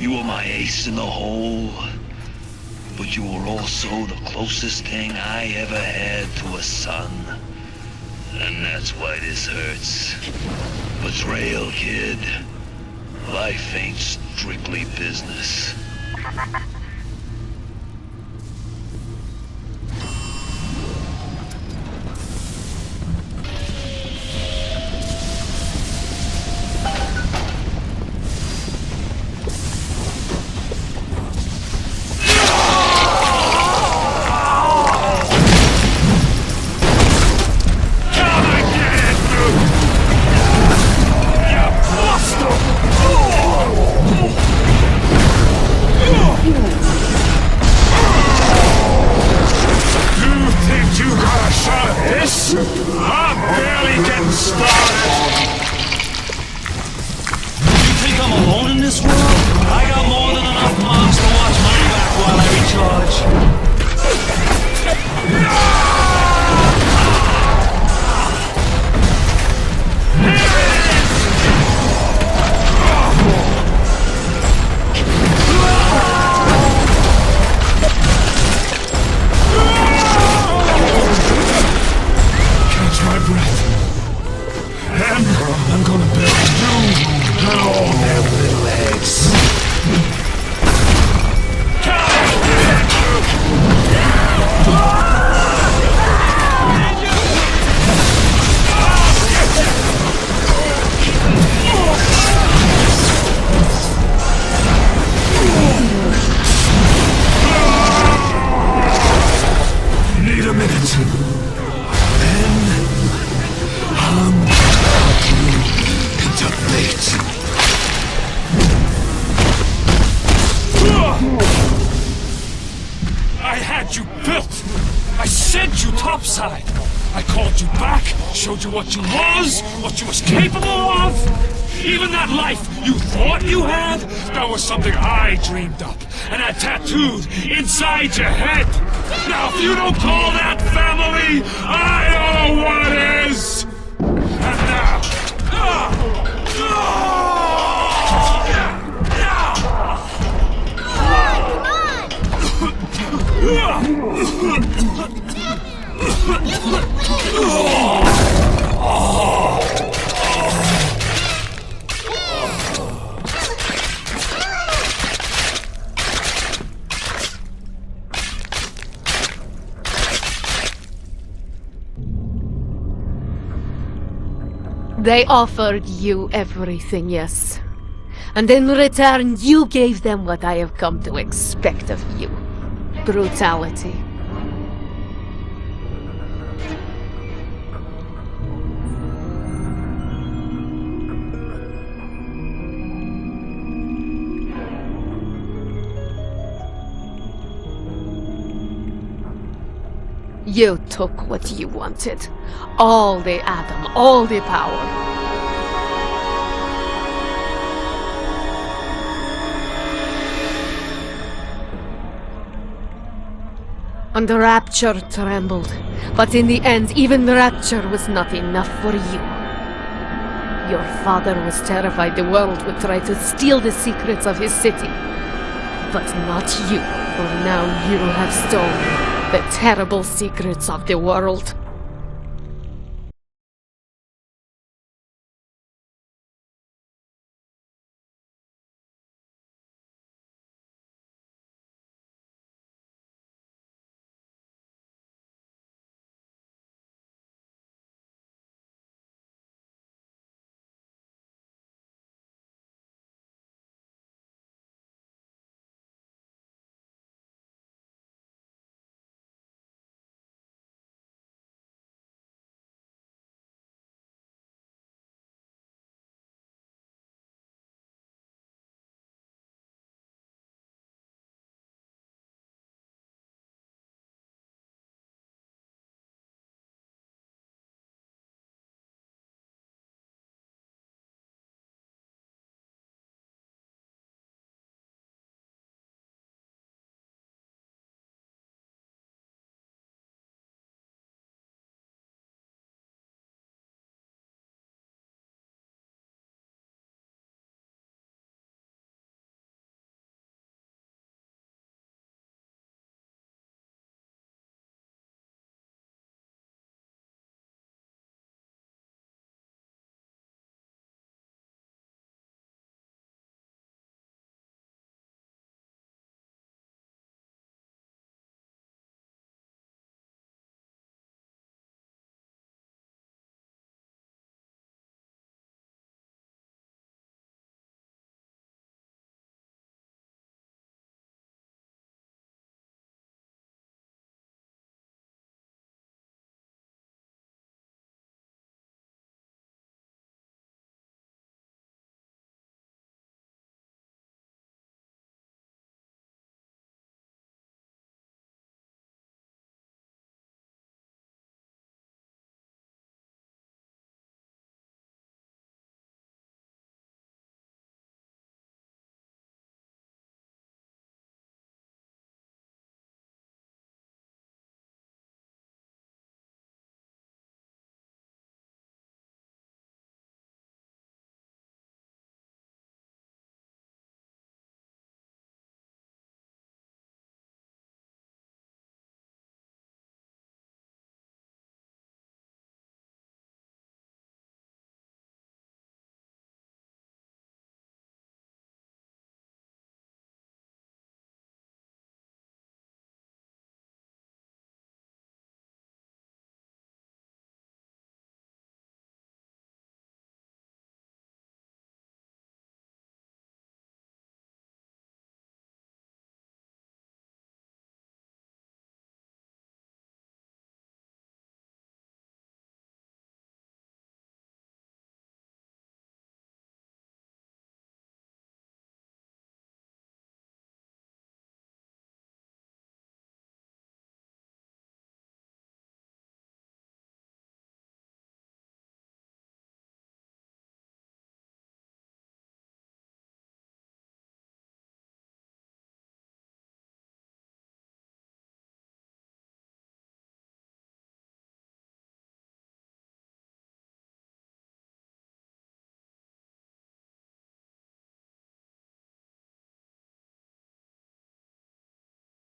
Speaker 5: You were my ace in the hole, but you were also the closest thing I ever had to a son. And that's why this hurts. Betrayal, kid. Life ain't strictly business.
Speaker 10: I'm barely getting started!
Speaker 5: You think I'm alone in this world? I got more than enough moms to watch my back while I recharge.
Speaker 10: Catch my breath. And I'm gonna build you and all their little eggs. Need a minute. Then I'm about you into fate. I had you built. I sent you topside. I called you back, showed you what you was capable of. Even that life you thought you had, that was something I dreamed up and had tattooed inside your head. Now, if you don't call that family, I don't know what is. And now,
Speaker 19: They offered you everything, yes. And in return, you gave them what I have come to expect of you. Brutality. You took what you wanted. All the Adam, all the power. And the Rapture trembled. But in the end, even the Rapture was not enough for you. Your father was terrified the world would try to steal the secrets of his city. But not you, for now you have stolen the terrible secrets of the world.